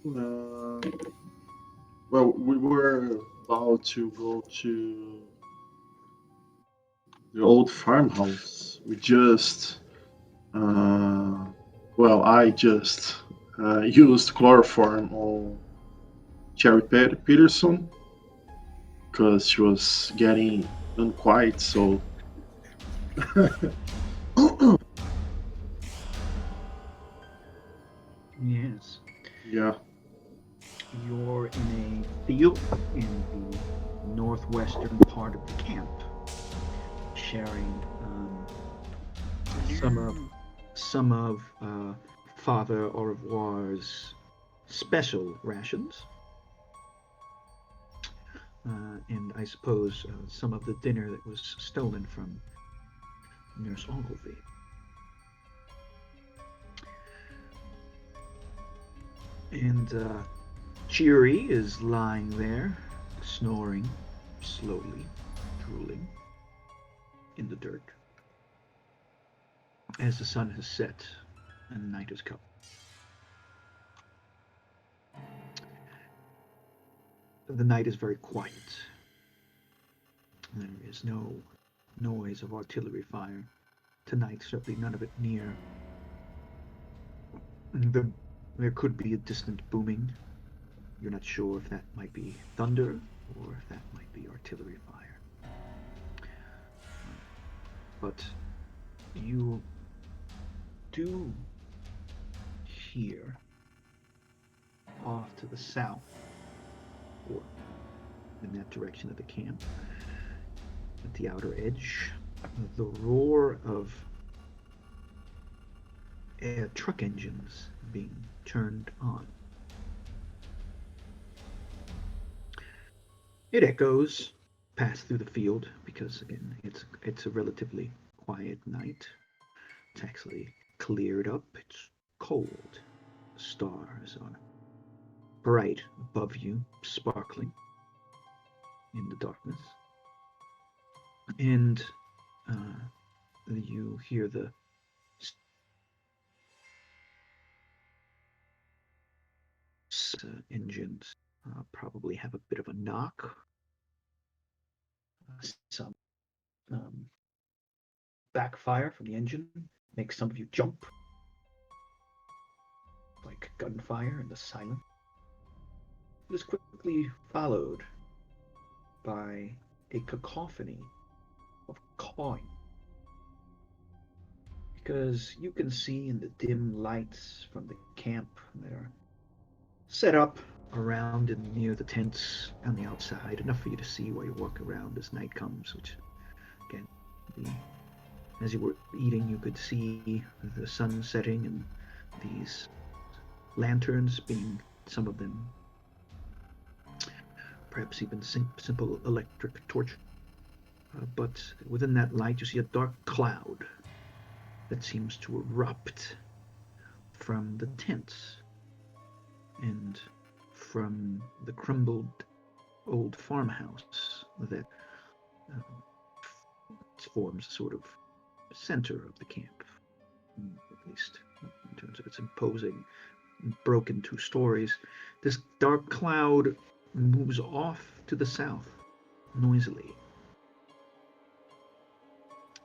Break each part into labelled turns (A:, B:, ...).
A: Uh, well, we were about to go to the old farmhouse. We just, uh, well, I just used chloroform on Peterson because she was getting unquiet. So,
B: Yes.
A: yeah.
B: You're in a field in the northwestern part of the camp, sharing some of Father Au revoir's special rations, and I suppose some of the dinner that was stolen from Nurse Ogilvy. And Cheery is lying there, snoring slowly, drooling in the dirt as the sun has set and night has come. The night is very quiet. There is no noise of artillery fire tonight, certainly none of it near. The, there could be a distant booming. You're not sure if that might be thunder or if that might be artillery fire. But you do hear off to the south, or in that direction of the camp, at the outer edge, the roar of truck engines being turned on. It echoes past through the field because again it's a relatively quiet night. It's actually cleared up. It's cold. The stars are bright above you, sparkling in the darkness. And uh, you hear the engines probably have a bit of a knock, some um, backfire from the engine makes some of you jump like gunfire in the silence. It is quickly followed by a cacophony of cawing because you can see in the dim lights from the camp that are set up around and near the tents on the outside, enough for you to see while you walk around as night comes, which again, the, as you were eating, you could see the sun setting and these lanterns being, some of them perhaps even simple electric torch. But within that light, you see a dark cloud that seems to erupt from the tents and from the crumbled old farmhouse that uh, forms a sort of center of the camp, at least in terms of its imposing, broken 2 stories. This dark cloud moves off to the south noisily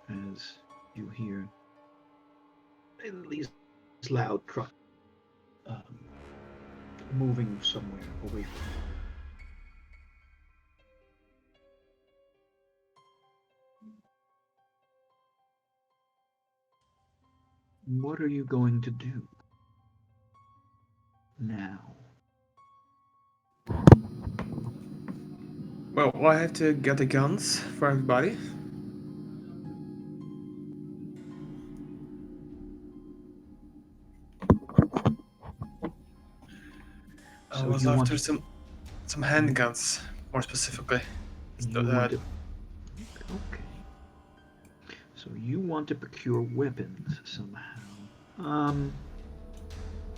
B: as you hear these loud trucks um, moving somewhere away from you. What are you going to do now?
C: Well, I have to get the guns for everybody. I
B: So
C: was
B: you want
C: after
B: to
C: some
B: you
C: handguns, more specifically.
B: you want to okay. So you want to procure weapons somehow. Um,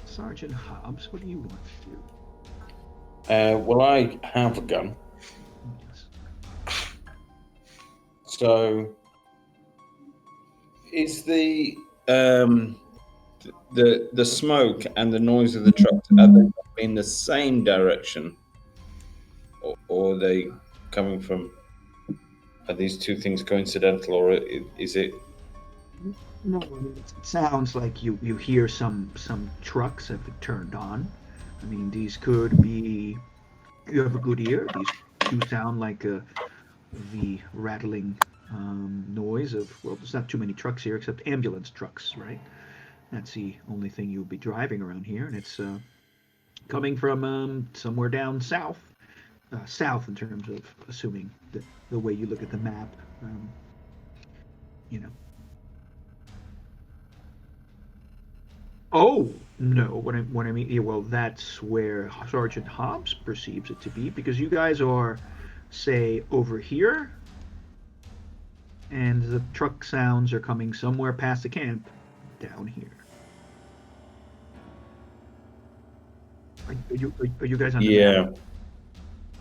B: Sergeant Hobbs, what do you want to do?
D: Well, I have a gun,
B: Yes.
D: so is the um, the smoke and the noise of the trucks, are they in the same direction, or are they coming from? Are these two things coincidental, or is it?
B: No, I mean, it sounds like you hear some trucks have been turned on. I mean, these could be. You have a good ear. These do sound like the rattling noise of. Well, there's not too many trucks here except ambulance trucks, right? That's the only thing you'll be driving around here, and it's coming from somewhere down south. South in terms of assuming the way you look at the map. You know. Oh no! What I mean, yeah, well, that's where Sergeant Hobbs perceives it to be, because you guys are, say, over here, and the truck sounds are coming somewhere past the camp, down here. Are you guys on the
D: Yeah,
B: map?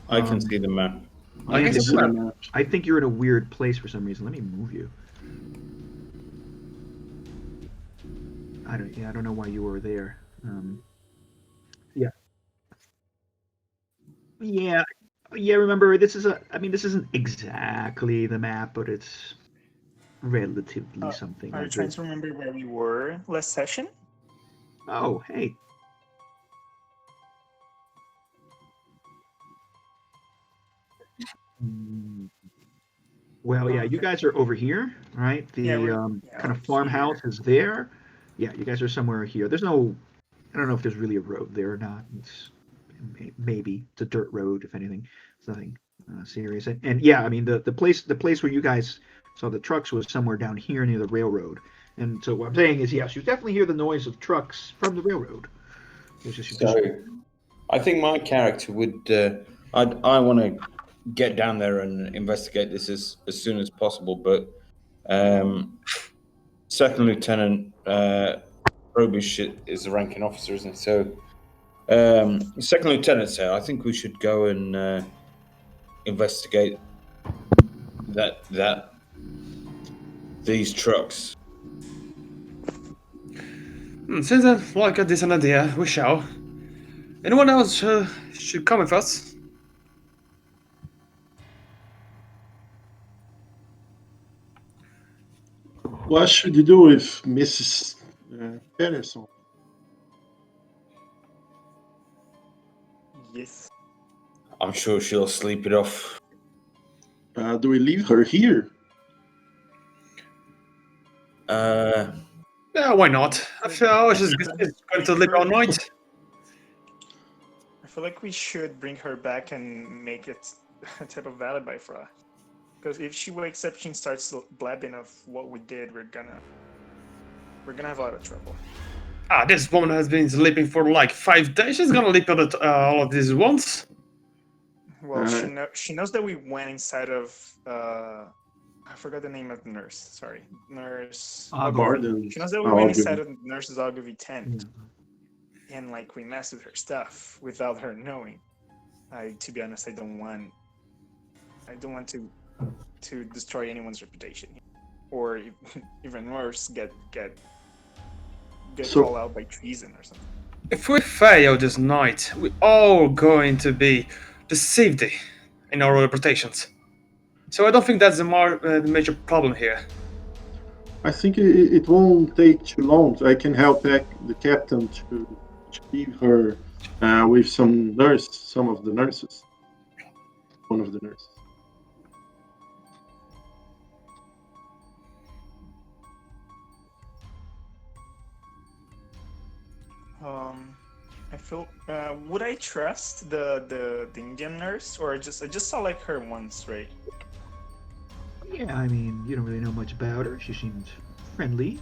D: I can see the map.
C: I
B: And
C: guess
B: it's-
C: it's not.
B: I think you're in a weird place for some reason. Let me move you. I don't know why you were there. Yeah. Yeah. Yeah, remember, this isn't exactly the map, but it's relatively something
E: Are you
B: like
E: trying
B: this.
E: to remember where we were last session?
B: Oh, hey. Mm, Well, yeah, you
E: Okay.
B: guys are over here, right? The
E: Yeah,
B: kind of
E: here.
B: farmhouse is there. Yeah, you guys are somewhere here. There's no, I don't know if there's really a road there or not. It's maybe it's a dirt road, if anything. It's nothing serious. And yeah, I mean the place where you guys saw the trucks was somewhere down here near the railroad. And so what I'm saying is, yes, you definitely hear the noise of trucks from the railroad. It's just,
D: So, I think my character would. I want to get down there and investigate this as soon as possible. But Second Lieutenant Robish is the ranking officer, isn't it? So, Second Lieutenant said, I think we should go and investigate that these trucks.
C: Since I like a decent idea, we shall. Anyone else should come with us?
A: What should you do with Mrs. Patterson?
E: Yes.
D: I'm sure she'll sleep it off.
A: Do we leave her here?
C: Yeah, why not? I feel she's going to live all night.
E: I feel like we should bring her back and make it a type of alibi for her. Because if she wakes up and starts blabbing of what we did, we're gonna have a lot of trouble.
C: This woman has been sleeping for like 5 days. She's gonna leap on all of this once.
E: Well, she knows that we went inside of I forgot the name of the nurse. Sorry, nurse.
A: Barden.
E: She knows that we went inside of nurse's Ogilvy tent, and like we messed with her stuff without her knowing. To be honest, I don't want to destroy anyone's reputation, or even worse, get called out by treason or something.
C: If we fail this night, we're all going to be deceived in our reputations. So I don't think that's the major problem here.
A: I think it won't take too long. I can help the captain to leave her with some of the nurses. One of the nurses.
E: I feel. Would I trust the Indian nurse, or I just saw like her once, right?
B: Yeah, I mean, you don't really know much about her. She seemed friendly,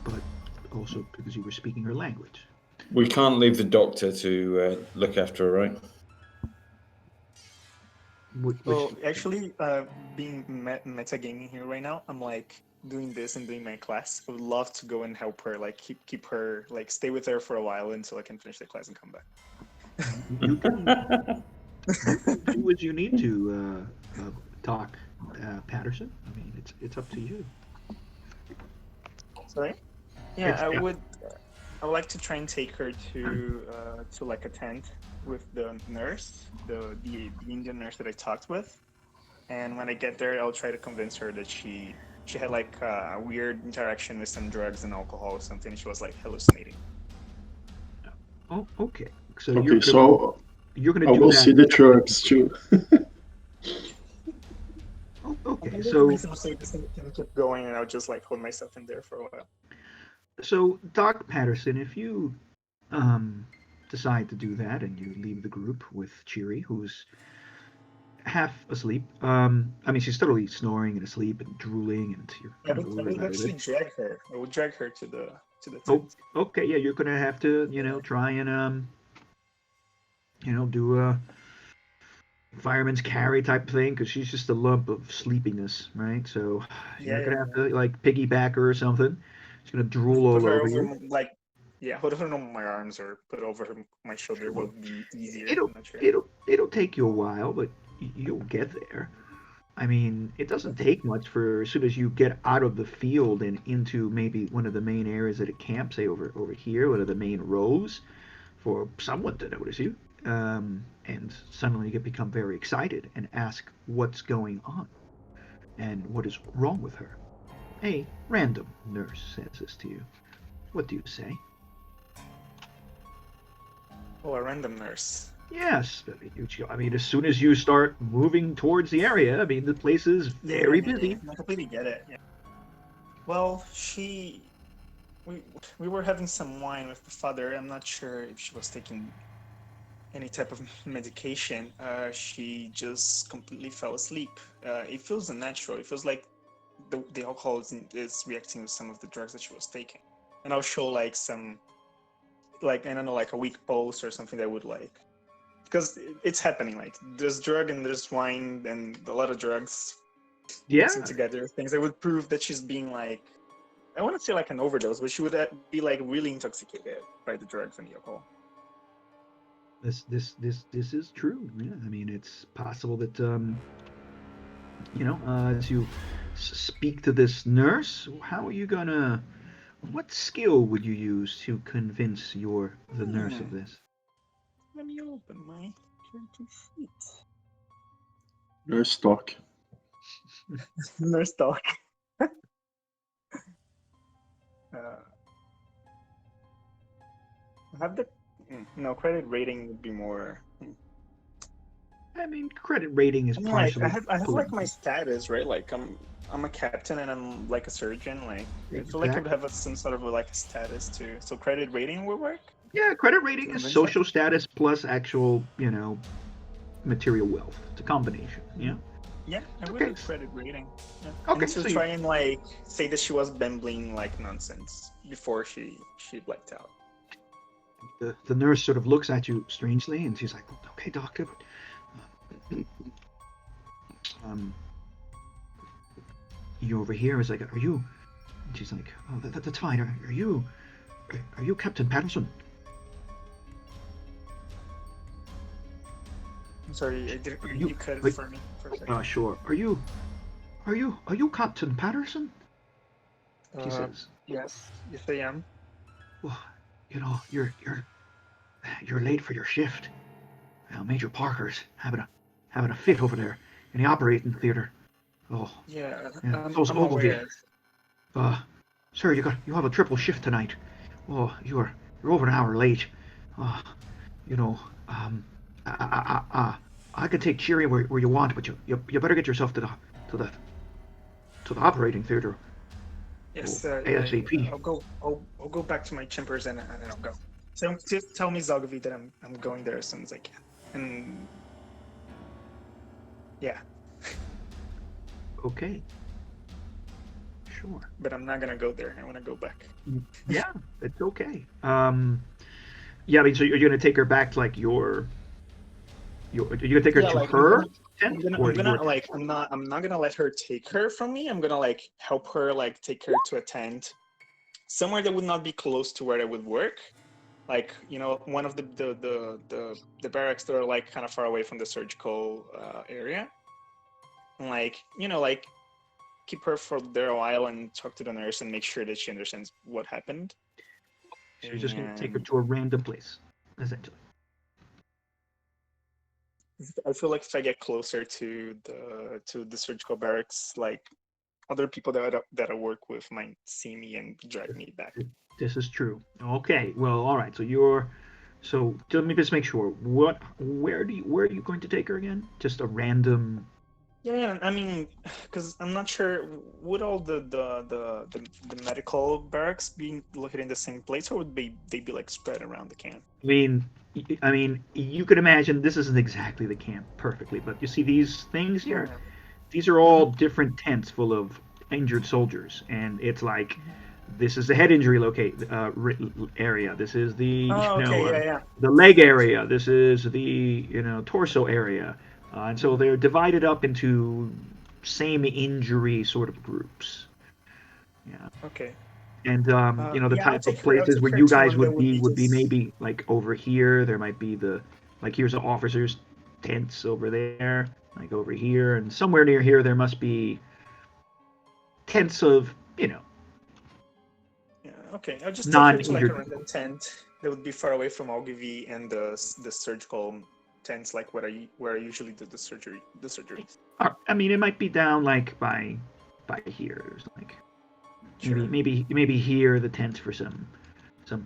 B: but also because you were speaking her language.
D: We can't leave the doctor to look after her, right?
E: Well, actually, being metagaming here right now, I'm like doing this and doing my class. I would love to go and help her, like keep her, like stay with her for a while until I can finish the class and come back.
B: You can do as you need to talk, Patterson. I mean, it's up to you.
E: Sorry. Yeah, I would. I would like to try and take her to like a tent with the nurse, the Indian nurse that I talked with. And when I get there, I'll try to convince her that she had like a weird interaction with some drugs and alcohol or something. She was like hallucinating.
B: Oh, okay. So
A: Okay, so
B: you're gonna
A: I'll
B: do
A: go
B: that.
A: see the drugs too.
B: Oh, okay.
E: I'm
B: So
E: so just can keep going, and I'll just like hold myself in there for a while.
B: Doc Patterson, if you decide to do that and you leave the group with Cheery, who's half asleep. I mean, she's totally snoring and asleep and drooling, and you're
E: I
B: kind of
E: would, I
B: worried
E: would
B: about
E: actually
B: it.
E: drag her. I would drag her to the
B: Oh,
E: tent.
B: okay. Yeah, you're gonna have to, try and do a fireman's carry type thing because she's just a lump of sleepiness, right? So
E: Yeah,
B: you're
E: yeah,
B: gonna have
E: yeah.
B: to like piggyback her or something. She's gonna drool
E: Put
B: all
E: her
B: over
E: over
B: you.
E: like, yeah, put her on my arms or put over my shoulder
B: Sure.
E: would be easier.
B: It'll
E: I'm not sure.
B: it'll take you a while, but you'll get there. I mean, it doesn't take much for as soon as you get out of the field and into maybe one of the main areas at a camp, say over here, one of the main rows, for someone to notice you, and suddenly you become very excited and ask what's going on and what is wrong with her. A random nurse says this to you. What do you say?
E: Oh, a random nurse.
B: Yes, I mean, as soon as you start moving towards the area, I mean, the place is
E: Yeah,
B: very
E: yeah, yeah.
B: busy.
E: I completely get it. Yeah. Well, we we were having some wine with the father. I'm not sure if she was taking any type of medication. She just completely fell asleep. It feels unnatural. It feels like the alcohol is reacting with some of the drugs that she was taking. And I'll show like some, like, I don't know, like a weak pulse or something that would like, because it's happening. Like there's drug and there's wine and a lot of drugs
B: Yeah,
E: mixing together. Things that would prove that she's being like, I want to say like an overdose, but she would be like really intoxicated by the drugs and the alcohol.
B: this is true. Yeah, I mean, it's possible that as you speak to this nurse, how are you gonna? What skill would you use to convince the nurse of
E: Hmm.
B: this?
E: Let me open my character sheet.
A: Nurse talk.
E: Nurse talk. I have the no, credit rating would be more.
B: I mean, credit rating is
E: I mean, like
B: partially
E: I have like my
B: political.
E: status, right? Like I'm a captain and I'm like a surgeon. Like I feel like I would
B: Exactly.
E: have some sort of like a status too. So credit rating would work
B: Yeah, credit
E: to
B: rating is
E: convince her.
B: social status plus actual, material wealth. It's a combination. Yeah.
E: Yeah, I would
B: Okay.
E: do credit rating. Yeah.
B: Okay.
E: And to
B: So
E: try and like say that she was bambling like nonsense before she blacked out.
B: the nurse sort of looks at you strangely, and she's like, "Okay, doctor, but um, you over here?" Is like, "Are you?" And she's like, "Oh, that's fine. Are you Captain Patterson?"
E: I'm sorry, I didn't.
B: Are you?
E: You cut it
B: Wait,
E: for me for a second.
B: sure. Are you Captain Patterson? She
E: Uh,
B: says.
E: yes, yes I am.
B: Well, you're late for your shift. Major Parker's having a fit over there in the operating theater. Oh,
E: Yeah,
B: yeah. So's
E: I'm
B: Ogilvy.
E: aware.
B: Uh, sir, you have a triple shift tonight. Oh, you're over an hour late. Uh, you know, um, I could take Cheery where you want, but you better get yourself to the to the operating theater. Oh,
E: Yes,
B: ASAP.
E: I'll go back to my chambers and I'll go. So just tell me Zogby that I'm going there as soon as I can. And yeah,
B: Okay. Sure.
E: but I'm not gonna go there. I want to go back.
B: Yeah, it's okay. Yeah, I mean, so you're gonna take her back to like you're gonna take her
E: Yeah,
B: to
E: like
B: her tent or
E: I'm
B: to your
E: gonna
B: tent?
E: like I'm not gonna let her take her from me. I'm gonna like help her like take her to a tent somewhere that would not be close to where I would work. Like one of the barracks that are like kind of far away from the surgical area. And like like keep her for there a while and talk to the nurse and make sure that she understands what happened.
B: So you're just going to take her
E: And
B: to a random place, essentially.
E: I feel like if I get closer to the surgical barracks, like other people that I work with might see me and drag me back.
B: This is true. Okay. Well, all right. So let me just make sure. Where are you going to take her again? Just a random.
E: Yeah, I mean, because I'm not sure, would all the medical barracks be located in the same place, or would they be like spread around the camp?
B: I mean, you could imagine this isn't exactly the camp perfectly, but you see these things here.
E: Yeah.
B: These are all different tents full of injured soldiers, and it's like this is the head injury area. This is the
E: Oh, okay, yeah.
B: the leg area. This is the torso area, and so they're divided up into same injury sort of groups. Yeah,
E: Okay.
B: and the
E: Yeah,
B: type of
E: I'll
B: places where
E: take her
B: you
E: to
B: guys
E: one that
B: would be
E: just
B: maybe like over here. There might be here's the officers' tents over there, like over here, and somewhere near here there must be tents of
E: yeah, okay. I'll just take her to like a
B: non-injured
E: random
B: people.
E: tent that would be far away from Ogilvy and the surgical tents, like where I usually do the surgery.
B: I mean, it might be down like by here. There's like
E: Sure.
B: maybe here the tents for some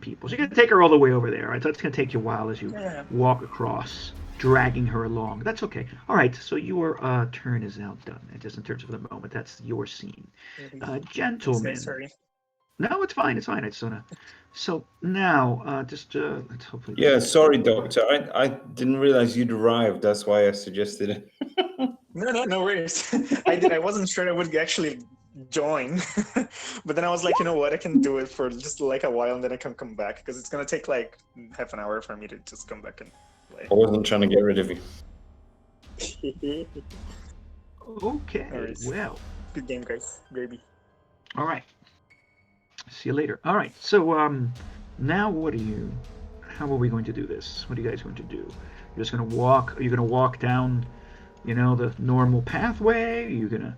B: people. So you're gonna take her all the way over there, right? So that's gonna take you a while as you
E: Yeah.
B: walk across, dragging her along. That's okay. All right. So your turn is now done. And just in terms of the moment, that's your scene,
E: Thanks,
B: gentlemen.
E: guys. Sorry.
B: No, it's fine. It's fine. I just wanna. So now, let's hopefully.
D: Yeah, sorry, Doctor. I didn't realize you'd arrived. That's why I suggested it.
E: No worries. I wasn't sure I would actually join, but then I was like, you know what, I can do it for just like a while and then I can come back because it's gonna take like half an hour for me to just come back and play.
D: I wasn't trying to get rid of you.
B: Okay.
E: Alright.
B: Well.
E: Good game, guys. Gravy.
B: All right. See you later. All right. So now how are we going to do this? What are you guys going to do? You're just going to walk? Are you going to walk down, the normal pathway? Are you going to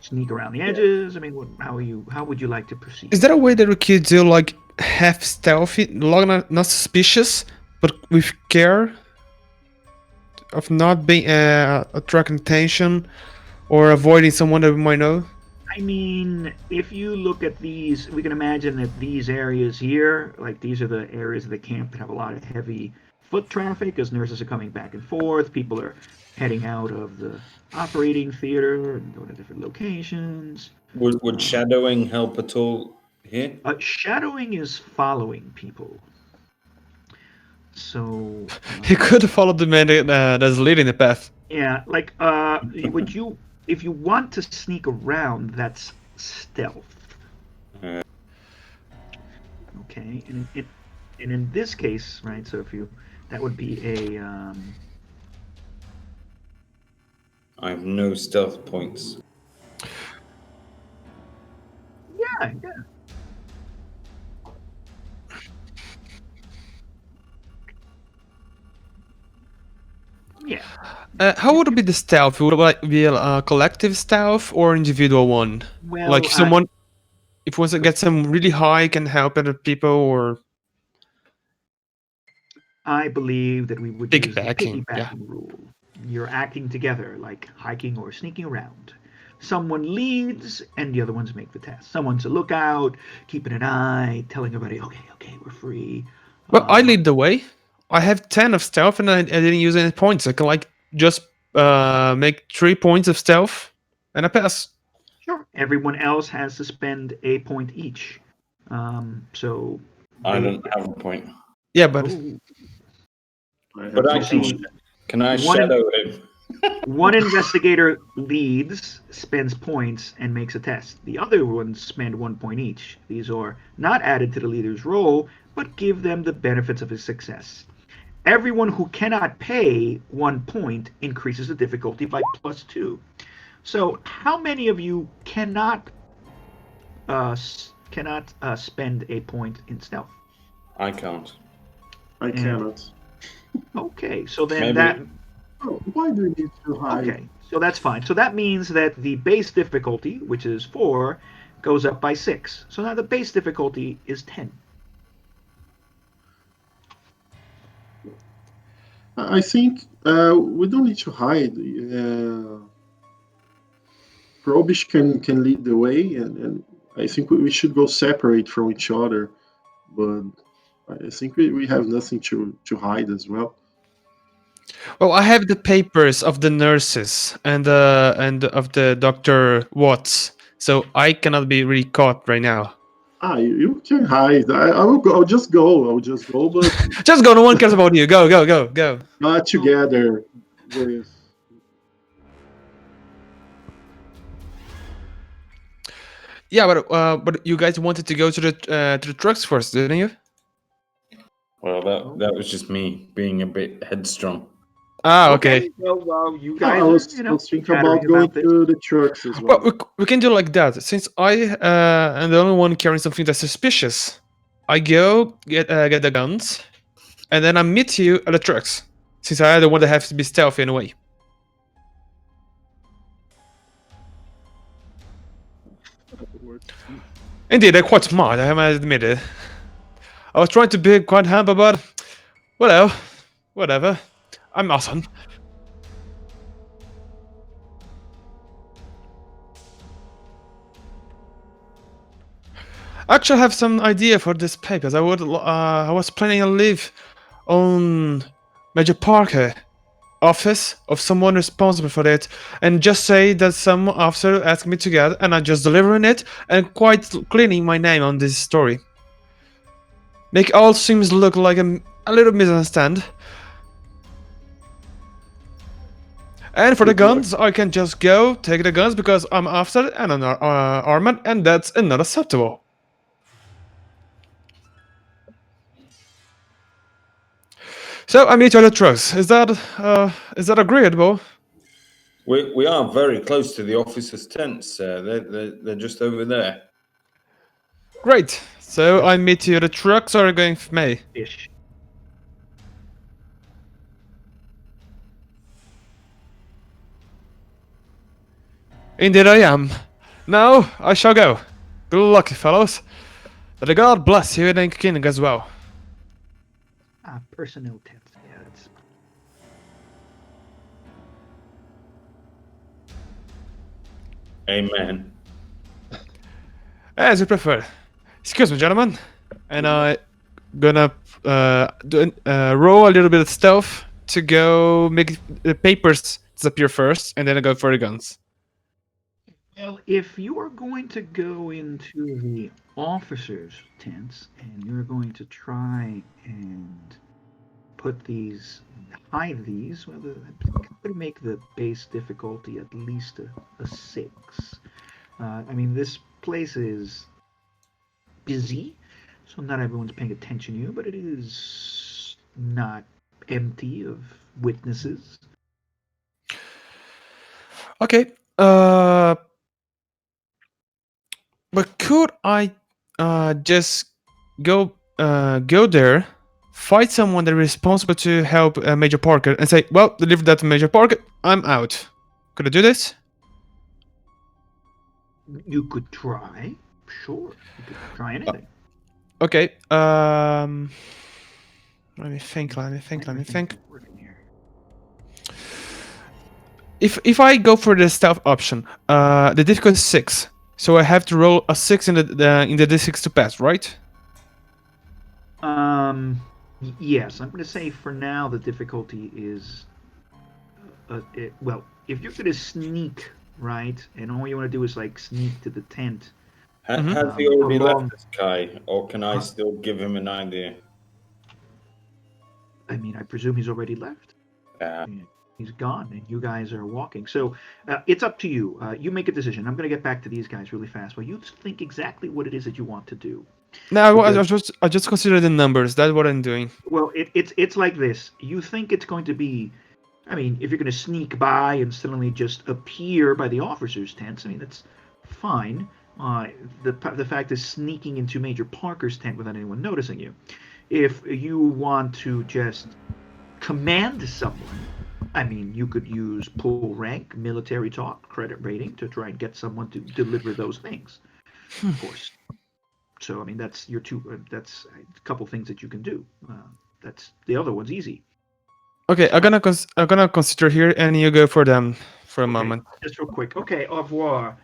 B: sneak around the edges? I mean, how would you like to proceed?
C: Is there a way that we could do like half stealthy, not suspicious, but with care of not being attracting attention or avoiding someone that we might know?
B: I mean, if you look at these, we can imagine that these areas here, like these are the areas of the camp that have a lot of heavy foot traffic as nurses are coming back and forth. People are heading out of the operating theater and going to different locations.
D: Would shadowing help at all here?
B: Shadowing is following people. So
C: He could follow the man that's leading the path.
B: yeah, like if you want to sneak around, that's stealth. Okay, and in this case, right? So that would be a.
D: I have no stealth points.
B: Yeah. Yeah.
C: How would it be the stealth? Would it be a collective stealth or individual one?
B: Well,
C: Like if once it gets some really high, can help other people, or
B: I believe that we would use the
C: piggybacking,
B: piggybacking rule. You're acting together, like hiking or sneaking around. Someone leads, and the other ones make the test. Someone's a lookout, keeping an eye, telling everybody, okay, we're free.
C: Well, I lead the way. I have 10 of stealth, and I didn't use any points. I can just make 3 points of stealth, and I pass.
B: Sure. Everyone else has to spend a point each. So
D: I don't have a point.
C: Yeah, but
D: But I can I shadow him?
B: One investigator leads, spends points, and makes a test. The other ones spend 1 point each. These are not added to the leader's roll, but give them the benefits of his success. Everyone who cannot pay 1 point increases the difficulty by +2. So, how many of you cannot spend a point in stealth?
D: I can't.
A: I cannot.
B: Okay, so then
D: Maybe.
B: that.
A: Oh, why do you need to hide?
B: Okay, So that's fine. So that means that the base difficulty, which is 4, goes up by 6. So now the base difficulty is 10.
A: I think we don't need to hide. Probish can lead the way, and I think we should go separate from each other. But I think we have nothing to hide as well.
C: Well, I have the papers of the nurses and of the Dr. Watts, so I cannot be really caught right now.
A: You can hide. I will go. I'll just go. But
C: Just go. No one cares about you. Go.
A: not together with.
C: Yeah, but you guys wanted to go to the trucks first, didn't you?
D: Well, that was just me being a bit headstrong.
C: Ah, okay.
B: Well, you
A: I
B: guys
A: was
B: are,
A: thinking about going to the trucks as well.
C: Well, we can do like that. Since I am the only one carrying something that's suspicious, I go get the guns, and then I meet you at the trucks. Since I am the one that has to be stealthy in a way. Indeed, they're quite smart, I must admit it. I was trying to be quite humble, but well, whatever. I'm awesome. Actually, I have some idea for this papers. I was planning to live on Major Parker office of someone responsible for it, and just say that some officer asked me to get, and I'm just delivering it and quite cleaning my name on this story. Make all seems look like a little misunderstand. And for the guns, I can just go take the guns because I'm after and I'm armored, and that's not acceptable. So I meet you at the trucks. Is that agreeable?
D: We are very close to the officers' tents. They're just over there.
C: Great. So I meet you at the trucks, or are you going for me?
B: Ish.
C: Indeed I am. Now I shall go. Good luck, fellows. That God bless you and King as well.
B: Personnel tents. Yeah, that's...
D: Amen.
C: As you prefer. Excuse me, gentlemen. And I gonna roll a little bit of stealth to go make the papers disappear first, and then I go for the guns.
B: Well, if you are going to go into the officers' tents and you're going to try and hide these, well, I'm going to make the base difficulty at least a 6. I mean, this place is busy, so not everyone's paying attention to you, but it is not empty of witnesses.
C: Okay. But could I just go there, fight someone that is responsible to help Major Parker, and say, well, deliver that to Major Parker, I'm out. Could I do this?
B: You could try. Sure. You could try anything.
C: Okay. Let me think.
B: Working here.
C: If I go for the stealth option, the difficulty is 6, so I have to roll a 6 in the d6 to pass, right?
B: Yes, I'm going to say for now the difficulty is, well, if you're going to sneak, right, and all you want to do is like sneak to the tent.
D: Has he already
B: along-
D: left us, Kai, or can I still give him an idea?
B: I mean, I presume he's already left. He's gone, and you guys are walking. So it's up to you. You make a decision. I'm going to get back to these guys really fast. Well, you think exactly what it is that you want to do.
C: No, I just consider the numbers. That's what I'm doing.
B: Well, it's like this. You think it's going to be, I mean, if you're going to sneak by and suddenly just appear by the officers' tents, I mean, that's fine. The fact is sneaking into Major Parker's tent without anyone noticing you. If you want to just command someone, I mean, you could use pull rank, military talk, credit rating to try and get someone to deliver those things. Of course. So I mean, that's your two. That's a couple things that you can do. That's the other one's easy.
C: Okay, I'm gonna consider here, and you go for them for a
B: Okay,
C: moment.
B: just real quick. Okay, au revoir,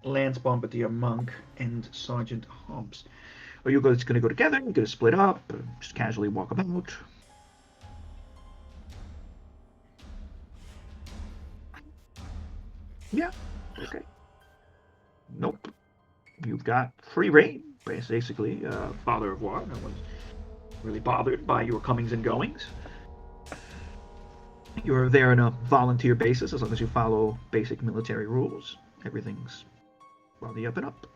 B: Lance Bombardier Monk and Sergeant Hobbs. Are you guys going to go together? You're going to split up? Just casually walk about? Yeah. Okay. Nope. You've got free reign, basically. Father of War. No one's really bothered by your comings and goings. You're there on a volunteer basis as long as you follow basic military rules. Everything's on the up and up.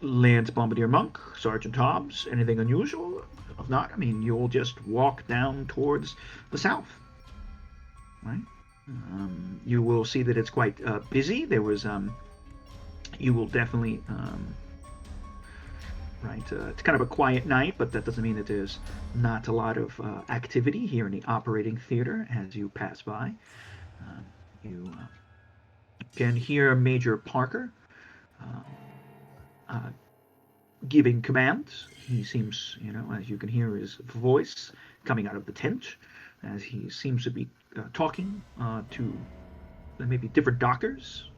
B: Lance Bombardier Monk, Sergeant Hobbs, anything unusual? If not, I mean, you'll just walk down towards the south, right? You will see that it's quite busy. There was, you will definitely, right, it's kind of a quiet night, but that doesn't mean that there's not a lot of activity here in the operating theater as you pass by. You can hear Major Parker giving commands. He seems, as you can hear his voice coming out of the tent, as he seems to be talking to maybe different doctors.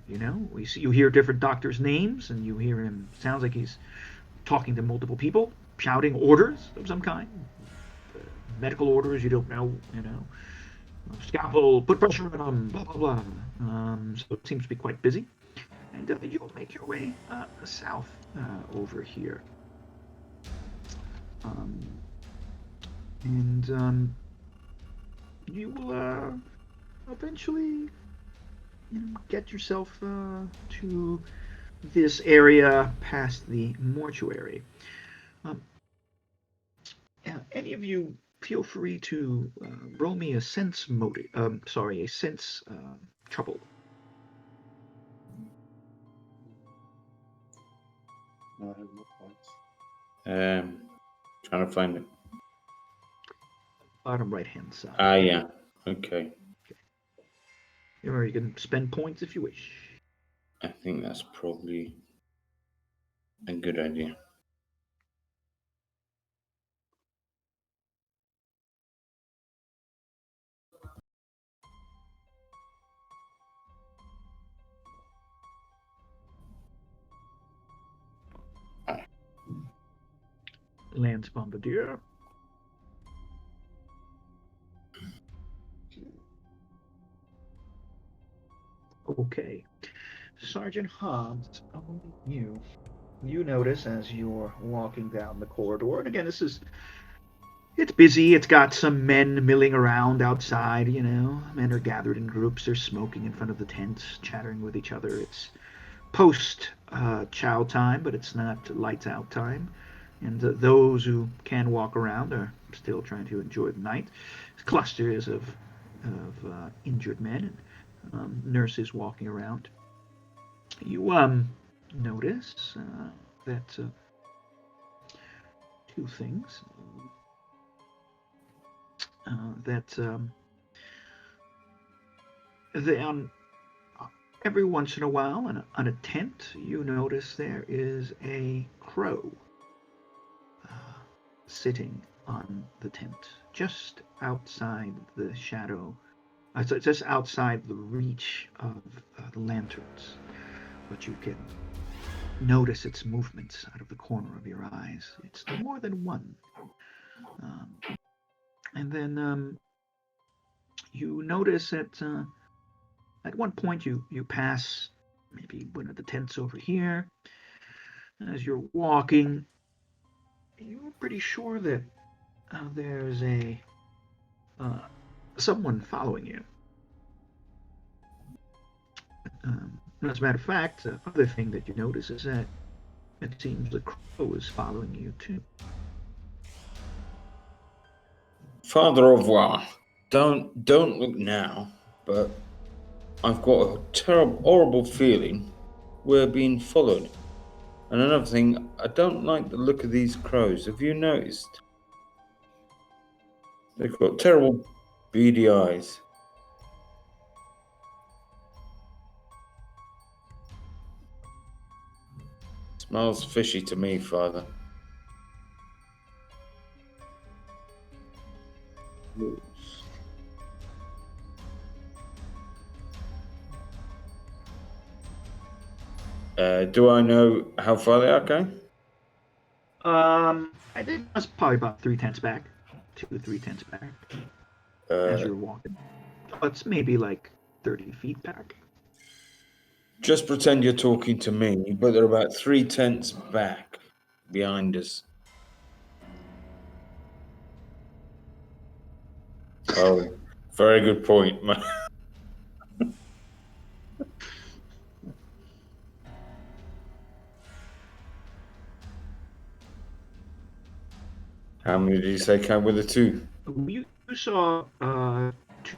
B: You hear different doctors' names, and you hear him. Sounds like he's talking to multiple people, shouting orders of some kind, medical orders. You don't know, scalpel, put pressure on him, blah blah blah. So it seems to be quite busy. And you'll make your way south over here. You will eventually get yourself to this area past the mortuary. Any of you feel free to roll me a sense trouble.
A: No, I have no points.
D: Trying to find it.
B: Bottom right-hand side.
D: Yeah. Okay.
B: Or you can spend points if you wish.
D: I think that's probably a good idea.
B: Lance Bombardier. Okay. Sergeant Hobbs, only you notice as you're walking down the corridor, and again, it's busy. It's got some men milling around outside, Men are gathered in groups. They're smoking in front of the tents, chattering with each other. It's post chow time, but it's not lights out time. And those who can walk around are still trying to enjoy the night. Clusters of injured men and nurses walking around. You notice that two things. Every once in a while, on a tent, you notice there is a crow sitting on the tent, just outside the shadow, just outside the reach of the lanterns. But you can notice its movements out of the corner of your eyes. It's more than one. And then you notice that at one point you pass maybe one of the tents over here. As you're walking, you're pretty sure that there's someone following you. As a matter of fact, the other thing that you notice is that it seems the crow is following you too.
D: Father of War, don't look now, but I've got a terrible, horrible feeling we're being followed. And another thing, I don't like the look of these crows. Have you noticed? They've got terrible beady eyes. Smells fishy to me, Father. Do I know how far they are going?
B: I think that's probably about 3/10 back, 2 to 3/10 back as you're walking. It's maybe like 30 feet back.
D: Just pretend you're talking to me, but they're about 3/10 back behind us. Oh, very good point, man. How many did you say came with the two?
B: You saw two.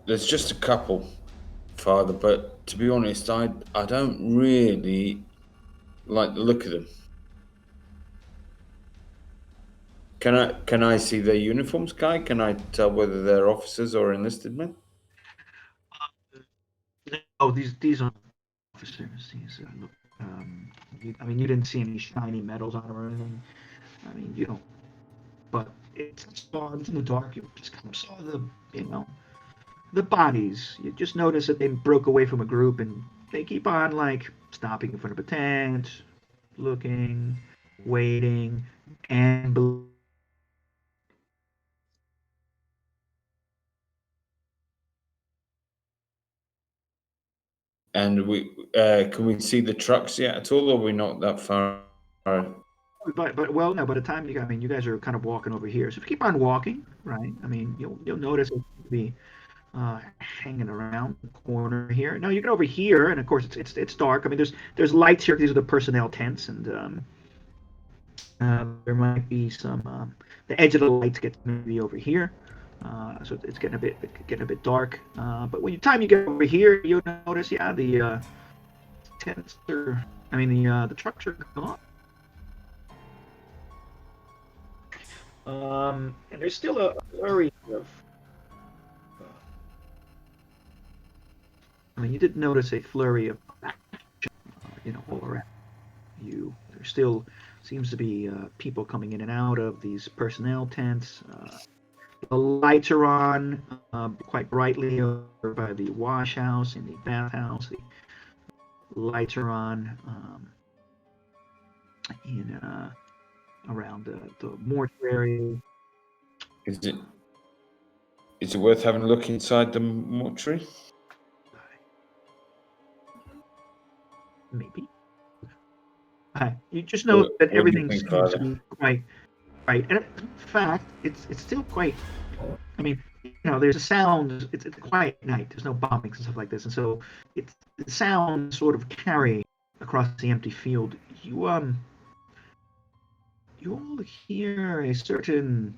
D: There's just a couple, Father, but to be honest, I don't really like the look of them. Can I see their uniforms, Guy? Can I tell whether they're officers or enlisted men?
B: Oh, these are officers. Look, I mean, you didn't see any shiny metals on them or anything. I mean, you don't. But it's in the dark. You just kind of saw the bodies. You just notice that they broke away from a group and they keep on like stopping in front of a tent, looking, waiting, and
D: And can we see the trucks yet at all, or are we not that far?
B: but well, no. By the time I mean, you guys are kind of walking over here. So if you keep on walking, right? I mean, you'll notice it'll be hanging around the corner here. No, you get over here, and of course it's dark. I mean, there's lights here. These are the personnel tents, and there might be some. The edge of the lights gets maybe over here, so it's getting a bit dark. But when you get over here, you'll notice, yeah, the tents are. I mean, the trucks are gone. And there's still a flurry of. I mean, you did notice a flurry of action, all around you. There still seems to be people coming in and out of these personnel tents. The lights are on quite brightly over by the wash house and the bathhouse. The lights are on in around the mortuary.
D: Is it worth having a look inside the mortuary?
B: Maybe. You just know that everything
D: think,
B: seems
D: Father?
B: to be quite right. And in fact, it's still quite. I mean, there's a sound. It's a quiet night. There's no bombings and stuff like this, and so the sounds sort of carry across the empty field. You all hear a certain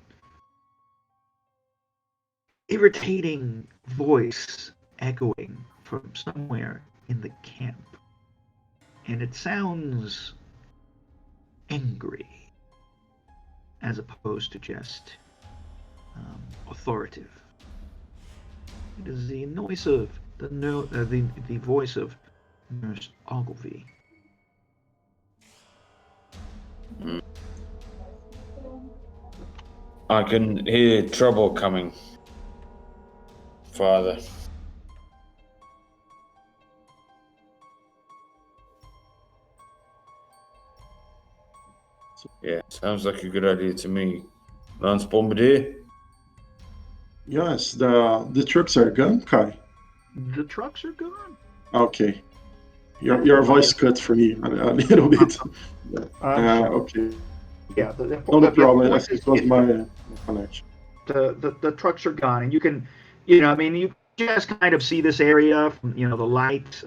B: irritating voice echoing from somewhere in the camp, and it sounds angry as opposed to just authoritative. It is the noise of the voice of Nurse Ogilvy.
D: I can hear trouble coming, Father. Yeah, sounds like a good idea to me. Lance Bombardier?
A: Yes, the trucks are gone, Kai.
B: The trucks are gone.
A: Okay. Your voice cut for me a little bit. Okay.
B: Yeah,
A: No problem. I think it was my connection.
B: The trucks are gone, and you can, I mean, you just kind of see this area from, the lights.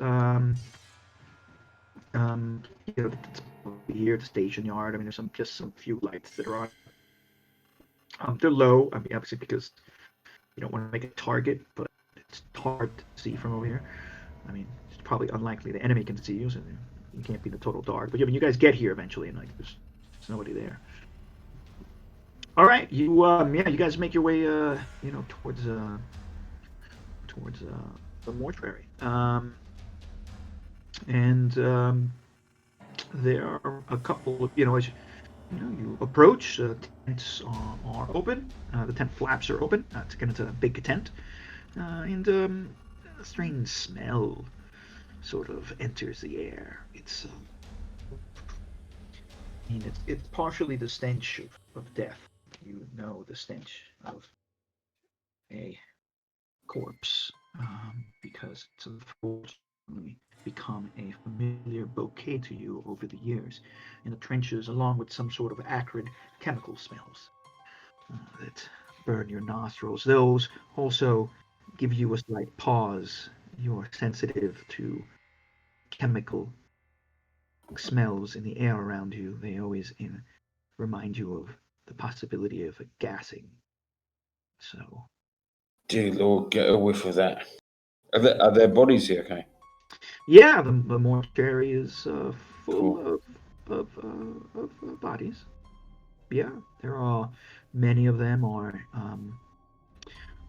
B: Here at the station yard. I mean, there's just some few lights that are on. They're low. I mean, obviously because you don't want to make a target, but it's hard to see from over here. I mean, it's probably unlikely the enemy can see you, so you can't be in the total dark. But you guys get here eventually, and like there's nobody there. All right, you guys make your way, towards the mortuary. And there are a couple of, as you approach, tents are open. The tent flaps are open. It's a big tent, and a strange smell sort of enters the air. It's partially the stench of death. You know the stench of a corpse, because it's unfortunately become a familiar bouquet to you over the years in the trenches, along with some sort of acrid chemical smells that burn your nostrils. Those also give you a slight pause. You're sensitive to chemical smells in the air around you. They always remind you of the possibility of a gassing. So,
D: Dear Lord, get a whiff of that. Are there bodies here? Okay,
B: yeah, the mortuary is full
D: cool.
B: of bodies. Yeah, there are many of them are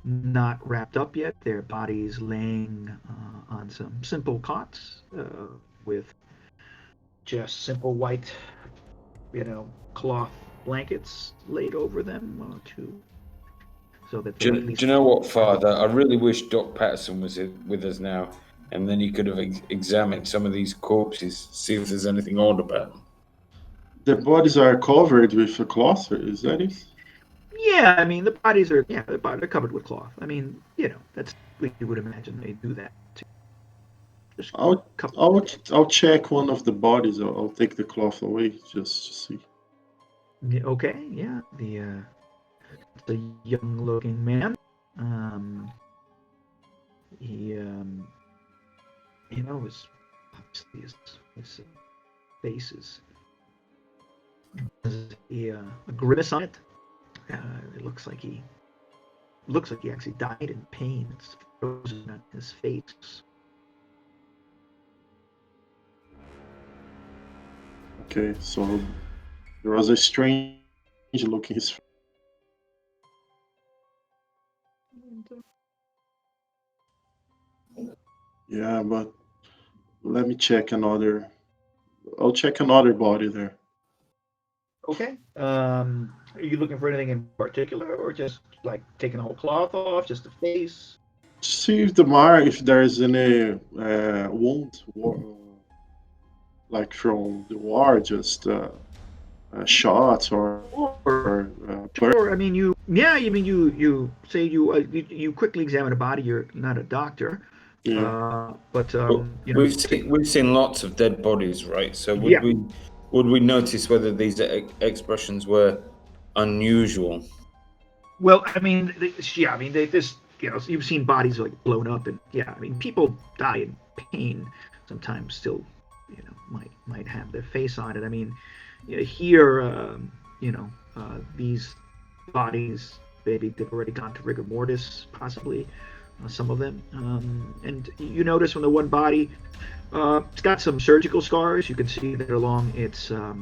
B: not wrapped up yet. Their bodies laying on some simple cots with just simple white, cloth blankets laid over them to so that they're at
D: Do
B: least.
D: you know what, Father? I really wish Doc Patterson was with us now, and then he could have examined some of these corpses, see if there's anything odd about them.
A: The bodies are covered with a cloth, is that it?
B: Yeah, I mean the bodies are they're covered with cloth. I mean, that's what you would imagine they do that to. Just
A: I'll
B: cover.
A: I'll check one of the bodies. I'll take the cloth away just to see.
B: Yeah, okay, yeah, the young-looking man. Um, he his obviously his face has a grimace on it. It looks like he actually died in pain. It's frozen on his face.
A: Okay, so there was a strange look in his face. Yeah, but let me check another. I'll check another body there.
B: Okay. Are you looking for anything in particular, or just like taking the whole cloth off, just the face?
A: See if if there's any wound, like from the war, just shots
B: Or
A: burn.
B: sure. I mean, you say you quickly examine a body. You're not a doctor,
A: Yeah.
B: but
D: But we've seen lots of dead bodies, right? So
B: yeah.
D: would we notice whether these expressions were unusual?
B: Well, I mean, yeah. I mean, this you've seen bodies like blown up, and yeah. I mean, people die in pain sometimes. Still, might have their face on it. I mean, here, these bodies, maybe they've already gone to rigor mortis, possibly, some of them. And you notice from the one body, it's got some surgical scars. You can see that along its a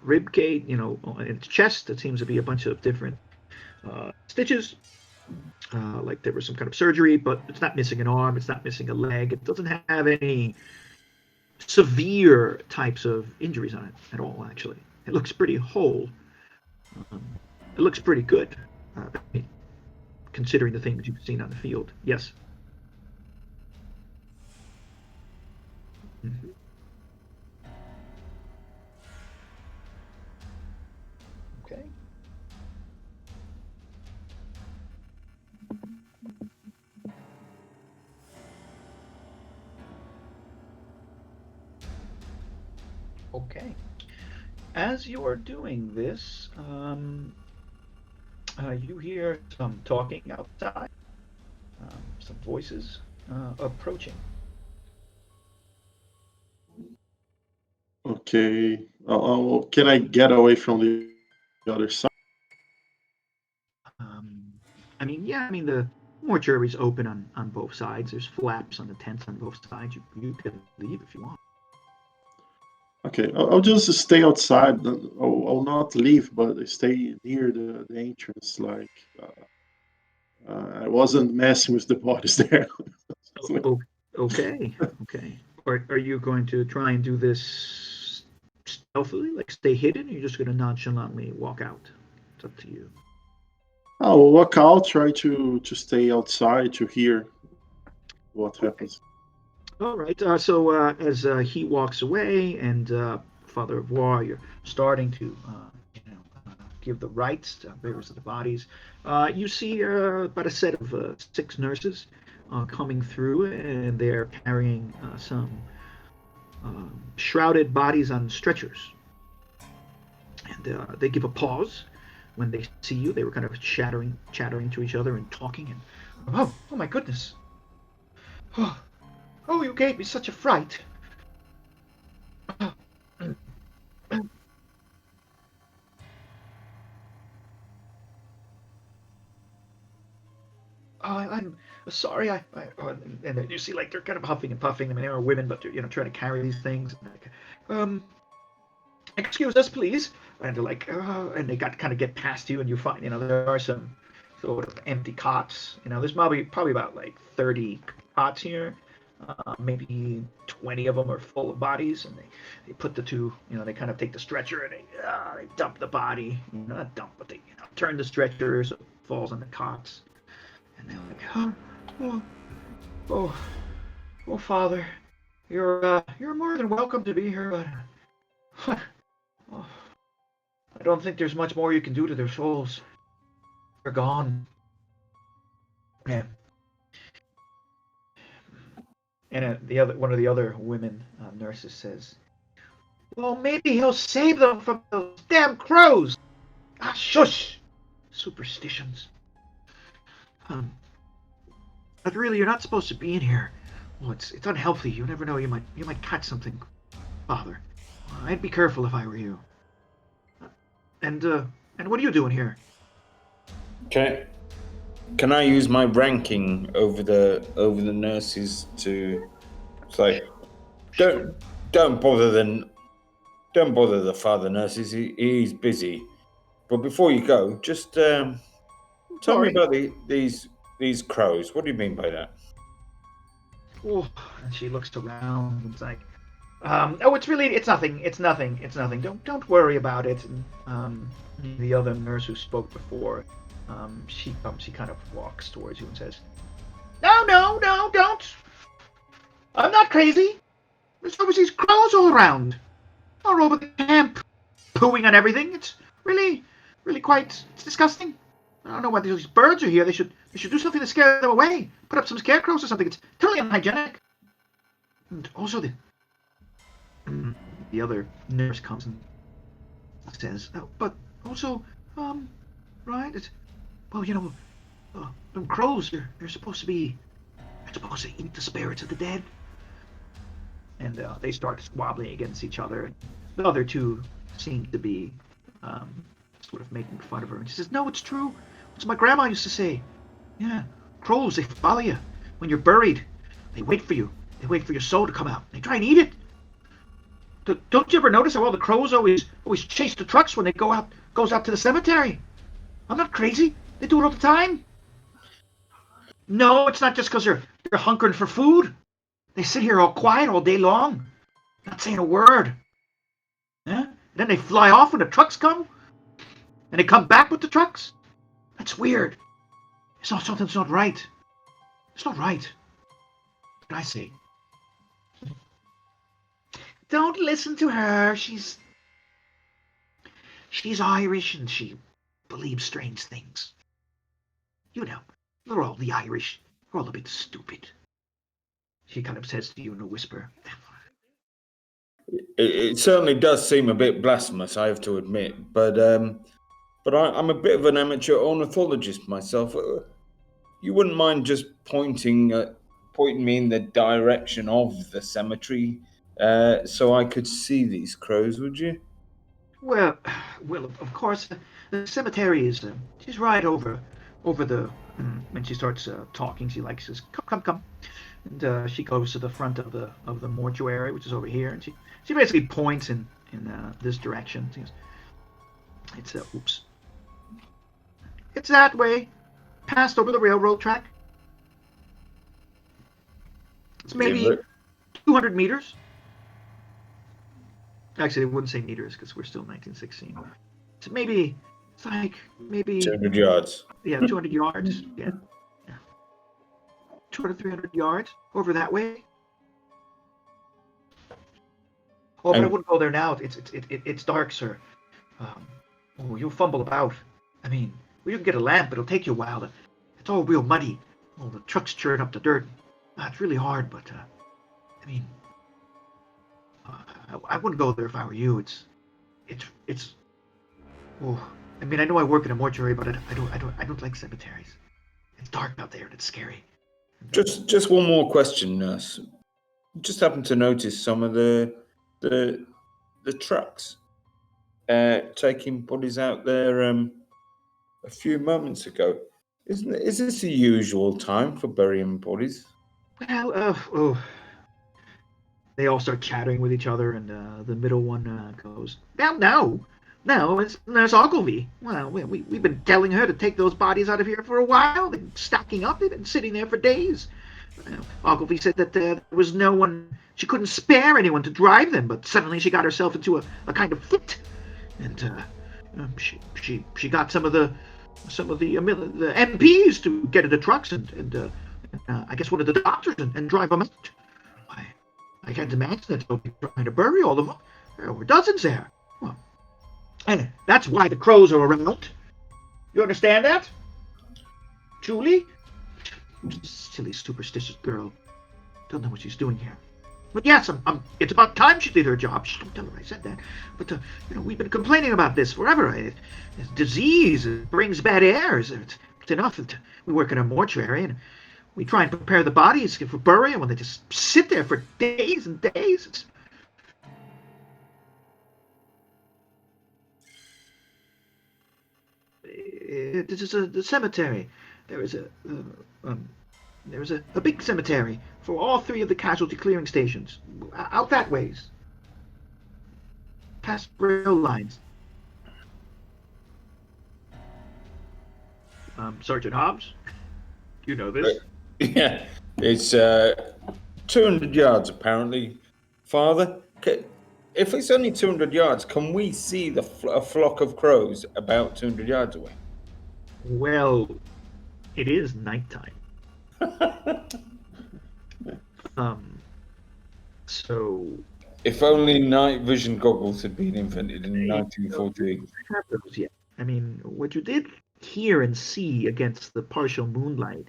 B: rib cage, in its chest. It seems to be a bunch of different stitches, like there was some kind of surgery, but it's not missing an arm. It's not missing a leg. It doesn't have any severe types of injuries on it at all. Actually, it looks pretty whole. Um, it looks pretty good, considering the things you've seen on the field. Yes. Mhm. Okay. Okay. As you're doing this, you hear some talking outside, some voices approaching.
A: Okay. Can I get away from the other side?
B: Um, I mean, yeah, I mean the mortuary's open on both sides. There's flaps on the tents on both sides. You can leave if you want.
A: Okay, I'll just stay outside. I'll not leave, but stay near the entrance. Like I wasn't messing with the bodies there.
B: Oh, okay, okay. Are you going to try and do this stealthily, like stay hidden, or you're just going to nonchalantly walk out? It's up to you.
A: I'll walk out, try to stay outside to hear what happens.
B: All right. So as he walks away, and Father of War, you're starting to, give the rites to bearers of the bodies. You see about a set of 6 nurses coming through, and they're carrying some shrouded bodies on stretchers. And they give a pause when they see you. They were kind of chattering to each other and talking. And oh my goodness! Oh, you gave me such a fright. I'm sorry. And you see, like, they're kind of huffing and puffing. I mean, they are women, but they're, trying to carry these things. Excuse us, please. And they're like, and they kind of get past you, and you find, there are some sort of empty cots. There's probably about like 30 cots here. Maybe 20 of them are full of bodies, and they put the two, they kind of take the stretcher and they dump the body. Not dump, but they turn the stretcher so it falls on the cots. And they're like, oh, Father, you're more than welcome to be here, but I don't think there's much more you can do to their souls. They're gone. Yeah. And one of the other women nurses says, "Well, maybe he'll save them from those damn crows." Ah, shush! Superstitions. But really, you're not supposed to be in here. Well, it's unhealthy. You never know. You might catch something, Father. I'd be careful if I were you. And what are you doing here?
D: Can I use my ranking over the nurses to say, don't bother the father nurses. He's busy. But before you go, just tell me about these crows. What do you mean by that?
B: Oh, and she looks around and it's like, it's nothing. Don't worry about it. And the other nurse who spoke before, she kind of walks towards you and says, No, don't. I'm not crazy. There's always these crows all around, all over the camp, pooing on everything. It's really quite disgusting. I don't know why these birds are here. They should do something to scare them away. Put up some scarecrows or something. It's totally unhygienic. And also the other nurse comes and says, but also, right? Them crows, they're supposed to eat the spirits of the dead. And they start squabbling against each other. The other two seem to be sort of making fun of her. And she says, no, it's true. It's what my grandma used to say. Yeah, crows, they follow you. When you're buried, they wait for you. They wait for your soul to come out. They try and eat it. Don't you ever notice how all the crows always chase the trucks when they goes out to the cemetery? I'm not crazy. They do it all the time. No, it's not just because they're hunkering for food. They sit here all quiet all day long, not saying a word. Yeah? And then they fly off when the trucks come, and they come back with the trucks. That's weird. Something's not right. It's not right. What did I say? Don't listen to her. She's Irish and she believes strange things. They're all the Irish. They're all a bit stupid. She kind of says to you in a whisper.
D: It certainly does seem a bit blasphemous, I have to admit. But I'm a bit of an amateur ornithologist myself. You wouldn't mind just pointing me in the direction of the cemetery, so I could see these crows, would you?
B: Well, of course, the cemetery is she's right over the. When she starts talking, she says, "Come." And she goes to the front of the mortuary, which is over here, and she basically points in this direction. She goes, it's oops. It's that way, past over the railroad track. It's maybe 200 meters. Actually, they wouldn't say meters because we're still 1916. So maybe it's like maybe
D: 200 yards.
B: yeah, 200 yards. Yeah. 200, 300 yards over that way. Oh, but I wouldn't go there now. It's dark, sir. Oh, you'll fumble about. I mean, well, you can get a lamp. It'll take you a while. It's all real muddy. Oh, the truck's churning up the dirt. It's really hard, but I mean, I wouldn't go there if I were you. It's. Oh, I mean, I know I work in a mortuary, but I don't like cemeteries. It's dark out there and it's scary.
D: Just one more question, nurse. Just happened to notice some of the trucks taking bodies out there a few moments ago. Is this the usual time for burying bodies?
B: Well, they all start chattering with each other, and the middle one goes, No, it's Nurse Ogilvy. Well, we've been telling her to take those bodies out of here for a while. They've been stacking up. They've been sitting there for days. Ogilvy said that there was no one, she couldn't spare anyone to drive them, but suddenly she got herself into a kind of fit, and she got some of the MPs to get into trucks and I guess one of the doctors and drive them out. I can't imagine that they'll be trying to bury all of them. There were dozens there. Well, and that's why the crows are around. You understand that? Julie? Silly, superstitious girl. Don't know what she's doing here. But yes, it's about time she did her job. Shh, don't tell her I said that. But, we've been complaining about this forever. It's disease. It brings bad air. It's enough that we work in a mortuary and we try and prepare the bodies for burial when they just sit there for days and days. This is the cemetery. There is a big cemetery for all three of the casualty clearing stations. Out that ways. Past rail lines. Sergeant Hobbs? You know this?
D: Yeah, it's 200 yards apparently. Father, if it's only 200 yards, can we see a flock of crows about 200 yards away?
B: Well, it is nighttime. So
D: if only night vision goggles had been invented in 1948.
B: Yeah. I mean, what you did hear and see against the partial moonlight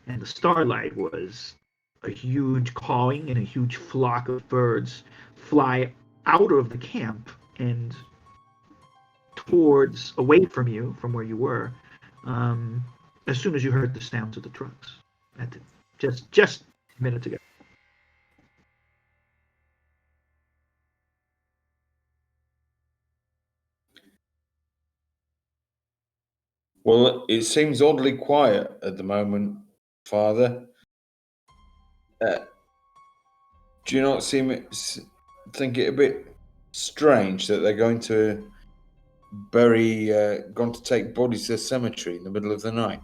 B: and the starlight was a huge cawing and a huge flock of birds fly out of the camp and towards away from you, from where you were, as soon as you heard the sounds of the trucks. Just a minute ago.
D: Well, it seems oddly quiet at the moment, Father. Do you not think it a bit strange that they're going to going to take bodies to the cemetery in the middle of the night?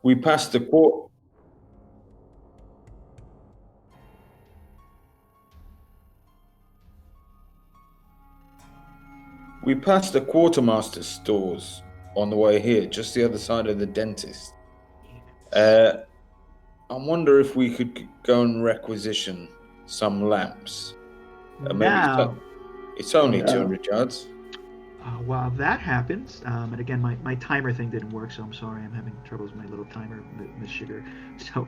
D: We passed the quartermaster's stores on the way here, just the other side of the dentist. I wonder if we could go and requisition some lamps.
B: Now,
D: it's only 200 yards.
B: While that happens, and again, my timer thing didn't work, so I'm sorry. I'm having troubles with my little timer, Miss Sugar. So,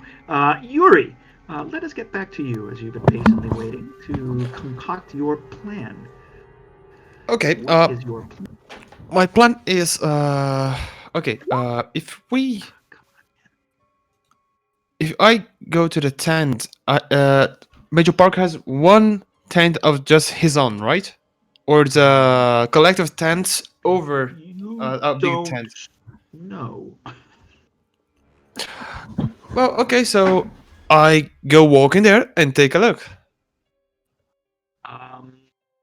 B: Yuri, let us get back to you as you've been patiently waiting to concoct your plan.
C: Okay.
B: What is your plan?
C: My plan is if I go to the tent, Major Park has one tent of just his own, right? Or the collective tents over a big
B: don't
C: tent.
B: know.
C: Well, okay, so I go walk in there and take a look.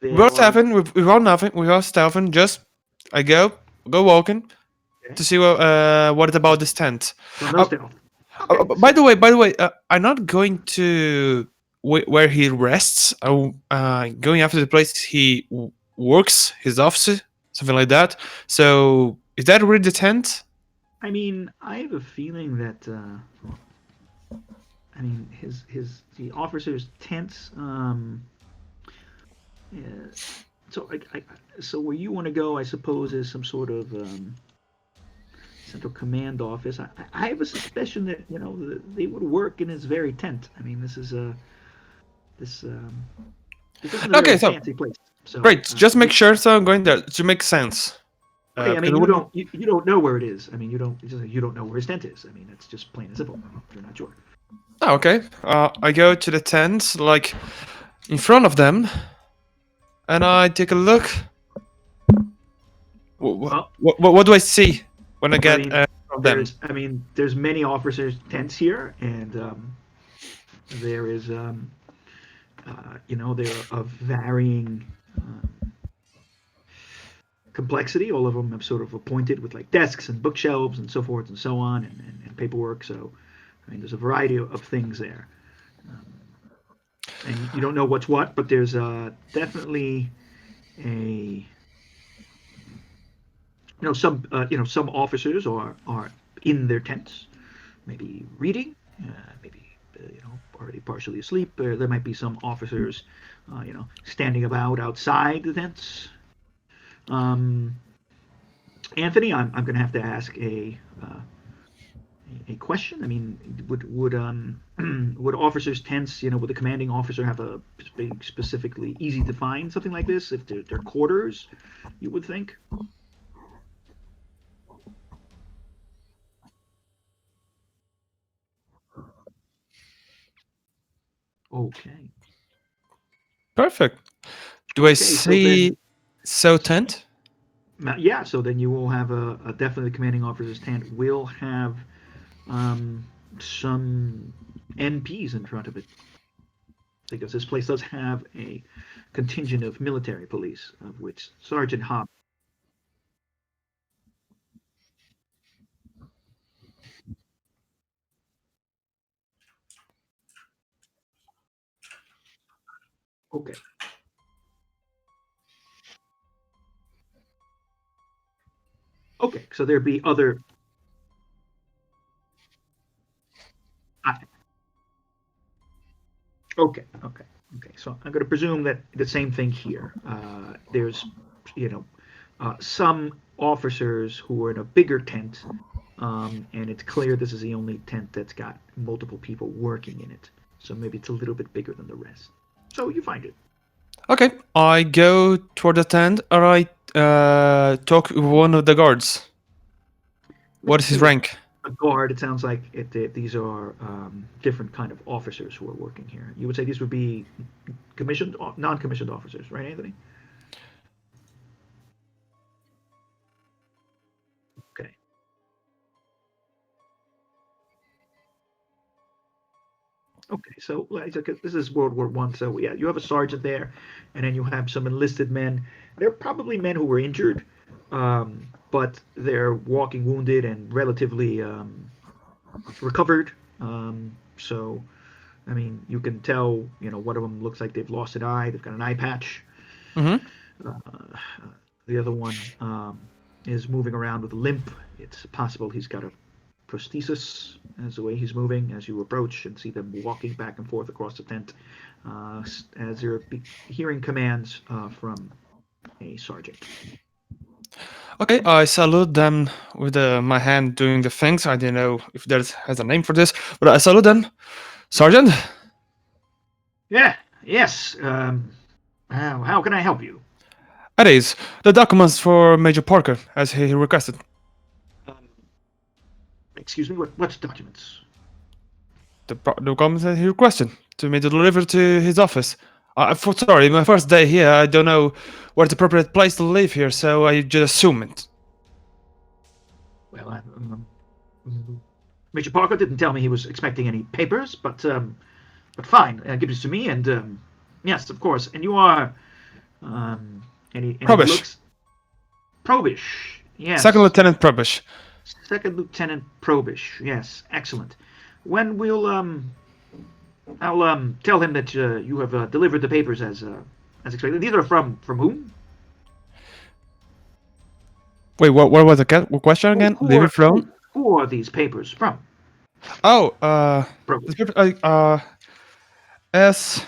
B: There
C: Without
B: are-
C: stealthing, without nothing, without stealthing, just I go walking
B: Okay.
C: to see what about this tent.
B: So no
C: Uh,
B: stealth.
C: By the way, I'm not going to where he rests. I'm going after the place he works, his office, something like that. So is that really the tent?
B: I mean, I have a feeling that I mean the officers' tents. Yeah, so so where you want to go, I suppose, is some sort of central command office. I have a suspicion that they would work in his very tent. I mean, this isn't a
C: Okay,
B: very
C: so-
B: fancy place. So
C: Great. Just make sure. So I'm going there to make sense.
B: Okay, I
C: because
B: mean,
C: it wouldn't-
B: you don't know where it is. I mean, you don't know where his tent is. I mean, it's just plain and simple. You're not sure.
C: Oh, okay. I go to the tent, like in front of them, and I take a look.
B: Well,
C: What do I see when I get
B: mean,
C: of them?
B: There's many officers' tents here, and there is, they're of varying complexity. All of them have sort of appointed with like desks and bookshelves and so forth and so on, and paperwork. So, I mean, there's a variety of things there, and you don't know what's what, but there's definitely a some officers are in their tents, maybe reading, maybe already partially asleep. There might be some officers, standing about outside the tents. Anthony, I'm going to have to ask a question. I mean, would officers' tents, would the commanding officer have a specifically easy to find something like this if they're quarters? You would think. Okay.
C: Perfect. Do I
B: so
C: see
B: then-
C: so tent?
B: Yeah, so then you will have a definitely the commanding officer's tent will have some NPs in front of it, because this place does have a contingent of military police, of which Sergeant Hobb. Okay. Okay, so there'd be other. Okay. So I'm going to presume that the same thing here. There's, some officers who are in a bigger tent, and it's clear this is the only tent that's got multiple people working in it. So maybe it's a little bit bigger than the rest. So you find it.
C: Okay. I go toward the tent, or I talk with one of the guards. What is his rank?
B: A guard. It sounds like these are different kind of officers who are working here. You would say these would be commissioned, non-commissioned officers, right, Anthony? Okay. Okay, so this is World War One. So yeah, you have a sergeant there, and then you have some enlisted men. They're probably men who were injured, but they're walking wounded and relatively recovered. So, I mean, you can tell, one of them looks like they've lost an eye. They've got an eye patch.
C: Mm-hmm.
B: The other one is moving around with a limp. It's possible he's got a prosthesis as the way he's moving as you approach and see them walking back and forth across the tent as you're hearing commands from a sergeant.
C: Okay, I salute them with my hand doing the things. I don't know if there has a name for this, but I salute them. Sergeant?
B: Yeah, yes. How can I help you?
C: It is. The documents for Major Parker, as he requested.
B: Excuse me, what documents?
C: The documents that he requested to me to deliver to his office. Sorry, my first day here, I don't know where's the appropriate place to live here, so I just assume it.
B: Well, Major Parker didn't tell me he was expecting any papers, but fine. Give this to me, and yes, of course. And you are, and he
C: Probish.
B: looks Probish. Yes.
C: Second Lieutenant Probish.
B: Second Lieutenant Probish. Yes, excellent. When we'll I'll tell him that you have delivered the papers as expected. These are from whom?
C: Wait, what was the question again? Leave it from?
B: Who are these papers from?
C: Oh,
B: Probish.
C: this paper, as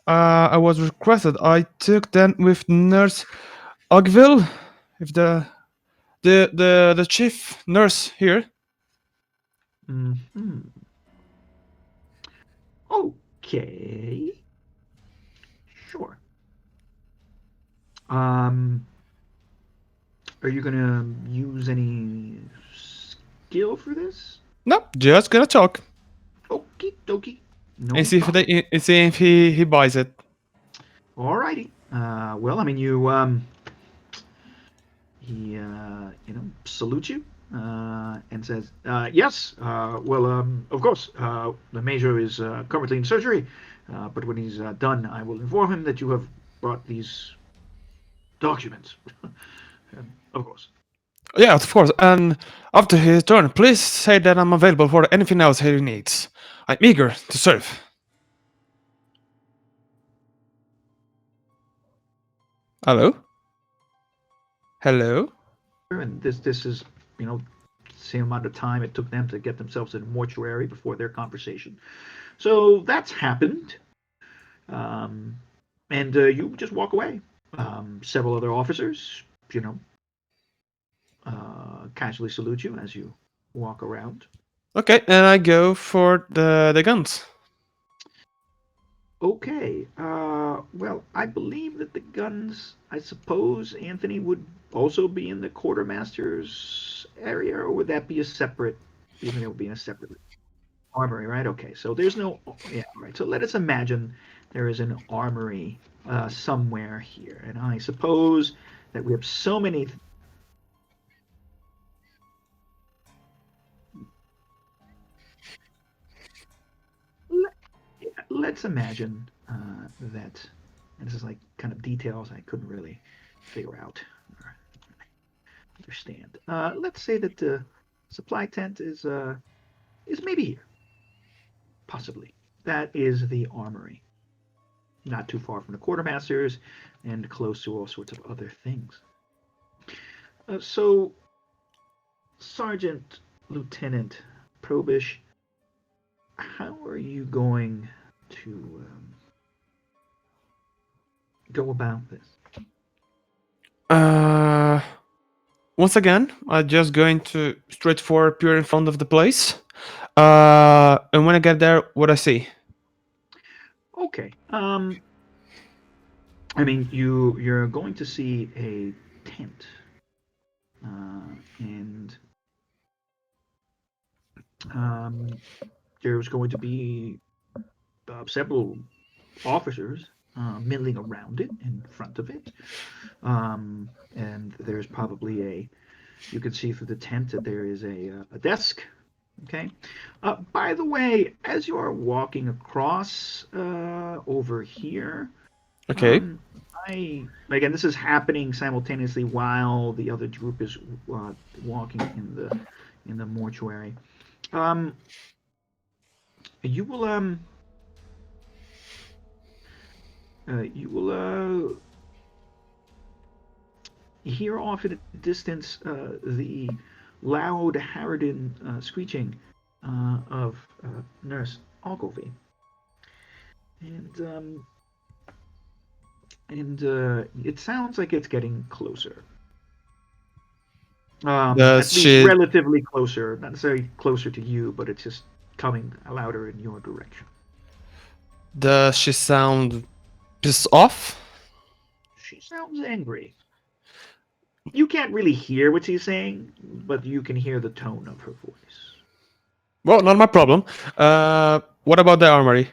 C: I was requested, I took them with Nurse Ogville, if the chief nurse here.
B: Mm-hmm. Okay. Sure. Are you gonna use any skill for this?
C: No, just gonna talk
B: Okie dokie. No
C: and see
B: problem.
C: see if he buys it.
B: Alrighty. Well, I mean, he salutes you and says, "Yes. Well, of course. The major is currently in surgery, but when he's done, I will inform him that you have brought these documents. Of course."
C: Yeah, of course. And after his turn, please say that I'm available for anything else he needs. I'm eager to serve. Hello? Hello?
B: And this is, same amount of time it took them to get themselves in a mortuary before their conversation. So that's happened. And you just walk away. Several other officers, casually salute you as you walk around.
C: Okay, and I go for the guns.
B: Okay. Well, I believe that the guns, I suppose, Anthony, would also be in the quartermaster's area, or would that be a separate? Even it would be in a separate armory, right? Okay. So there's no. Yeah. Right. So let us imagine there is an armory somewhere here, and I suppose that we have so many. Let's imagine that, and this is like kind of details I couldn't really figure out or understand. Let's say that the supply tent is maybe here, possibly. That is the armory, not too far from the quartermasters, and close to all sorts of other things. So, Sergeant Lieutenant Probish, how are you going to go about this?
C: Once again, I'm just going to straight for pure in front of the place. And when I get there, what I see?
B: Okay. I mean, you're going to see a tent, and there's going to be several officers milling around it, in front of it, and there's probably you can see through the tent that there is a desk. Okay. By the way, as you are walking across over here,
C: Okay.
B: Again, this is happening simultaneously while the other group is walking in the mortuary. You will hear off in the distance the loud Harridan screeching of Nurse Ogilvy, and it sounds like it's getting closer. At least relatively closer, not necessarily closer to you, but it's just coming louder in your direction.
C: Does she sound pissed off?
B: She sounds angry. You can't really hear what she's saying, but you can hear the tone of her voice.
C: Well, not my problem. What about the armory?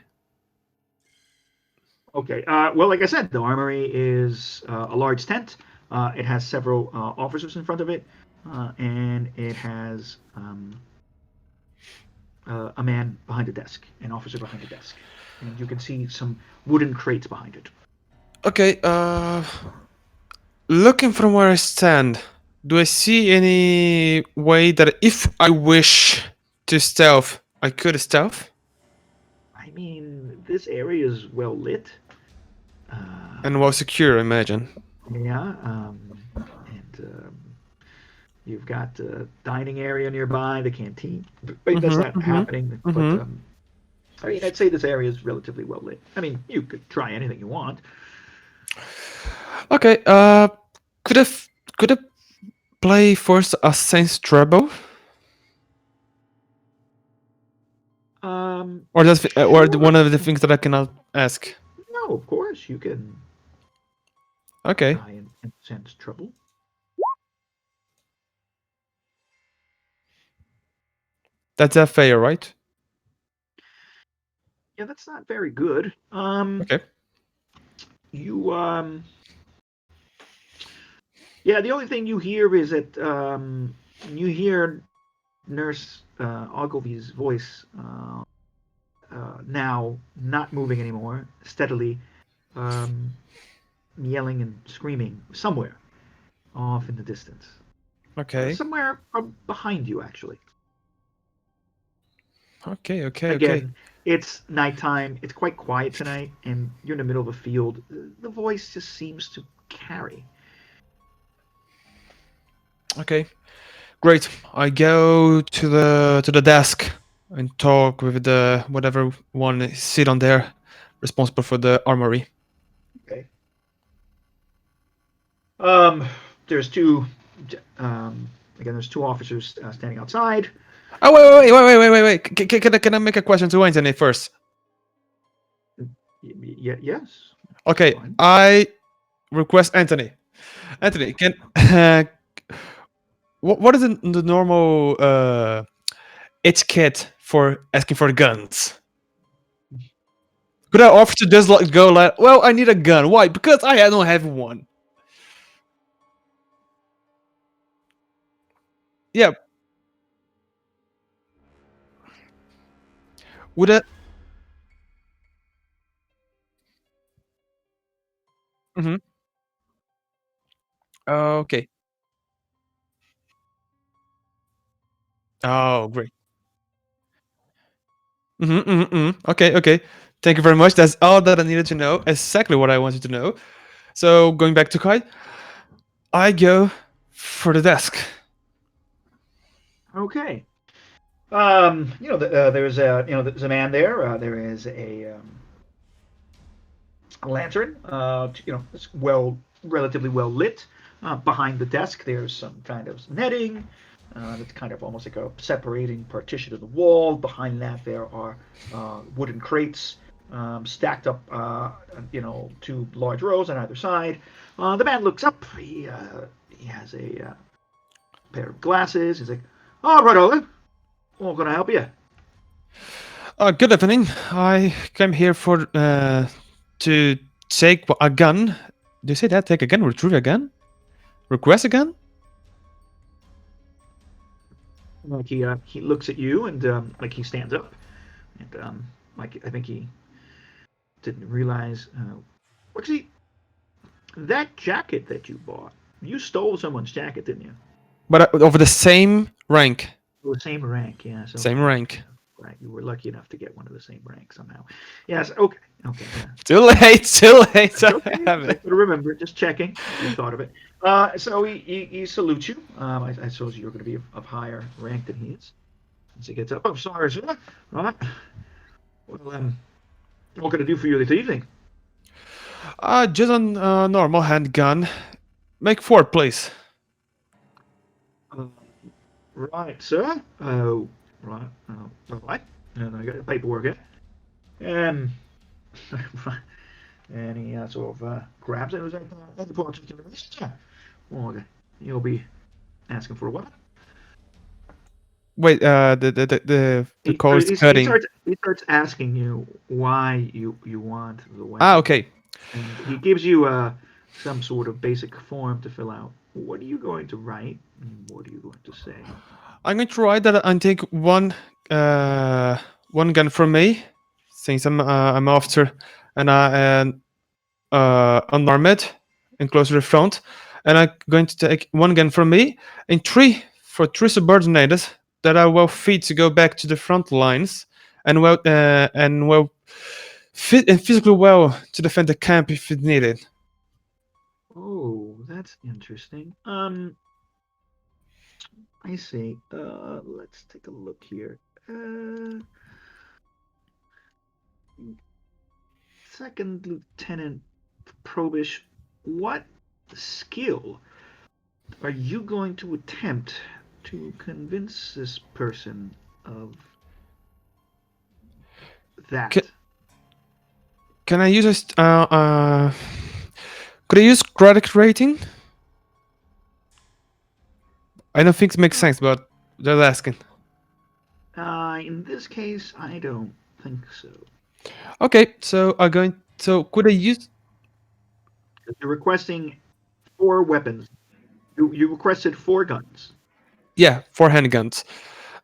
B: Okay. Well, like I said, the armory is a large tent It has several officers in front of it, and it has a man behind a desk, an officer behind a desk, and you can see some wooden crates behind it.
C: Okay. Looking from where I stand, do I see any way that if I wish to stealth, I could stealth?
B: I mean, this area is well lit.
C: And well secure, I imagine.
B: Yeah, and you've got the dining area nearby, the canteen. But that's not happening. But I mean, I'd say this area is relatively well lit. I mean, you could try anything you want.
C: Okay. Could I play first a sense treble, or that's or
B: Sure.
C: one of the things that I cannot ask?
B: No, of course you can
C: Okay.
B: try and sense trouble.
C: That's a fair, right?
B: Yeah, that's not very good.
C: Okay.
B: You yeah, the only thing you hear is that you hear Nurse Ogilvy's voice now not moving anymore, steadily yelling and screaming somewhere off in the distance.
C: Okay.
B: Somewhere behind you, actually.
C: Okay.
B: Again, it's nighttime. It's quite quiet tonight, and you're in the middle of a field. The voice just seems to carry.
C: Okay. Great. I go to the desk and talk with the whatever one is sit on there, responsible for the armory.
B: Okay. There's two. Again, there's two officers standing outside.
C: Oh wait! Can I make a question to Anthony first?
B: Yes.
C: Okay,
B: Fine.
C: I request Anthony. Anthony, can what is the normal etiquette for asking for guns? Could I offer to just like go like, well, I need a gun. Why? Because I don't have one. Yeah. Would it? Mm-hmm. Okay. Oh, great. Okay. Thank you very much. That's all that I needed to know. Exactly what I wanted to know. So going back to Kai, I go for the desk.
B: Okay. There's there's a man there. There is a lantern. It's relatively well lit. Behind the desk, there's some kind of netting. That's kind of almost like a separating partition of the wall. Behind that, there are wooden crates stacked up, two large rows on either side. The man looks up. He has a pair of glasses. He's like, "All right, Owen. What can I help you?"
C: Good evening. I came here for to take a gun. Do you say that? Take a gun? Retrieve a gun? Request a gun?
B: Like he looks at you and like he stands up and like I think he didn't realize. Actually, that jacket that you bought, you stole someone's jacket, didn't you?
C: But over the same rank.
B: The same rank, yeah. So,
C: Same rank.
B: right, you were lucky enough to get one of the same rank somehow. Yes. Okay. Yeah.
C: Too late. Too late.
B: Okay.
C: I have it.
B: But remember, just checking. You thought of it. So he salutes you. I suppose you're going to be of higher rank than he is. As he gets up, "Oh, sorry, sir. Right. Well, what can I do for you this evening?"
C: Just a normal handgun. Make 4, please.
B: Right, sir. Oh, right. All right. And I got the paperwork here. And he sort of grabs it. It was like, any particular reason? Yeah. Well, okay. You'll be asking for a weapon.
C: Wait. The call is
B: He
C: cutting.
B: starts asking you why you want the weapon.
C: Ah, okay.
B: And he gives you some sort of basic form to fill out. What are you going to write? And what are you going to say?
C: I'm going to write that I take one gun from me, since I'm after an unarmed and close to the front, and I'm going to take one gun from me and three subordinated that are well fit to go back to the front lines and well fit and physically well to defend the camp if it needed.
B: Oh, that's interesting. I see. Let's take a look here. Second Lieutenant Probish, what skill are you going to attempt to convince this person of that?
C: Can I use could I use credit rating? I don't think it makes sense, but just asking.
B: In this case, I don't think so.
C: Okay, so I'm going. So could I use?
B: You're requesting 4 weapons. You requested 4 guns.
C: Yeah, 4 handguns.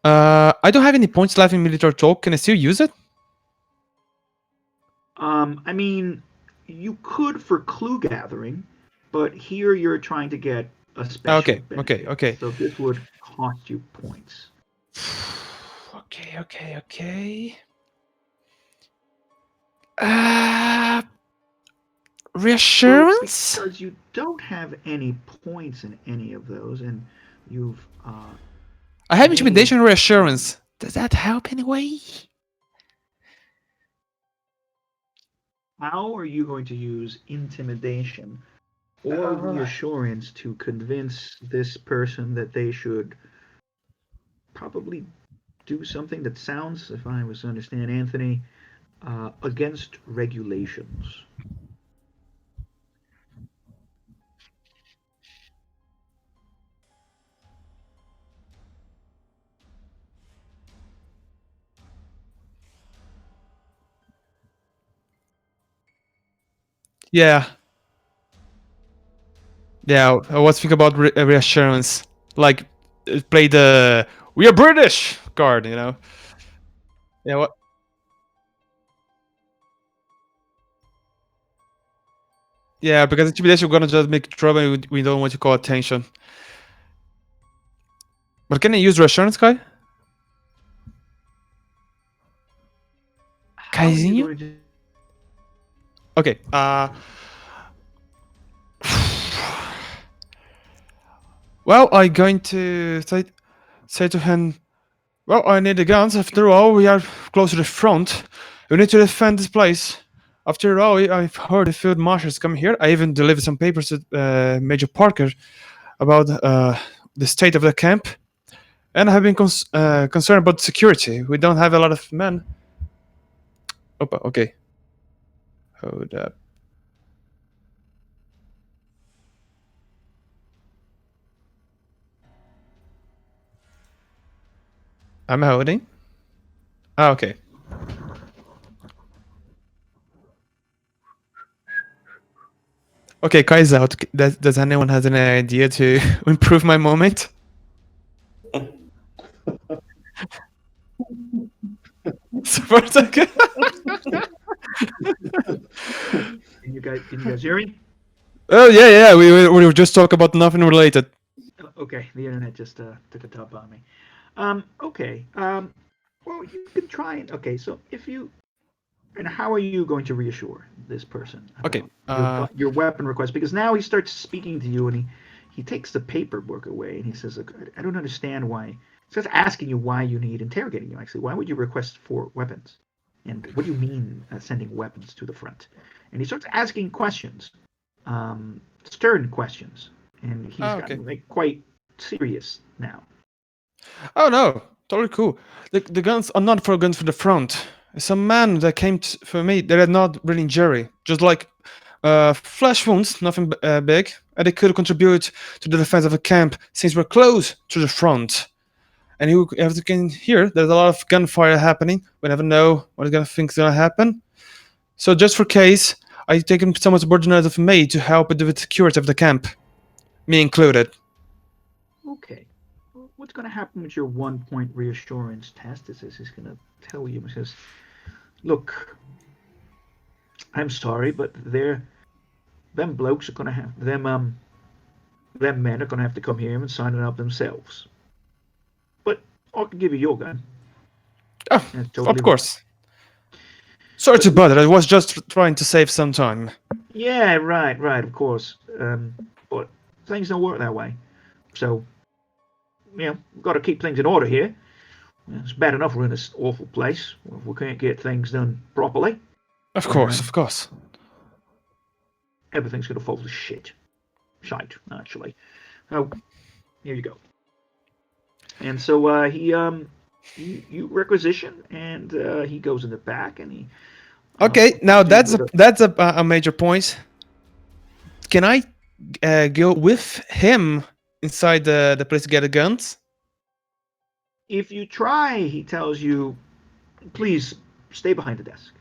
C: I don't have any points left in military talk. Can I still use it?
B: I mean, you could for clue gathering, but here you're trying to get a special
C: Okay,
B: benefit.
C: okay.
B: So this would cost you points.
C: Okay. Reassurance?
B: Well, because you don't have any points in any of those, and you've
C: I have intimidation and reassurance. Does that help anyway?
B: how are you going to use intimidation or reassurance to convince this person that they should probably do something that sounds, if I was to understand Anthony, against regulations?
C: Yeah. I was thinking about reassurance. Like, play the "We are British" card, you know? Yeah, what? Yeah, because intimidation we're gonna just make trouble and we don't want to call attention. But can I use reassurance guy?
B: How are you
C: Kaizinho?
B: going to-
C: Okay, well, I'm going to say to him, well, I need the guns. After all, we are close to the front. We need to defend this place. After all, I've heard the field marshals come here. I even delivered some papers to Major Parker about the state of the camp. And I have been concerned about security. We don't have a lot of men. Opa, okay. Hold up. I'm holding. Ah, okay. Okay, Kai's out. Does anyone has any idea to improve my moment? Spartak.
B: Can you guys hear me?
C: Oh yeah. We were just talking about nothing related.
B: Okay, the internet just took a dump on me. Okay. Well, you can try and okay. So if you and how are you going to reassure this person
C: Okay,
B: about your weapon request? Because now he starts speaking to you and he takes the paperwork away and he says, "Look, I don't understand why." He starts asking you why you need interrogating you. Actually, why would you request 4 weapons? And what do you mean sending weapons to the front? And he starts asking questions, stern questions, and he's gotten like quite serious now.
C: Oh no, totally cool. The guns are not for guns for the front. It's a man that came for me. They are not really injury, just like flesh wounds, nothing big, and they could contribute to the defense of the camp since we're close to the front. And as you can hear, there's a lot of gunfire happening. We never know what think's gonna happen. So just for case, I taken some subordinates of me to help with the security of the camp, me included.
B: Okay. Well, what's going to happen with your 1-point reassurance test is he's going to tell you, he says, look, I'm sorry, but them blokes are going to have, them men are going to have to come here and sign it up themselves. But I can give you your gun.
C: Oh,
B: That's totally
C: of course. Sorry to bother, I was just trying to save some time.
B: Yeah, right, of course. But things don't work that way. So, we've got to keep things in order here. It's bad enough we're in this awful place. If we can't get things done properly,
C: Of course.
B: everything's going to fall to shit. Shite, actually. Oh, here you go. And so you requisition, and he goes in the back, and he.
C: Okay, now
B: provides you
C: that's
B: with
C: a major point. Can I go with him inside the place to get the guns?
B: If you try, he tells you, please stay behind the desk.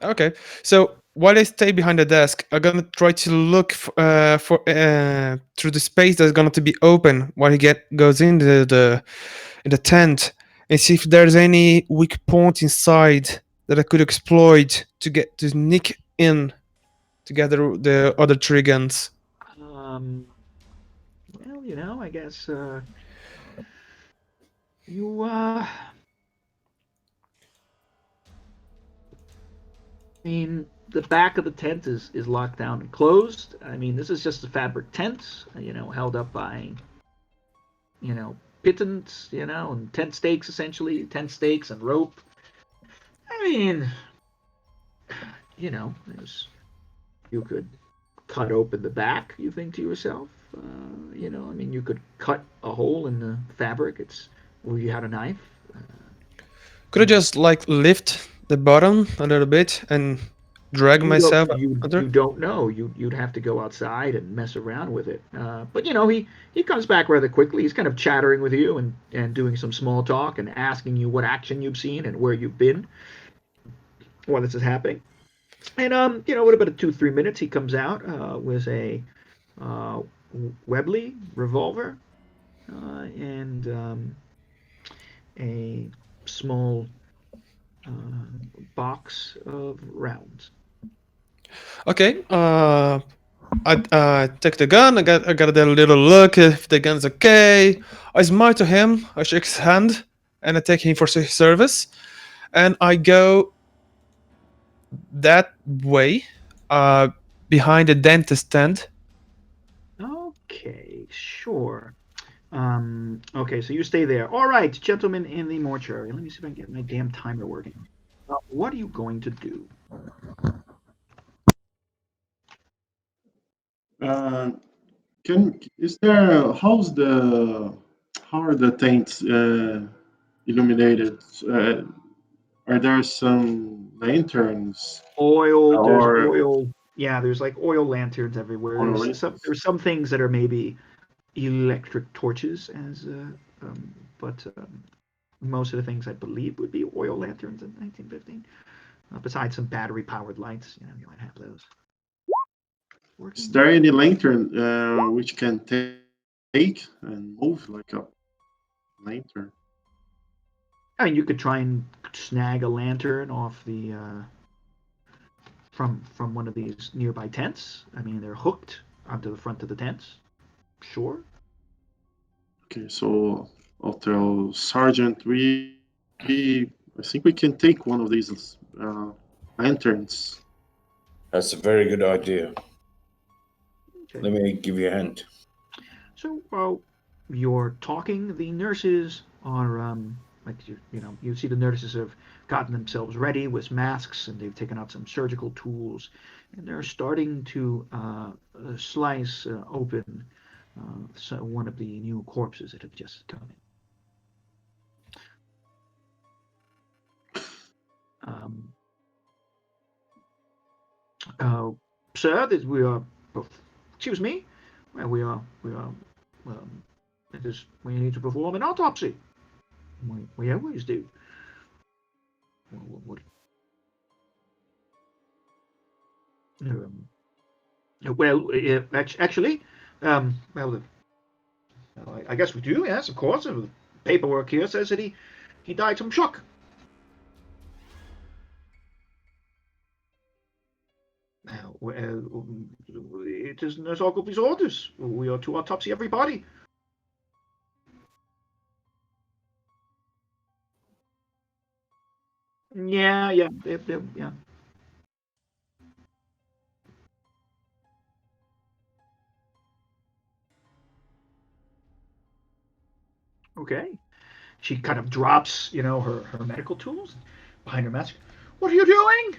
C: Okay, so while I stay behind the desk, I'm gonna try to look for through the space that's gonna to be open while he goes in the tent and see if there's any weak point inside that I could exploit to sneak in to gather the other 3 guns.
B: Well, I guess you I mean, the back of the tent is locked down and closed. I mean, this is just a fabric tent, held up by, pittance, and tent stakes, essentially, tent stakes and rope. I mean, you could cut open the back, you think to yourself. I mean, you could cut a hole in the fabric. Or you had a knife.
C: Could I just lift the bottom a little bit and drag myself
B: You
C: under?
B: don't know. You'd have to go outside and mess around with it. But he comes back rather quickly. He's kind of chattering with you and doing some small talk and asking you what action you've seen and where you've been while this is happening. And with about 2-3 minutes, he comes out with a Webley revolver and a small box of rounds.
C: Okay. I take the gun. I got a little look if the gun's okay. I smile to him. I shake his hand, and I take him for service. And I go that way, behind the dentist tent.
B: Okay, sure. Okay, so you stay there. All right, gentlemen in the mortuary. Let me see if I can get my damn timer working. What are you going to do?
A: How are the tents illuminated? Are there some lanterns
B: Oil. There's
A: or
B: oil. Yeah, there's like oil lanterns everywhere.
A: oil
B: There's some things that are maybe electric torches, but most of the things I believe would be oil lanterns in 1915. Besides some battery-powered lights, you might have those.
A: Is there any lantern which can take and move like a lantern?
B: I mean, you could try and snag a lantern off the from one of these nearby tents. I mean, they're hooked onto the front of the tents. Sure.
A: Okay, so I'll tell Sergeant I think we can take one of these lanterns.
D: That's a very good idea.
B: Okay.
D: Let me give you a hint.
B: So while you're talking, the nurses are you see the nurses have gotten themselves ready with masks and they've taken out some surgical tools and they're starting to slice open one of the new corpses that have just come in. Sir, that we are. Excuse me. Well, we are. We need to perform an autopsy. We always do. What? Well, actually, well, I guess we do. Yes, of course. The paperwork here says that he died from shock. Well, it is Nurse Ogilvy's orders. We are to autopsy every body. Yeah, yeah. Okay. She kind of drops, her medical tools behind her mask. What are you doing?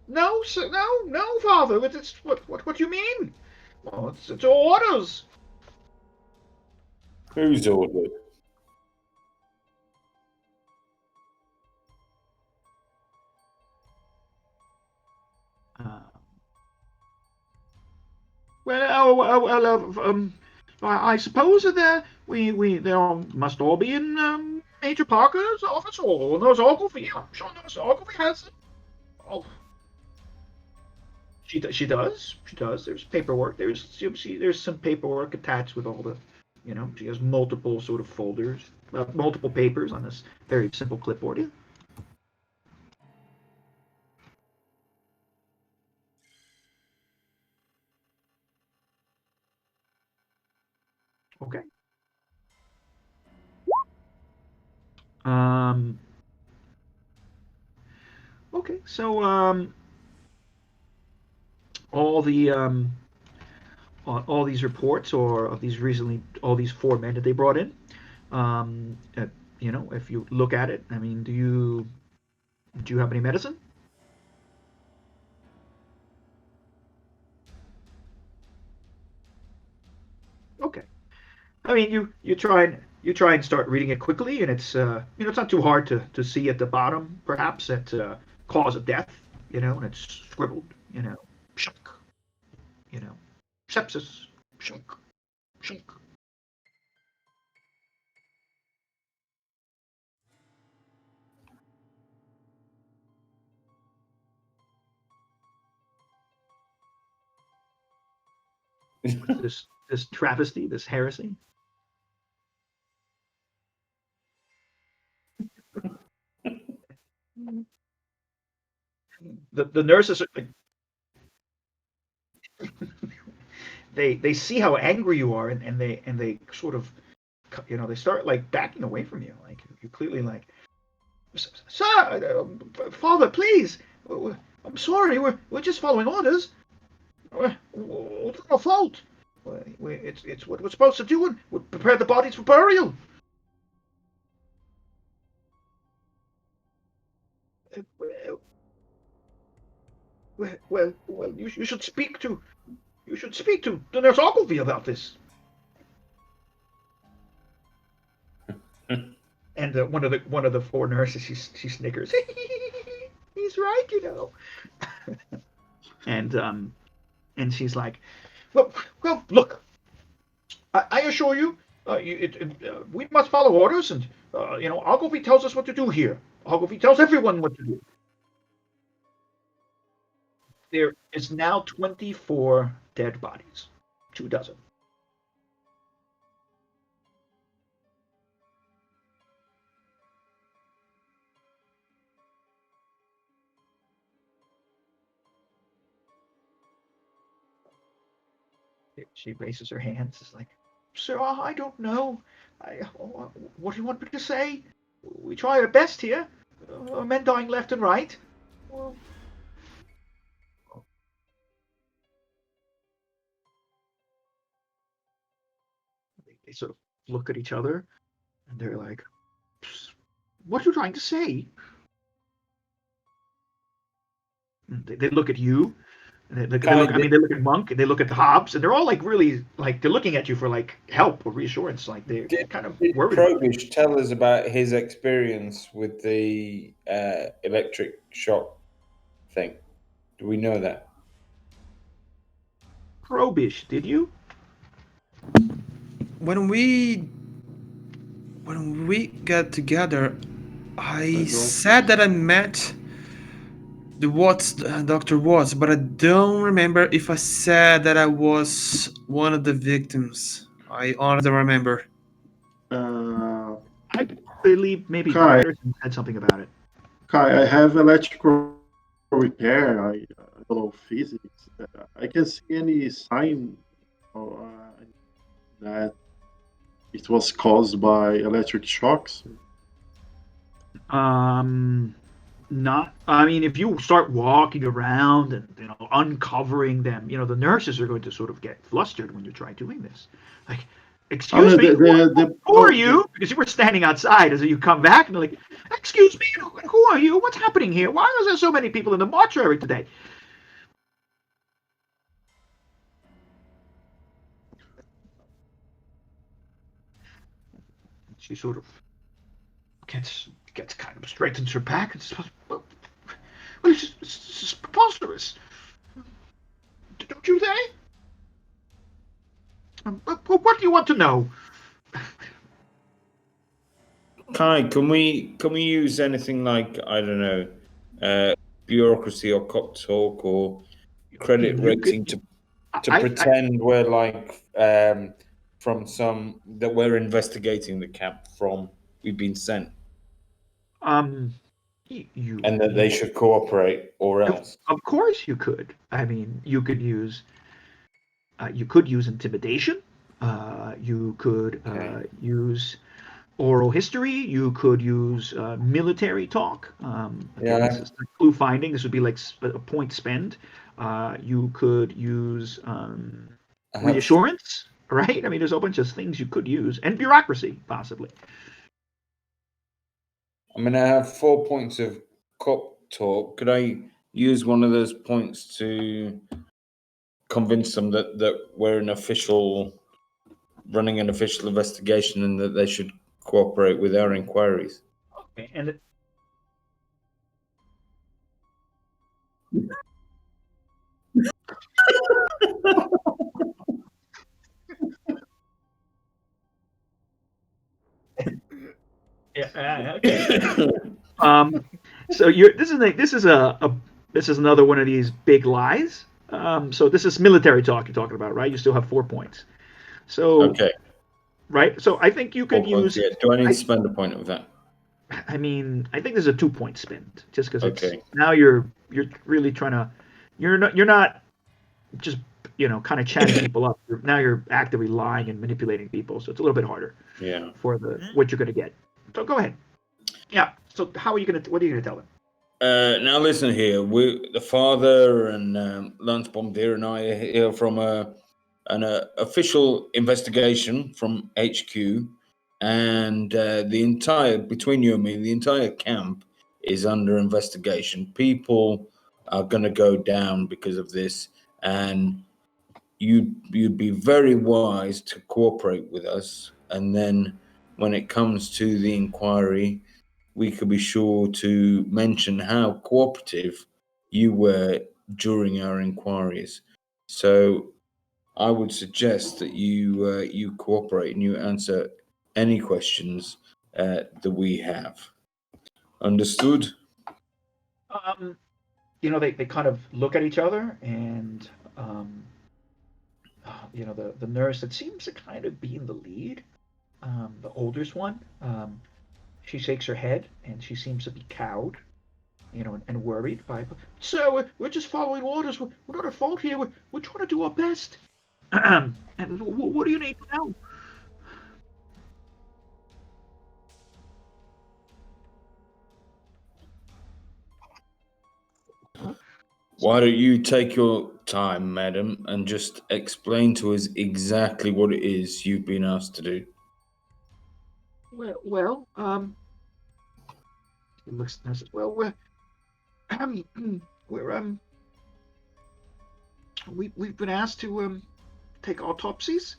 B: No, sir, no, Father. What do you mean? Well, it's orders.
D: Who's ordered?
B: Uh, I suppose that they all must all be in Major Parker's office or Nurse Ogilvy. I'm sure Nurse Ogilvy has them. Oh, she does. She does. There's paperwork. There's some paperwork attached with all the, she has multiple sort of folders, multiple papers on this very simple clipboard. Yeah. Okay. Um. Okay. So all the all these reports or of these recently all these four men that they brought in. Um. uh, if you look at it, I mean, do you have any medicine? Okay. I mean, you try and start reading it quickly, and it's not too hard to see at the bottom, perhaps at cause of death, and it's scribbled, shock, you know, sepsis, shock, shock. This travesty, this heresy. The nurses are like, they see how angry you are, and they sort of they start like backing away from you, like you clearly like, sir, father, please, I'm sorry, we're just following orders. It's our fault. It's what we're supposed to do, and we prepare the bodies for burial. Uh, well, you should speak to the nurse Ogilvy about this. And one of the four nurses, she snickers. He's right, and she's like, well, look, I assure you, we must follow orders, and Ogilvy tells us what to do here. Ogilvy tells everyone what to do. There is now 24 dead bodies, 2 dozen. She raises her hands. It's like, sir, I don't know. What do you want me to say? We try our best here. Men dying left and right. Well, they sort of look at each other, and they're like, what are you trying to say? And they look at you, and they look at Monk, and they look at the Hobbs, and they're all like really like they're looking at you for like help or reassurance. Like they're kind of
D: Did
B: worried.
D: Probish tell us about his experience with the electric shock thing? Do we know that?
B: Probish, did you?
C: When we when we got together, I
A: don't-
C: said that I met the Watts, Dr. Watts, but I don't remember if I said that I was one of the victims. I honestly don't remember.
A: Uh,
B: I believe maybe
A: Kai,
B: Patterson said something about it.
A: Kai, I have electrical repair. I don't know physics. I can see any sign that it was caused by electric shocks.
B: Not. I mean, if you start walking around and uncovering them, the nurses are going to sort of get flustered when you try doing this. Like,
A: Oh
B: excuse
A: no,
B: me, who are
A: no,
B: you? Because you were standing outside as you come back, and they're like, excuse me, who are you? What's happening here? Why is there so many people in the mortuary today? She sort of gets kind of straightens her back and says, well, this is preposterous. Don't you think? What do you want to know?
D: Kai, can we use anything like, I don't know, bureaucracy or cop talk or credit
B: You
D: rating
B: could.
D: to pretend we're like from some that we're investigating the camp from we've been sent
B: You
D: and that they should cooperate or else.
B: of course you could. I mean, you could use intimidation. You could
D: Okay.
B: use oral history. You could use military talk. Again,
D: Yeah.
B: this is like clue finding. This would be like a point spend. You could use
D: I have
B: reassurance, right? I mean, there's a bunch of things you could use, and bureaucracy, possibly.
D: I have 4 points of cop talk. Could I use one of those points to convince them that we're running an official investigation and that they should cooperate with our inquiries?
B: Okay, and yeah, okay. So this is another one of these big lies. So this is military talk you're talking about, right? You still have 4 points. So
D: Okay.
B: right. So I think you
D: 4
B: could
D: points.
B: use.
D: Yeah. Do I need
B: I,
D: to spend a point of that?
B: I mean, I think there's a 2 point spend just because it's
D: Okay.
B: now you're really trying to. You're not just kind of chatting people up. Now you're actively lying and manipulating people, so it's a little bit harder
D: Yeah.
B: for what you're going to get. So go ahead. Yeah. So how are you going to? What are you going to tell them?
D: Now listen here. The father and Lance Bombardier and I are here from an official investigation from HQ, and the entire between you and me, the entire camp is under investigation. People are going to go down because of this, and you'd be very wise to cooperate with us. And then when it comes to the inquiry, we could be sure to mention how cooperative you were during our inquiries. So I would suggest that you cooperate and you answer any questions that we have. Understood?
B: They kind of look at each other, and the nurse that seems to kind of be in the lead, the oldest one, she shakes her head and she seems to be cowed, and worried by. So we're just following orders. We're not at fault here. We're trying to do our best. And what do you need to know?
D: Why don't you take your time, madam, and just explain to us exactly what it is you've been asked to do?
B: Well, he looks and says, well, we're we've been asked to take autopsies,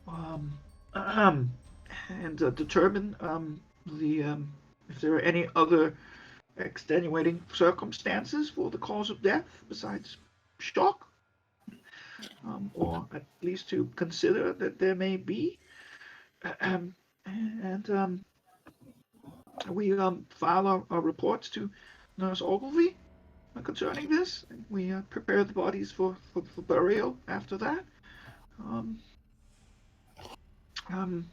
B: um, and determine the if there are any other extenuating circumstances for the cause of death besides shock, or at least to consider that there may be. And we file our reports to Nurse Ogilvy concerning this. And we prepare the bodies for burial after that. Um, um,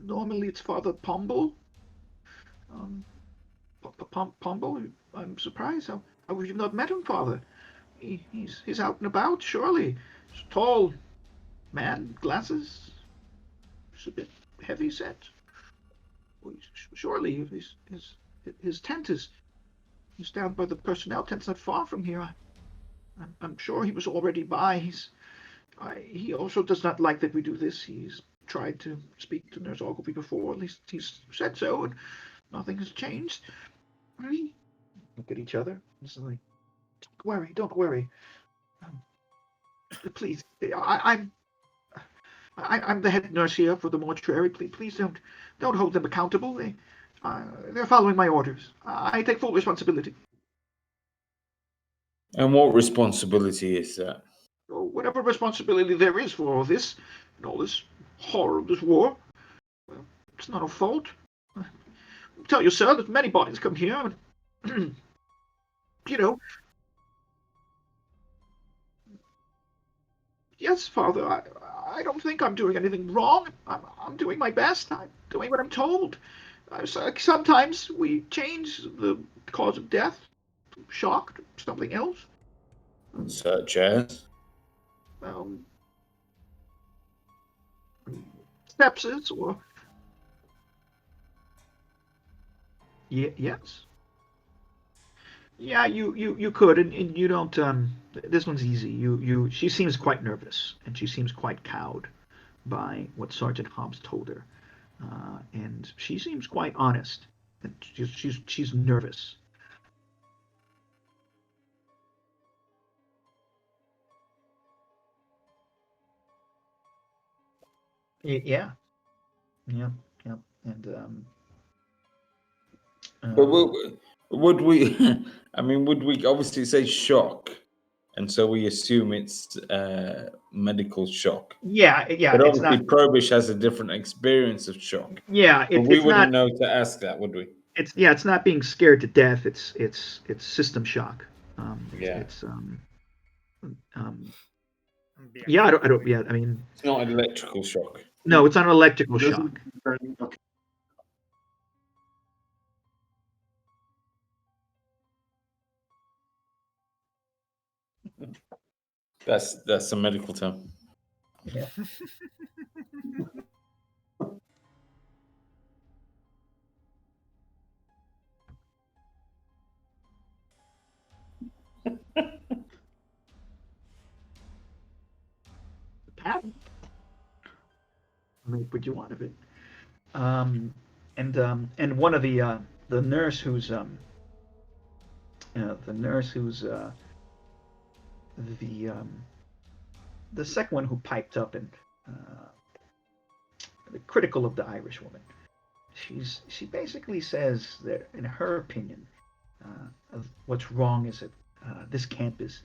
B: normally it's Father Pomble. Pomble, I'm surprised. How have you not met him, Father? He's out and about, surely. He's a tall man, glasses. He's a bit heavy set. Surely his tent is down by the personnel tent's not far from here. I'm sure he was already by. He also does not like that we do this. He's tried to speak to Nurse Ogilvy before. At least he's said so, and nothing has changed. We look at each other. It's like, don't worry. Please, I'm the head nurse here for the mortuary. Please don't hold them accountable. They're following my orders. I take full responsibility.
D: And what responsibility is that?
B: Whatever responsibility there is for all this and all this horror of this war, well, it's not our fault. I tell you, sir, that many bodies come here, and you know. Yes, Father. I don't think I'm doing anything wrong. I'm doing my best. I'm doing what I'm told. Sometimes we change the cause of death, shock, to something else.
D: Such as?
B: Sepsis or yes. Yeah, you could, and you don't. This one's easy. She seems quite nervous, and she seems quite cowed by what Sergeant Hobbs told her, and she seems quite honest. And she's nervous. Yeah, and
D: But would we? I mean, would we obviously say shock, and so we assume it's medical shock.
B: yeah.
D: But
B: It's
D: obviously,
B: not.
D: Probish has a different experience of shock.
B: Yeah,
D: But we
B: it's
D: wouldn't
B: not.
D: know to ask that, would we?
B: It's not being scared to death. It's system shock.
D: Yeah.
B: It's yeah. I don't. Yeah. I mean,
D: It's not an electrical shock.
B: no, it's not an electrical
A: It doesn't
B: shock.
A: turn- okay.
D: That's a medical term.
B: Yeah. Patent. Make what you want of it. And one of the nurse who's the second one who piped up and critical of the Irish woman. She basically says that in her opinion, what's wrong is that this camp is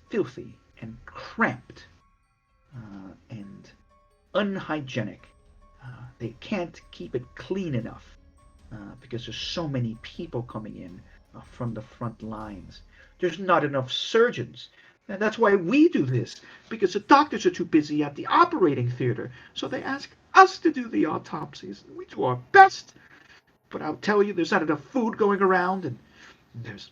B: filthy and cramped and unhygienic. They can't keep it clean enough because there's so many people coming in from the front lines. There's not enough surgeons. And that's why we do this, because the doctors are too busy at the operating theater, so they ask us to do the autopsies. We do our best, but I'll tell you, there's not enough food going around, and there's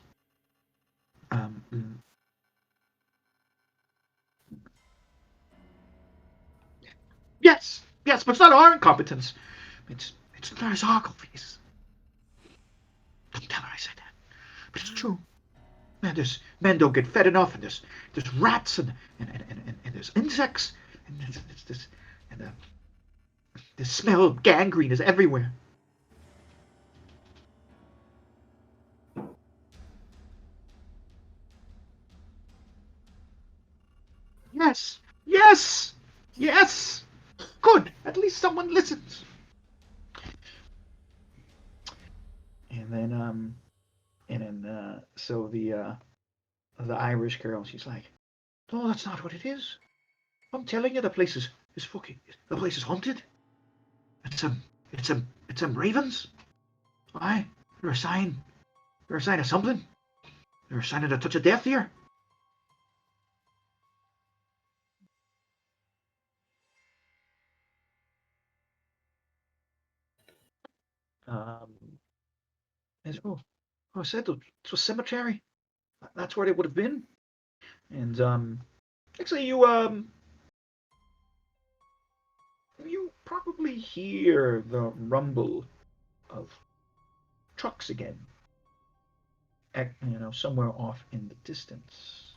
B: yes, but it's not our incompetence. It's Nurse Ogilvy's. Don't tell her I said that, but it's true. Man, there's men don't get fed enough, and there's rats and there's insects, and there's this and the smell of gangrene is everywhere. Yes. Good. At least someone listens. And then so the Irish girl, she's like, "Oh, that's not what it is. I'm telling you, the place is haunted. It's them ravens. Aye, they're a sign of something. They're a sign of the touch of death here. As well, I said it was a cemetery. That's where they would have been. And actually, you probably hear the rumble of trucks again. Somewhere off in the distance.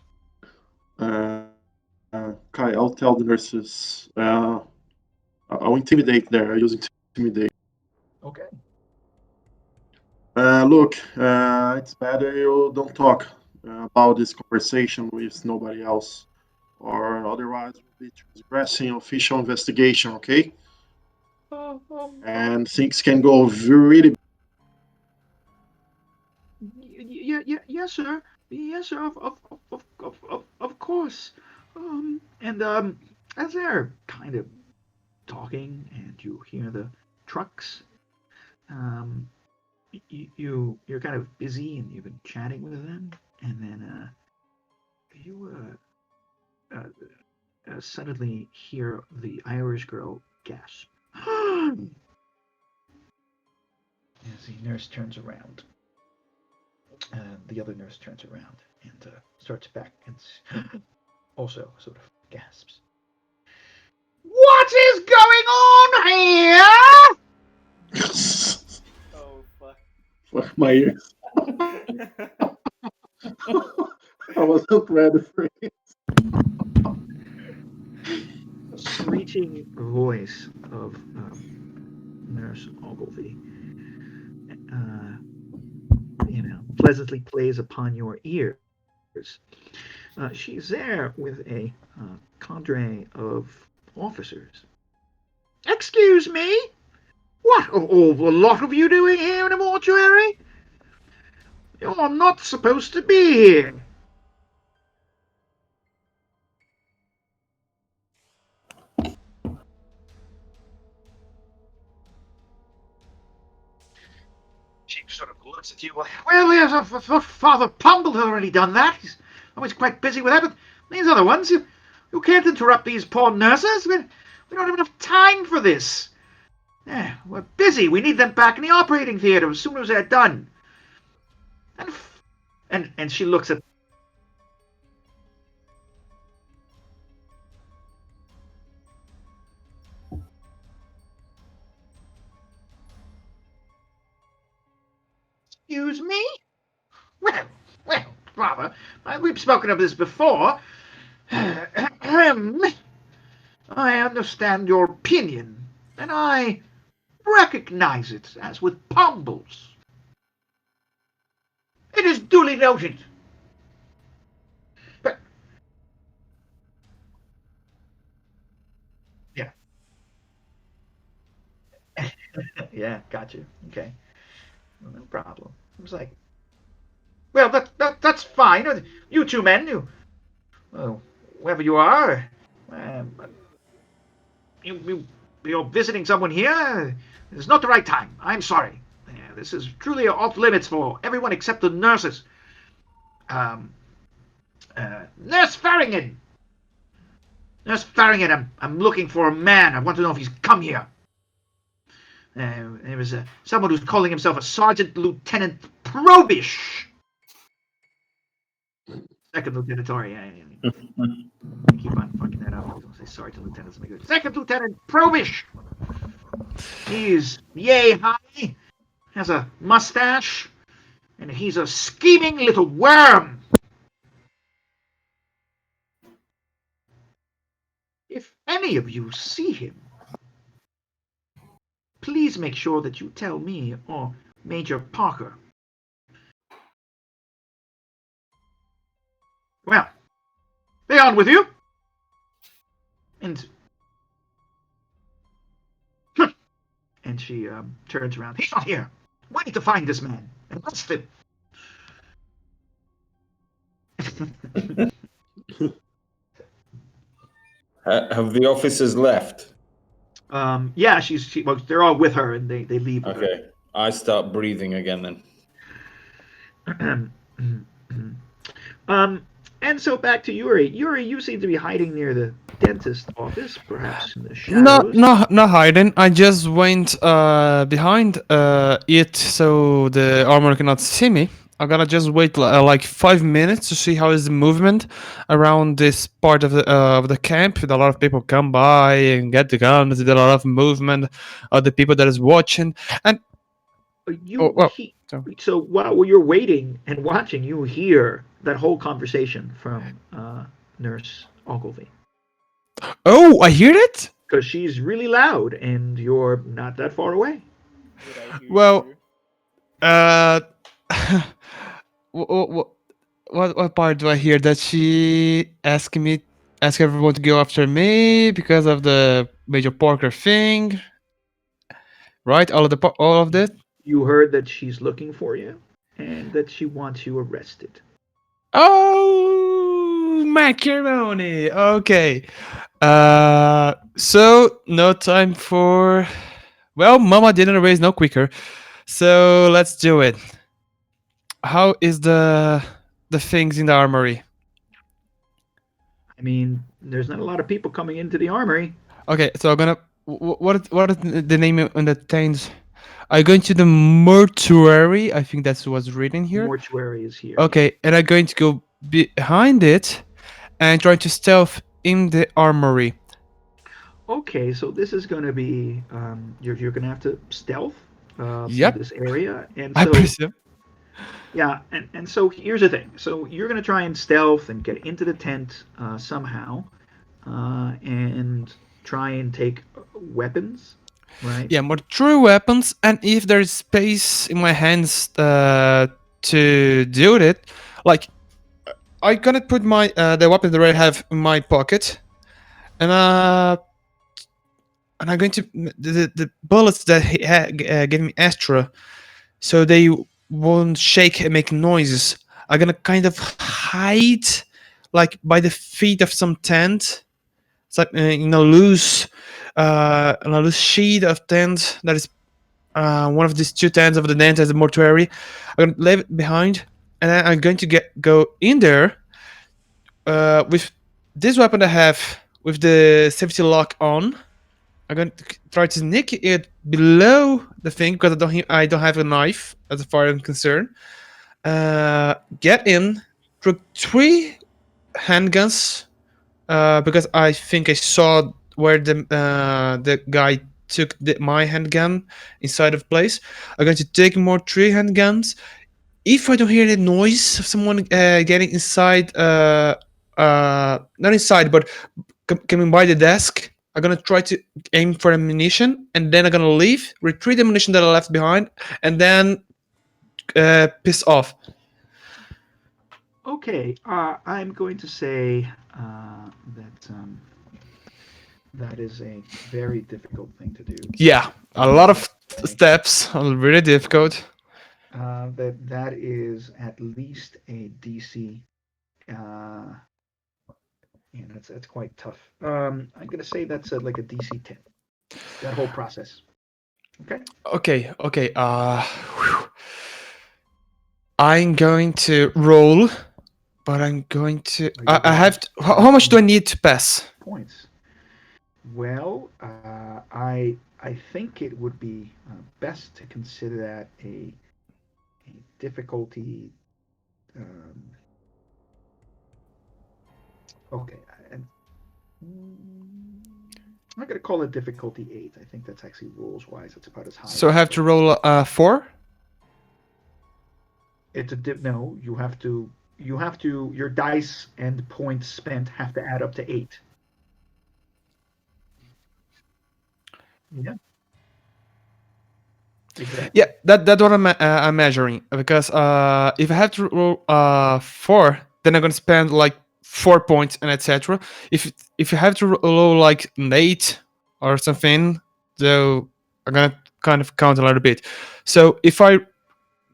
A: Kai, I'll tell the nurses. I'll intimidate there. I'll use intimidate.
B: Okay.
A: Look, it's better you don't talk about this conversation with nobody else, or otherwise we'll be transgressing official investigation, okay? And things can go really.
B: Yes, sir. Yes, sir. Of course. And as they're kind of talking, and you hear the trucks, you're kind of busy, and you've been chatting with them, and then you suddenly hear the Irish girl gasp. As the nurse turns around, the other nurse turns around and starts back and also sort of gasps. What is going on here?
E: Oh fuck.
A: Fuck my ears. I wasn't ready for it.
B: A screeching voice of Nurse Ogilvy, pleasantly plays upon your ears. She's there with a cadre of officers. Excuse me? What are all the lot of you doing here in a mortuary? You're not supposed to be here. She sort of looks at you. Well, yes, Father Pumble has already done that. He's always quite busy with that. But these other ones, you can't interrupt these poor nurses. We don't have enough time for this. Yeah, we're busy. We need them back in the operating theater as soon as they're done. And she looks at. Excuse me? Well, Father, we've spoken of this before. I understand your opinion, and I recognize it as with Pumble's. It is duly noted. But yeah, yeah, got you. Okay, well, no problem. I was like, well, that's fine. You two men, whoever you are, you're visiting someone here. It's not the right time. I'm sorry. This is truly off limits for everyone except the nurses. Nurse Farrington! Nurse Farrington, I'm looking for a man. I want to know if he's come here. There was someone who's calling himself a Sergeant Lieutenant Probish. Second Lieutenant, sorry. I keep on fucking that up. I don't say Sergeant Lieutenant. Second Lieutenant Probish. He's yay high, has a mustache, and he's a scheming little worm. If any of you see him, please make sure that you tell me or Major Parker. Well, be on with you. And she turns around. He's not here. We need to find this man and arrest him.
D: Have the officers left?
B: Yeah, well, they're all with her, and they leave with
D: Okay. I start breathing again then.
B: her. And so back to Yuri. Yuri, you seem to be hiding near the dentist office, perhaps in the shadows.
C: Not hiding. I just went behind it so the armor cannot see me. I gotta just wait like 5 minutes to see how is the movement around this part of the camp. A lot of people come by and get the guns. There's a lot of movement of the people that is watching. And
B: You
C: well,
B: so while you're waiting and watching, you hear that whole conversation from Nurse Ogilvy.
C: oh, I hear it.
B: Because she's really loud and you're not that far away.
E: Would I hear
C: Well,
E: you?
C: What part do I hear that she ask everyone to go after me because of the Major Parker thing, right? All of this.
B: You heard that she's looking for you and that she wants you arrested.
C: Oh, macaroni. Okay. So no time for. Well, Mama didn't raise no quicker, so let's do it. How is the things in the armory?
B: I mean, there's not a lot of people coming into the armory.
C: Okay, so I'm gonna. What is the name on the things? I'm going to the mortuary. I think that's what's written here.
B: Mortuary is here.
C: Okay, and I'm going to go behind it and try to stealth in the armory.
B: Okay, so this is going to be you're going to have to stealth
C: Yep.
B: in this area, and
C: I
B: so
C: presume.
B: yeah, and so here's the thing. So you're going to try and stealth and get into the tent somehow, and try and take weapons, right?
C: Yeah, more true weapons, and if there's space in my hands to do it, like I'm gonna put my the weapon that I have in my pocket, and I'm going to the bullets that gave me extra, so they won't shake and make noises. I'm gonna kind of hide, like by the feet of some tent. It's like in a loose sheet of tent that is one of these two tents of the tent as a mortuary. I'm gonna leave it behind, and then I'm going to go in there with this weapon I have with the safety lock on. I'm going to try to sneak it below the thing because I don't have a knife as far as I'm concerned. Get in, took 3 handguns because I think I saw where the guy took my handgun inside of place. I'm going to take more 3 handguns. If I don't hear the noise of someone getting inside, not inside, but coming by the desk, I'm gonna try to aim for ammunition, and then I'm gonna leave, retrieve the ammunition that I left behind, and then piss off.
B: Okay, I'm going to say that that is a very difficult thing to do.
C: Yeah, a lot of steps, really difficult.
B: That is at least a DC. Yeah, that's quite tough. I'm gonna say that's like a DC 10. That whole process. Okay.
C: Okay. I'm going to roll, but I'm going to. I have to. How much do I need to pass?
B: Points. Well, I think it would be best to consider that a difficulty. Okay, and I'm not gonna call it difficulty 8. I think that's actually rules wise. It's about as high.
C: So I have to roll 4.
B: It's a no. You have to. Your dice and points spent have to add up to 8. Yeah. Exactly.
C: Yeah, that's what I'm measuring because if I have to roll 4, then I'm gonna spend like 4 points and etc. If you have to roll like an 8 or something, so I'm gonna kind of count a little bit. So if I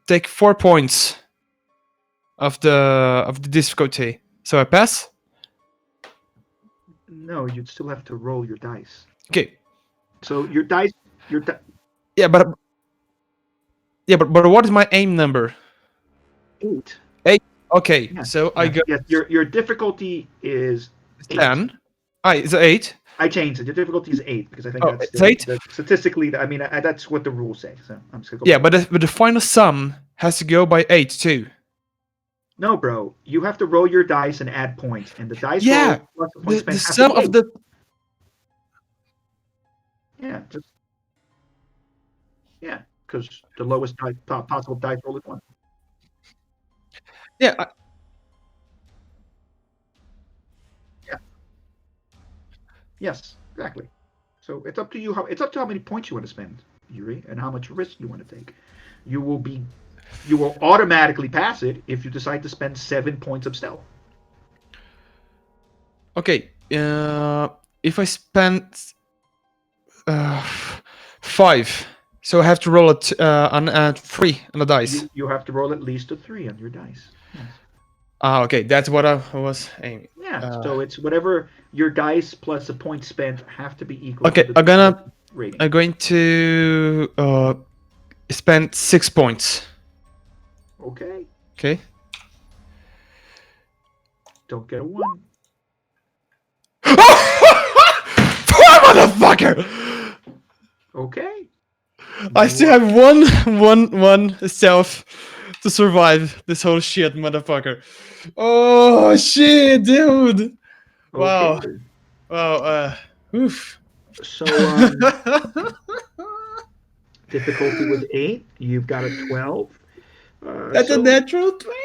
C: take 4 points of the difficulty, so I pass.
B: No, you'd still have to roll your dice.
C: Okay.
B: So your dice,
C: Yeah, but what is my aim number?
B: 8.
C: Okay,
B: Yes,
C: so I
B: yes,
C: go
B: yes. Your difficulty is 8.
C: 10. It's 8.
B: I changed it. Your difficulty is 8 because I think
C: Oh,
B: that's
C: it's 8?
B: statistically. I mean, that's what the rules say. So I'm just gonna go.
C: Yeah,
B: back.
C: but the final sum has to go by 8 too.
B: No, bro. You have to roll your dice and add points, and the dice
C: Yeah,
B: roll plus the
C: The,
B: points
C: the
B: spent has to
C: sum
B: be
C: of
B: 8.
C: the
B: Yeah, because the lowest possible dice roll is 1.
C: yeah.
B: Yes, exactly. So it's up to you how many points you want to spend, Yuri, and how much risk you want to take. You will automatically pass it if you decide to spend 7 points of stealth.
C: Okay. If I spend 5, so I have to roll it on 3 on the dice.
B: You have to roll at least a 3 on your dice. Yes.
C: Okay, that's what I was aiming.
B: Yeah, so it's whatever your dice plus the points spent have to be equal.
C: Okay,
B: to the rating.
C: I'm going to spend 6 points.
B: Okay,
C: Okay.
B: don't get a 1.
C: Motherfucker!
B: Okay.
C: I still have one self to survive this whole shit, motherfucker. Oh shit, dude! Wow.
B: Okay.
C: Wow. Oof.
B: So difficulty was 8. You've got a 12.
C: That's a
B: So-
C: natural 20.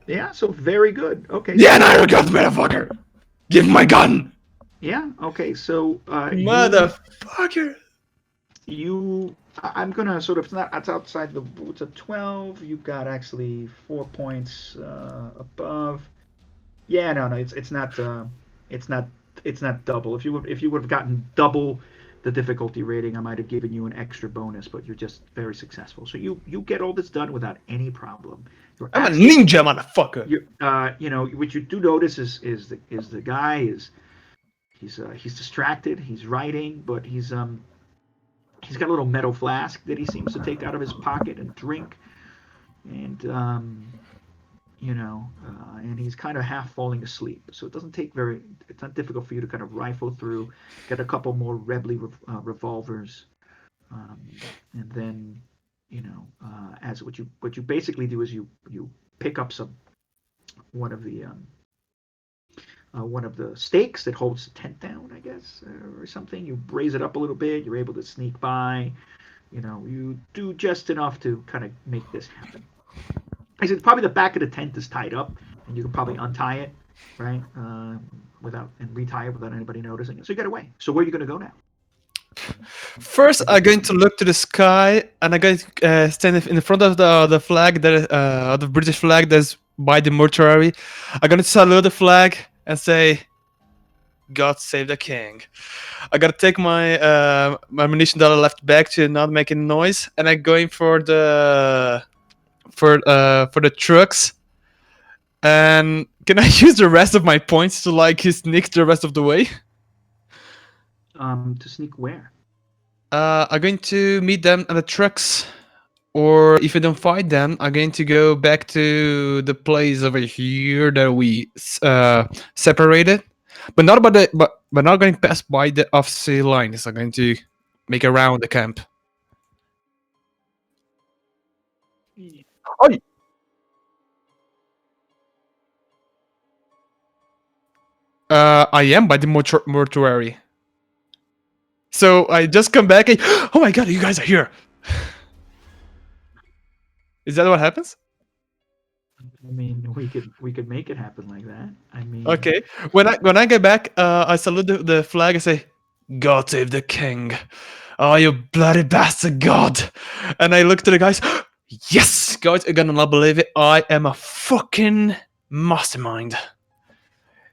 B: Yeah, so very good. Okay.
C: Yeah, now you got motherfucker. Give me my gun,
B: Yeah. Okay. So
C: motherfucker.
B: I'm gonna sort of it's outside the it's a 12. You've got actually 4 points above. Yeah, no, it's not double. If you would have gotten double the difficulty rating, I might have given you an extra bonus, but you're just very successful. So you get all this done without any problem. You're
C: I'm a
B: actually-
C: ninja, motherfucker.
B: what you do notice is the guy he's distracted. He's writing, but he's got a little metal flask that he seems to take out of his pocket and drink, and and he's kind of half falling asleep. So it's not difficult for you to kind of rifle through, get a couple more Rebly revolvers, and then as what you basically do is you pick up one of the stakes that holds the tent down, I guess, or something. You raise it up a little bit. You're able to sneak by. You do just enough to kind of make this happen. I said probably the back of the tent is tied up, and you can probably untie it, right, and retie it without anybody noticing it. So you get away. So where are you going to go now?
C: First, I'm going to look to the sky, and I'm going to stand in front of the flag, the British flag that's by the mortuary. I'm going to salute the flag and say, "God save the king." I gotta take my my ammunition that I left back to not making noise, and I'm going for the trucks. And can I use the rest of my points to sneak the rest of the way?
B: To sneak where?
C: I'm going to meet them at the trucks, or if I don't find them, I'm going to go back to the place over here that we separated, but not about but not going past by the officer lines. I'm going to make around the camp. Oh. I am by the mortuary. So I just come back and oh my god, you guys are here. Is that what happens?
B: I mean, we could make it happen like that. I mean,
C: Okay. When I get back, I salute the flag and say, "God save the king! Oh, you bloody bastard, God!" And I look to the guys. Yes, guys, you're gonna not believe it. I am a fucking mastermind.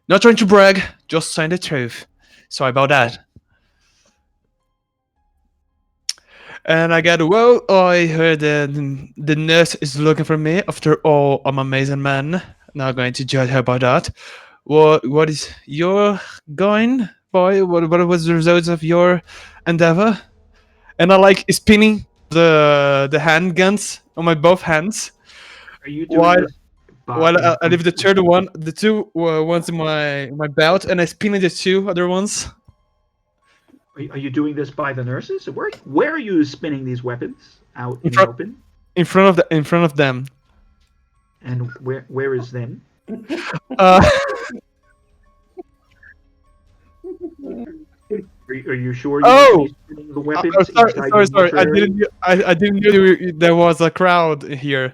C: Not trying to brag, just saying the truth. Sorry about that. And I got, well, I heard that the nurse is looking for me. After all, I'm an amazing man. Not going to judge her about that. what is your going, boy? What was the results of your endeavor? And I like spinning the handguns on my both hands
B: Are you doing
C: while
B: this?
C: I leave the third one, the two ones in my belt, and I spin the two other ones
B: Are you doing this by the nurses? Where are you spinning these weapons out
C: in
B: in the
C: front
B: open?
C: in front of them.
B: And where is them?
C: Uh,
B: Are you sure you want to
C: oh,
B: be spinning the weapons
C: sorry,
B: inside
C: sorry,
B: the
C: sorry.
B: mortuary?
C: I didn't know there was a crowd here.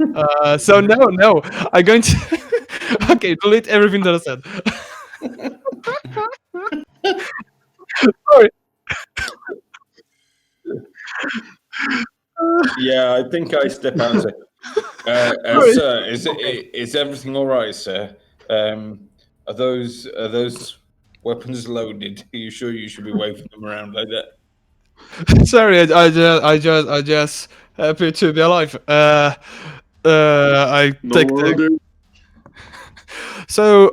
C: So no. I'm going to. Okay, delete everything that I said. Sorry.
D: Yeah, I think I step out and say,
C: Sorry.
D: "Sir, is everything all right, sir? Are those weapons loaded? Are you sure you should be waving them around like that?"
C: Sorry, I just happy to be alive. I
A: No
C: take the.
A: wonder.
C: So,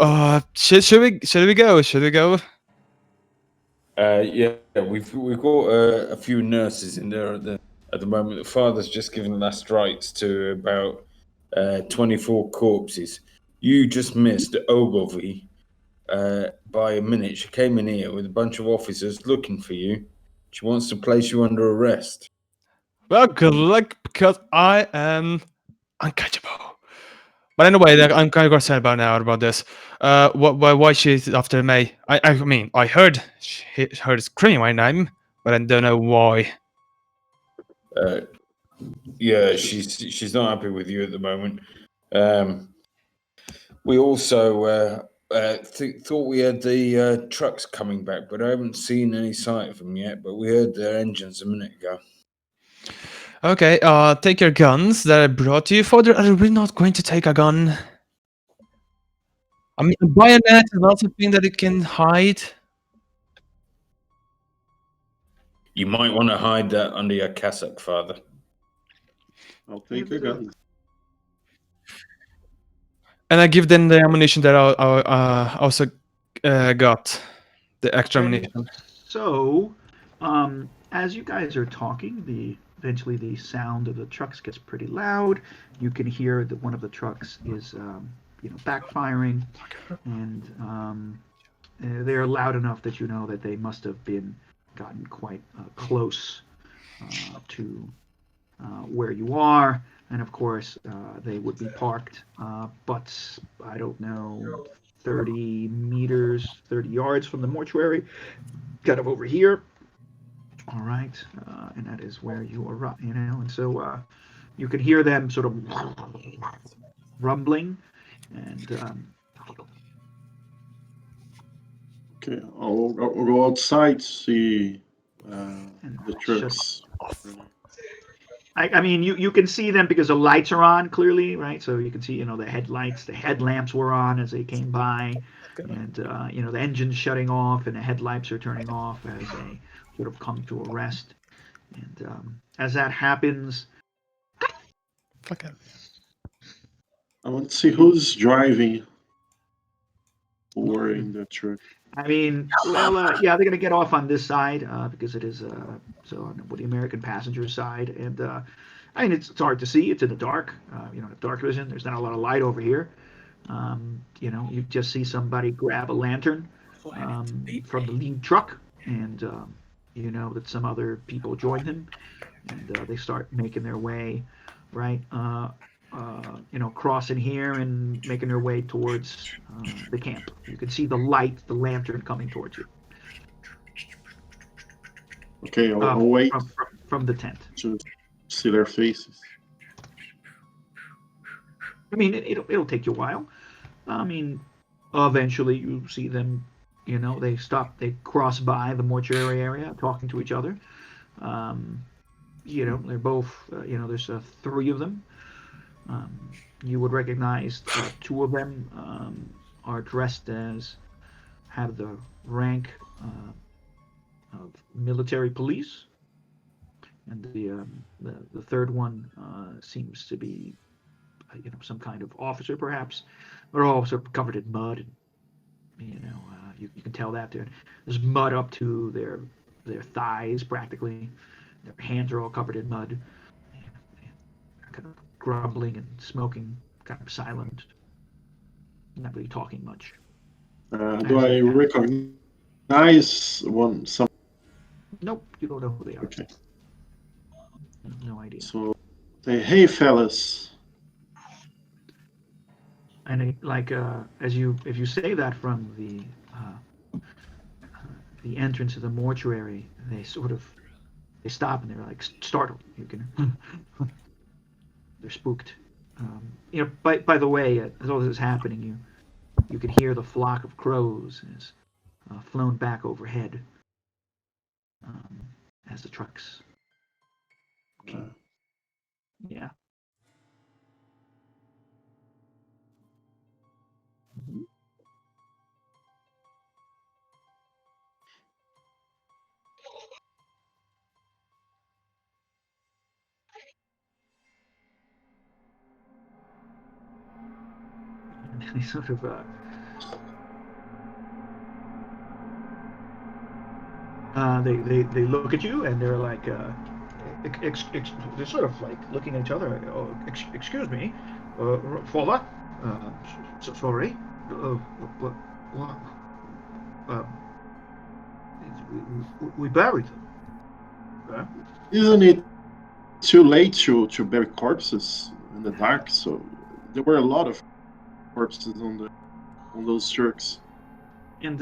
C: should we go? Should we go?
D: Yeah, we've got a few nurses in there at the moment. The father's just given last rites to about 24 corpses. You just missed Ogilvy by a minute. She came in here with a bunch of officers looking for you. She wants to place you under arrest.
C: Well, good luck because I am uncatchable. But anyway, I'm kind of concerned about this. Why she's after me? I mean, I heard she heard screaming my name, but I don't know why.
D: Uh, yeah, she's not happy with you at the moment. Um, we also thought we had the trucks coming back, but I haven't seen any sight of them yet. But we heard their engines a minute ago.
C: Okay, take your guns that I brought you. Father, are you really not going to take a gun? I mean, a bayonet is not something that it can hide.
D: You might want to hide that under your cassock, Father.
A: I'll take a gun.
C: And I give them the ammunition that I also got, the extra
B: Okay.
C: ammunition.
B: So, as you guys are talking, eventually the sound of the trucks gets pretty loud. You can hear that one of the trucks is, backfiring, and they're loud enough that you know that they must have gotten quite close to where you are. And of course, they would be parked, but I don't know, 30 meters, 30 yards from the mortuary, kind of over here. All right, and that is where you are, and so you can hear them sort of rumbling, and
A: Okay, I'll go outside to see
B: and
A: the
B: shut
A: trucks.
B: I mean, you can see them because the lights are on clearly, right? So you can see, the headlights, the headlamps were on as they came by, and the engine's shutting off and the headlights are turning off as they sort of come to a rest. And as that happens,
C: Fuck it.
A: I want to see who's driving or in the truck.
B: I mean, well, yeah, they're gonna get off on this side because it is so on the American passenger side, and I mean it's hard to see. It's in the dark. Dark vision. There's not a lot of light over here. You just see somebody grab a lantern from the lead truck, and you know that some other people join him, and they start making their way right. Crossing here and making their way towards the camp. You can see the light, the lantern coming towards you.
A: Okay, I'll wait
B: from the tent.
A: to see their faces.
B: I mean, it'll take you a while. I mean, eventually you see them. They stop. They cross by the mortuary area, talking to each other. They're both. There's three of them. You would recognize two of them are dressed as have the rank of military police, and the third one seems to be some kind of officer perhaps. They're all sort of covered in mud You can tell that there's mud up to their thighs practically. Their hands are all covered in mud. They're kind of grumbling and smoking, kind of silent, not really talking much.
A: Do I recognize some?
B: Nope, you don't know who they are.
A: Okay.
B: No idea.
A: So, say, hey, fellas.
B: And if you say that from the entrance of the mortuary, they stop and they're like startled. You can they're spooked. By the way, as all this is happening, you can hear the flock of crows is flown back overhead as the trucks came. Yeah. And they sort of they look at you and they're like they're sort of like looking at each other. Oh, excuse me, father. Sorry. What? We buried them.
A: Isn't it too late to bury corpses in the dark? So there were a lot of corpses on those jerks.
B: And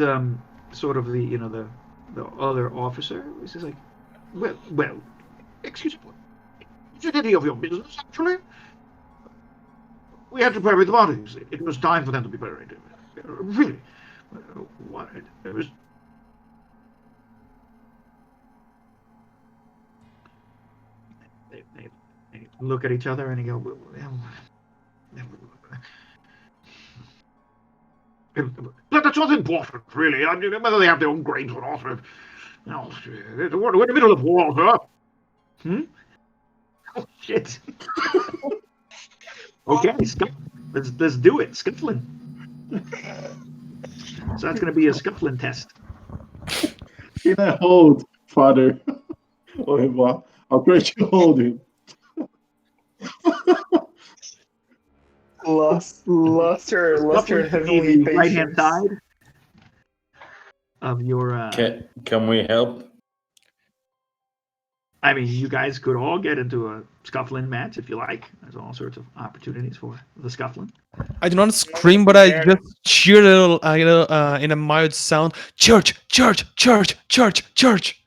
B: sort of the other officer is just like, well, excuse me, is it any of your business actually? We had to bury the bodies. It was time for them to be buried. Really, what? It was. They look at each other and they go, but that's not important, really. I mean, whether they have their own graves or not. No, we're in the middle of war, huh? Oh, shit. Okay, let's do it. Scuffling. So that's going to be a scuffling test.
A: Can I hold, Father? I'll try to hold him.
E: Lost her heavenly patience.
B: Right hand side of your.
D: Can we help?
B: I mean, you guys could all get into a scuffling match if you like. There's all sorts of opportunities for the scuffling.
C: I do not scream, but I just cheer a little in a mild sound. Church, church, church, church, church.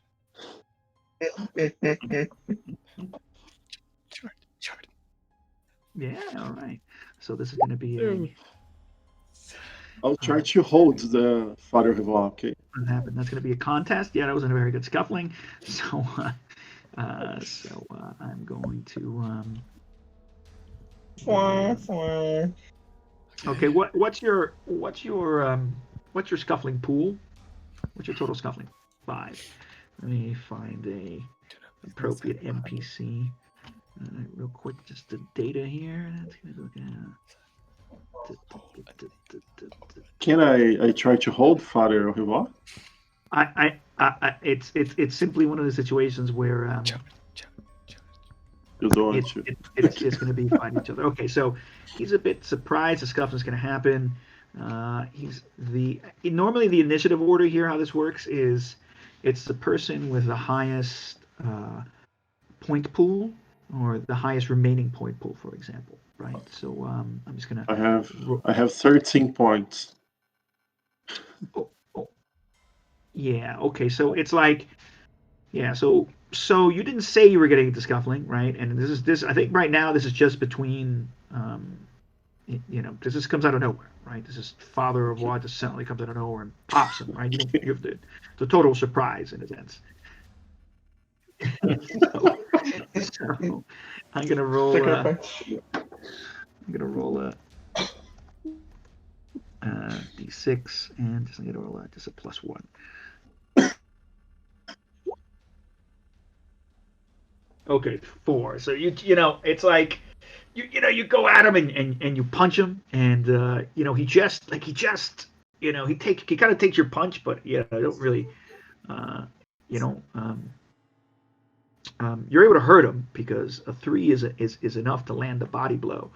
B: Yeah, all right. So this is going to be
A: I'll try to hold the Father Rival, okay?
B: what happened. That's going to be a contest. Yeah, that wasn't a very good scuffling. So, I'm going to. Okay, what's your scuffling pool? What's your total scuffling? 5. Let me find a appropriate NPC. Real quick, just the data here. That's gonna look at.
A: Can I try to hold Father Rival?
B: It's simply one of the situations where
A: You don't want to.
B: it's going to be fighting each other. Okay, so he's a bit surprised the scuffling's going to happen. Normally the initiative order here, how this works is it's the person with the highest point pool or the highest remaining point pool, for example, right? So I'm just gonna.
A: I have 13 points.
B: Oh. Yeah. Okay. So it's like, yeah. So you didn't say you were getting into scuffling, right? And this. I think right now this is just between. This comes out of nowhere, right? This is Father of War just suddenly comes out of nowhere and pops him, right? You have the total surprise in a sense. So I'm gonna roll. I'm gonna roll a d6 and just gonna roll just a +1. Okay, 4. So it's like you go at him and you punch him and he just he kind of takes your punch, but I don't really, you know, you're able to hurt him because a 3 is enough to land a body blow.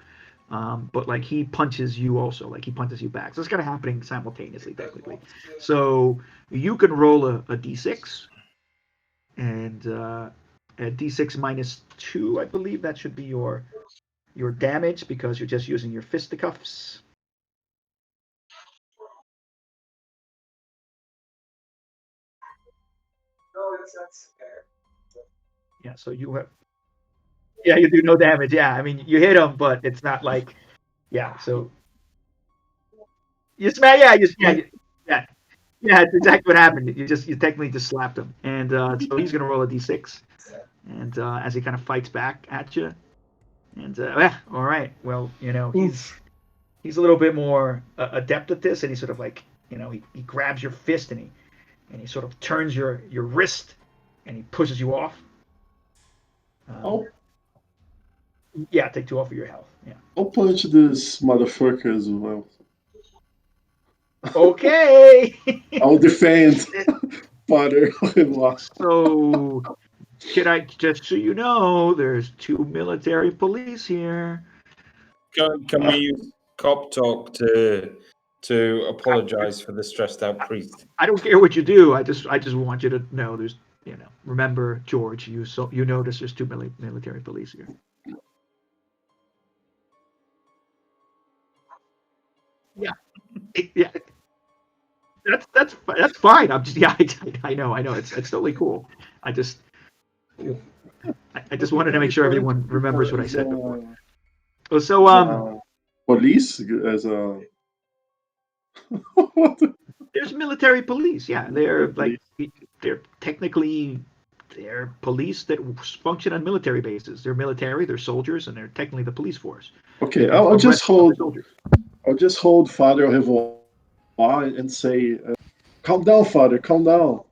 B: But like he punches you also, like he punches you back. So it's kind of happening simultaneously, technically. So you can roll a d6, and a d6 minus 2, I believe that should be your damage because you're just using your fisticuffs. Yeah, so you have. Yeah, you do no damage. Yeah, I mean you hit him, but it's not like. Yeah, so you smack. Yeah, yeah. Yeah, it's exactly what happened. You technically just slapped him, and so he's gonna roll a d6, and as he kind of fights back at you, and yeah, all right, well, he's a little bit more adept at this, and he sort of like he grabs your fist and he sort of turns your wrist, and he pushes you off.
A: I'll,
B: Yeah, take 2 off of your health. Yeah.
A: I'll punch this motherfucker as well.
B: Okay.
A: I'll defend Father Renoir.
B: So, can I just so you know, there's 2 military police here.
D: Can we use cop talk to apologize for the stressed out priest?
B: I don't care what you do. I just want you to know there's remember George. You notice there's 2 military police here. Yeah, yeah. That's fine. I'm just I know it's totally cool. I just wanted to make sure everyone remembers what I said before. So
A: Police as a. What the-
B: there's military police. Yeah, they're technically they're police that function on military bases. They're military, they're soldiers, and they're technically the police force.
A: Okay, I'll just hold Father Revoir and say, "Calm down, Father. Calm down."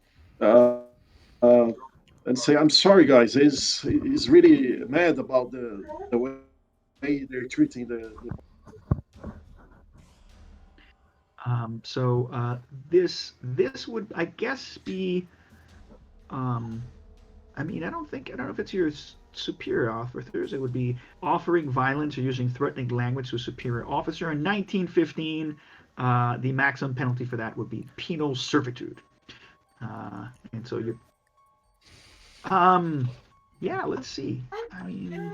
A: And say, "I'm sorry, guys. He's really mad about the way they're treating the."
B: So this would, I guess, be. I mean, I don't know if it's your superior officers. It would be offering violence or using threatening language to a superior officer. In 1915, the maximum penalty for that would be penal servitude. And so you're. Yeah, let's see. I mean,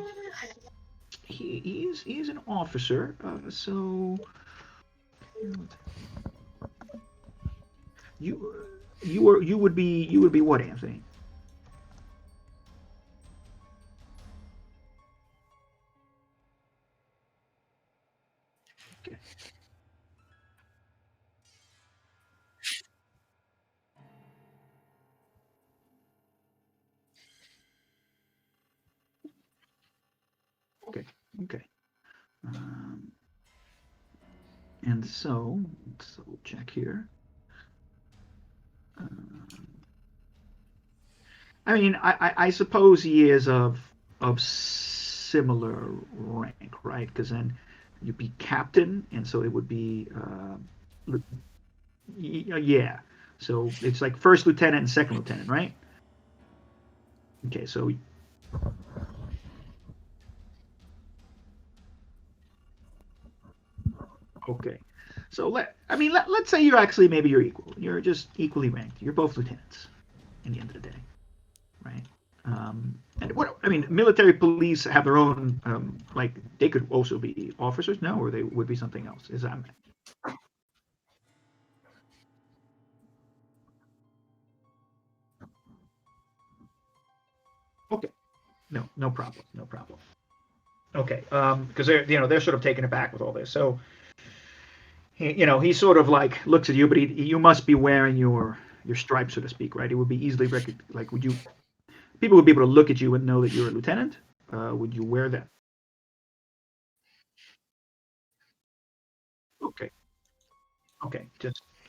B: he's an officer, so you would be what, Anthony? Okay. Okay. And so let's double check here. I mean, I suppose he is of similar rank, right? Because then you'd be captain, and so it would be yeah. So it's like first lieutenant and second lieutenant, right? Okay, so okay. So let's say maybe you're equal. You're just equally ranked. You're both lieutenants in the end of the day, right? And what I mean, military police have their own like they could also be officers, no, or they would be something else. Is that okay? No problem, no problem. Okay, because they're sort of taken aback with all this. So he sort of like looks at you, but you must be wearing your stripes, so to speak, right? It would be easily like people would be able to look at you and know that you're a lieutenant. Would you wear that? Okay. Okay.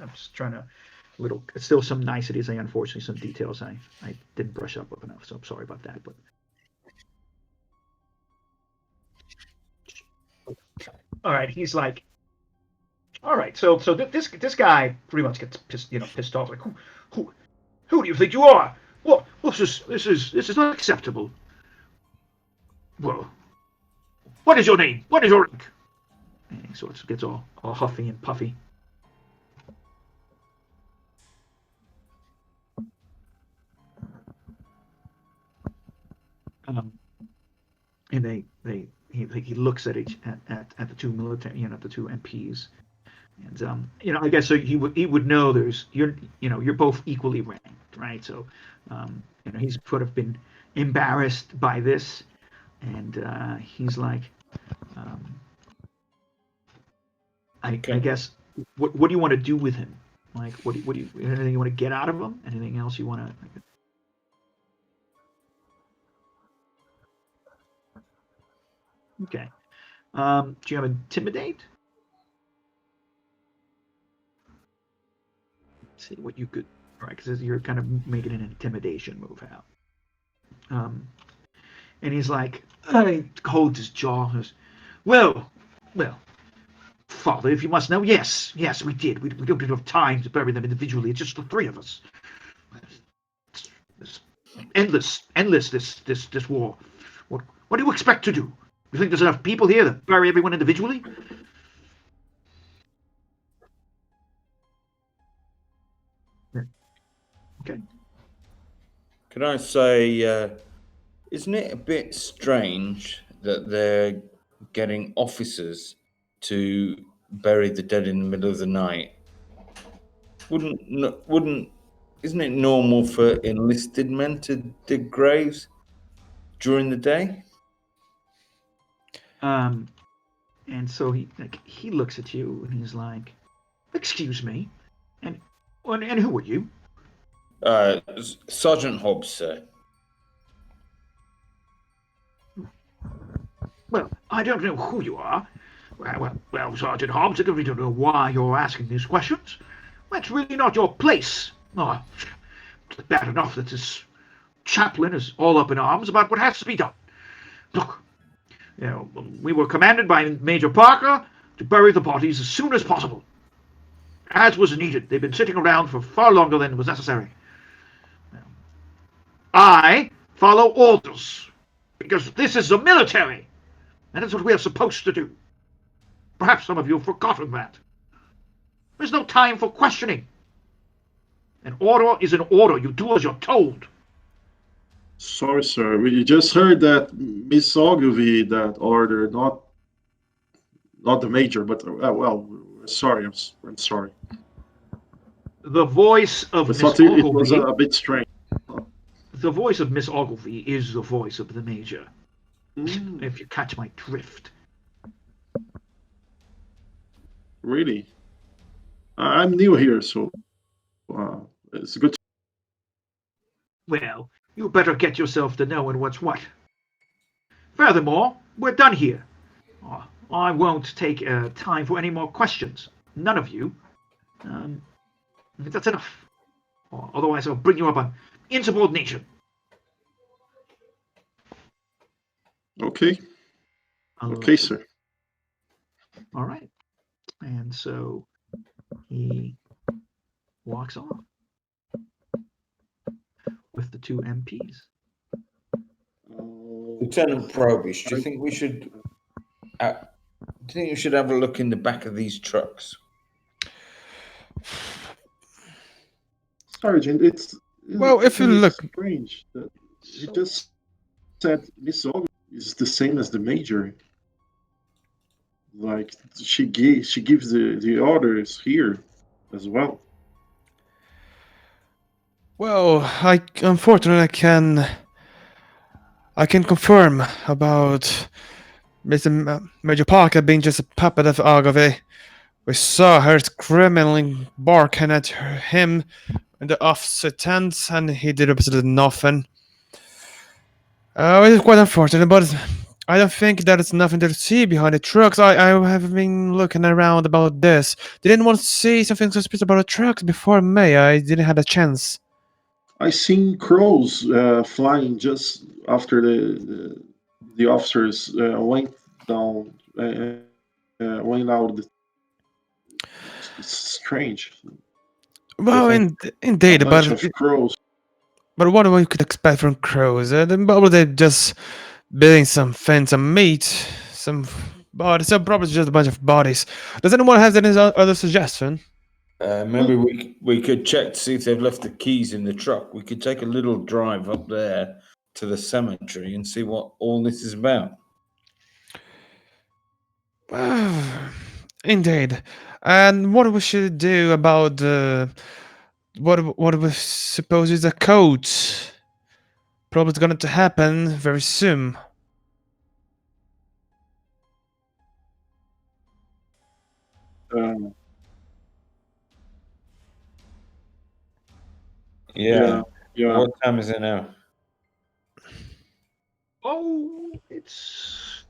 B: I'm just trying to still some niceties. Unfortunately some details I didn't brush up with enough, so I'm sorry about that. But all right, he's like, All right. This guy pretty much gets pissed off. Like, who do you think you are? Well, this is not acceptable. Well, what is your name? What is your rank? And he sort of gets all huffy and puffy. And he looks at the two military, the two MPs, and I guess so he would know you're both equally ranked, right? So he's sort of been embarrassed by this, and he's like, I guess what do you want to do with him? Like, what do you anything you want to get out of him? Anything else you want to? Okay. Do you have intimidate? Let's see what you could. All right, because you're kind of making an intimidation move out. And he's like, he holds his jaw. And says, well, Father, if you must know, yes, we did. We don't have time to bury them individually. It's just the three of us. It's endless. This war. What do you expect to do? You think there's enough people here to bury everyone individually? Yeah. Okay.
D: Can I say, isn't it a bit strange that they're getting officers to bury the dead in the middle of the night? Isn't it normal for enlisted men to dig graves during the day?
B: And so he looks at you and he's like, "Excuse me, and who are you?"
D: Sergeant Hobbs, sir.
B: Well, I don't know who you are. Well, Sergeant Hobbs, I don't know why you're asking these questions. That's really not your place. Oh, it's bad enough that this chaplain is all up in arms about what has to be done. Look, we were commanded by Major Parker to bury the bodies as soon as possible, as was needed. They've been sitting around for far longer than was necessary. I follow orders because this is the military, and it's what we are supposed to do. Perhaps some of you have forgotten that. There's no time for questioning. An order is an order. You do as you're told.
A: Sorry, sir. We just heard that Miss Ogilvy that order, not the major, but sorry. I'm sorry.
B: The voice of
A: I
B: Miss
A: thought it was
B: Ogilvy.
A: a bit strange.
B: The voice of Miss Ogilvy is the voice of the major.
A: Mm,
B: If you catch my drift.
A: really? I'm new here, so it's good.
B: Well, you better get yourself to knowing what's what. Furthermore, we're done here. I won't take time for any more questions. None of you. That's enough. Otherwise, I'll bring you up on insubordination.
A: Okay.
B: I'll
A: Okay,
B: let you-
A: sir.
B: All right. And so he walks off with the two MPs.
D: Lieutenant Probish, do you think we should have a look in the back of these trucks?
A: Sergeant,
C: Well, if you look-
A: strange that he just said Miss Ogilvy is the same as the major. Like she gives the orders here as well.
C: Well, unfortunately I can confirm about Major Parker being just a puppet of Ogilvy. We saw her screaming, barking at him in the officer tent, and he did absolutely nothing. It is quite unfortunate, but I don't think that it's nothing to see behind the trucks. I have been looking around about this. Did anyone see something suspicious about the trucks before May? I didn't have a chance.
A: I seen crows flying just after the officers went down, went out. It's strange.
C: Well,
A: think
C: indeed,
A: A bunch of crows.
C: but what we could expect from crows? Then probably they're just building some fence, some meat, some bodies. So probably just a bunch of bodies. Does anyone have any other suggestion?
D: Maybe we could check to see if they've left the keys in the truck. We could take a little drive up there to the cemetery and see what all this is about.
C: Indeed. And what we should do about what we suppose is a code? Probably it's going to happen very soon.
A: Um,
D: Yeah.
A: yeah.
D: What time is it now?
B: Oh, it's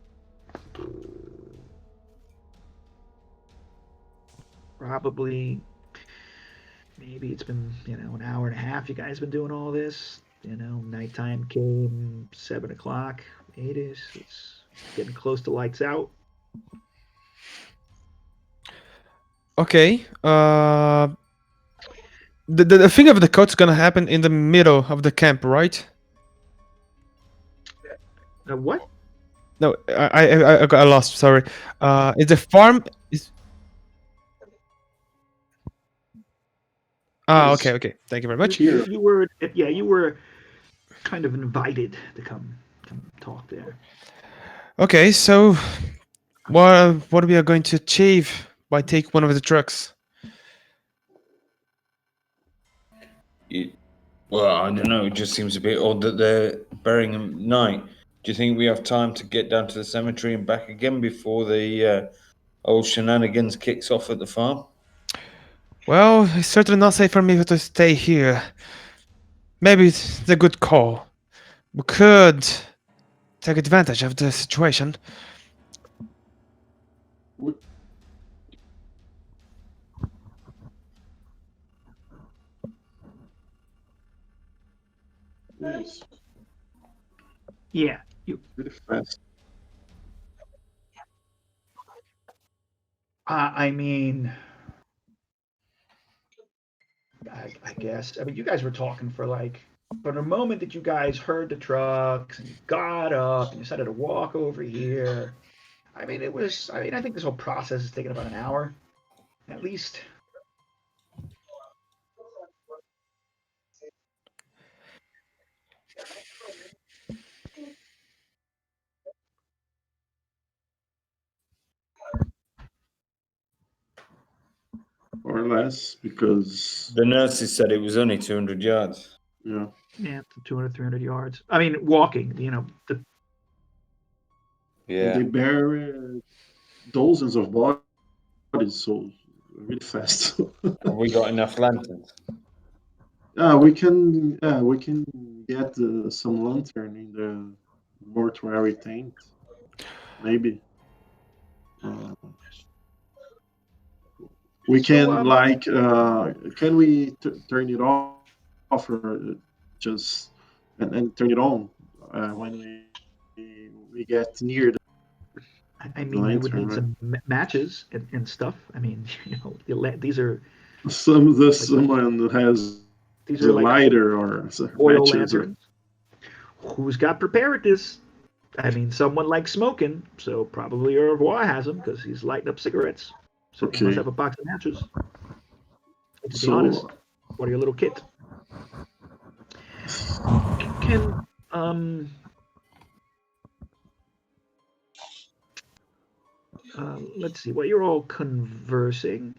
B: probably maybe it's been an hour and a half. You guys been doing all this. Nighttime came 7 o'clock, 8ish. It's getting close to lights out.
C: Okay. The thing of the code's gonna happen in the middle of the camp, right?
B: What?
C: No, I got lost. Sorry. Is the farm is? Ah,
A: Yes.
C: okay. Thank you very much.
A: Here.
B: You were you were kind of invited to come talk there.
C: Okay, so what we are going to achieve by take one of the trucks?
D: Well, I don't know. It just seems a bit odd that they're burying him at night. Do you think we have time to get down to the cemetery and back again before the old shenanigans kicks off at the farm?
C: Well, it's certainly not safe for me to stay here. Maybe it's a good call. We could take advantage of the situation.
A: Yes.
B: Yeah.
A: Really fast.
B: I mean, I guess. I mean, you guys were talking for the moment that you guys heard the trucks and you got up and you decided to walk over here. I mean, I think this whole process has taken about an hour, at least.
A: Or less, because
D: The nurses said it was only 200 yards.
A: yeah.
B: Yeah, 200, 300 yards. I mean, walking,
D: Yeah.
A: They bury dozens of bodies, so really fast.
D: Have we got enough lanterns?
A: we can get some lantern in the mortuary tent, maybe. We can can we turn it off or just and turn it on when we get near the
B: I mean, you would
A: lantern,
B: need
A: right?
B: some matches and stuff. I mean, these are
A: someone has
B: these
A: a
B: are like
A: lighter or
B: oil
A: matches or
B: lanterns. Who's got preparedness? I mean, someone likes smoking, so probably Au revoir has them because he's lighting up cigarettes. So he
A: Okay.
B: must have a box of matches. To be
A: so
B: honest, what are your little kit? Can let's see. While you're all conversing,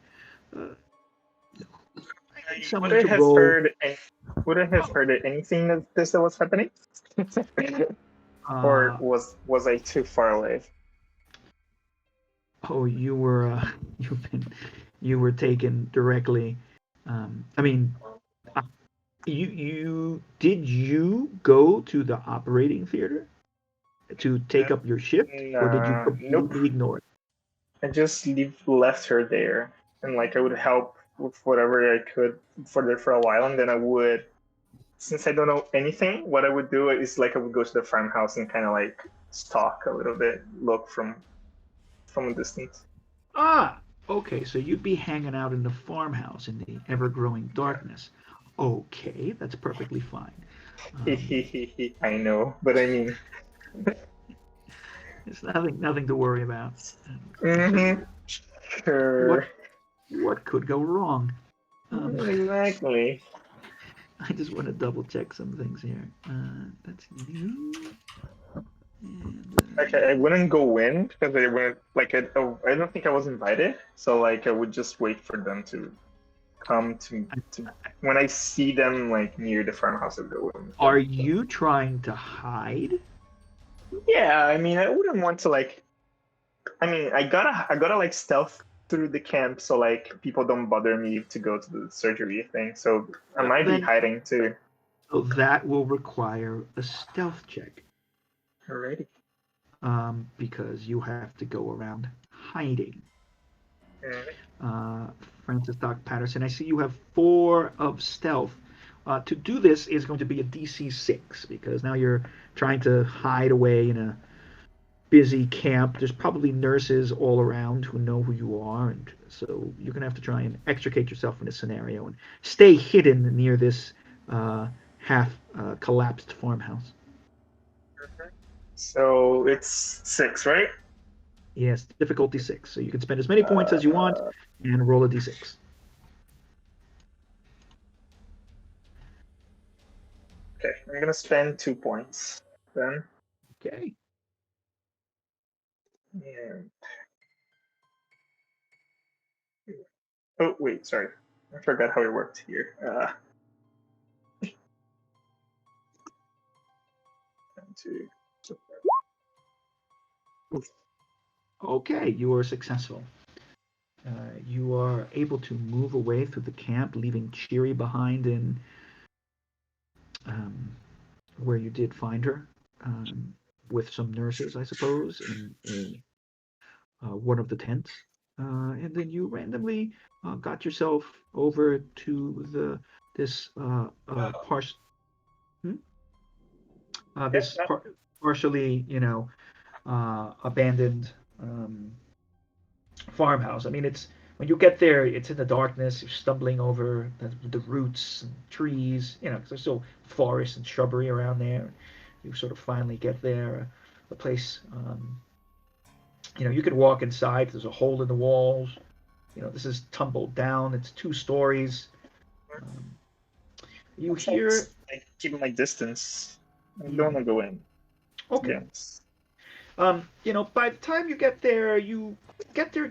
B: someone
E: Would I
B: to
E: have
B: roll.
E: would I have heard anything of this that was happening? Or was I too far away?
B: Oh, you were you were taken directly. I mean, you go to the operating theater to take up your shift, or did you completely ignore it?
E: I just left her there, and I would help with whatever I could for a while, and then I would, since I don't know anything, what I would do is I would go to the farmhouse and kind of stalk a little bit, look from a distance.
B: Ah, Okay, so you'd be hanging out in the farmhouse in the ever-growing darkness. Okay, that's perfectly fine.
E: I know, but I mean,
B: It's nothing to worry about.
E: mhm,
B: What
E: sure,
B: what could go wrong?
E: exactly.
B: I just want to double check some things here. That's you. And,
E: Like I wouldn't go in because I wouldn't like I don't think I was invited. So like I would just wait for them to come to when I see them like near the farmhouse, I go in.
B: are you trying to hide?
E: Yeah, I mean I wouldn't want to like. I mean I gotta like stealth through the camp so like people don't bother me to go to the surgery thing. So I might be
B: Then
E: hiding too.
B: so that will require a stealth check,
E: Alrighty.
B: because you have to go around hiding. Francis Doc Patterson, I see you have 4 of stealth. To do this is going to be a DC 6 because now you're trying to hide away in a busy camp. There's probably nurses all around who know who you are, and so you're gonna have to try and extricate yourself from this scenario and stay hidden near this half collapsed farmhouse.
E: So it's 6, right?
B: Yes, difficulty 6. So you can spend as many points as you want and roll a d6.
E: Okay, I'm gonna spend 2 points then.
B: Okay.
E: And oh wait, sorry, I forgot how it worked here. To
B: Okay, you are successful. You are able to move away through the camp, leaving Cheery behind in where you did find her, with some nurses, I suppose, in one of the tents. And then you randomly got yourself over to this
E: yeah,
B: partially, abandoned farmhouse. I mean, it's when you get there, it's in the darkness. You're stumbling over the roots and trees, because there's still forest and shrubbery around there. You sort of finally get there. The place, you could walk inside. There's a hole in the walls. This is tumbled down. It's 2 stories. Um, you hear,
E: like keeping my distance. I
B: yeah.
E: don't want to go in.
B: Okay.
E: Yes.
B: By the time you get there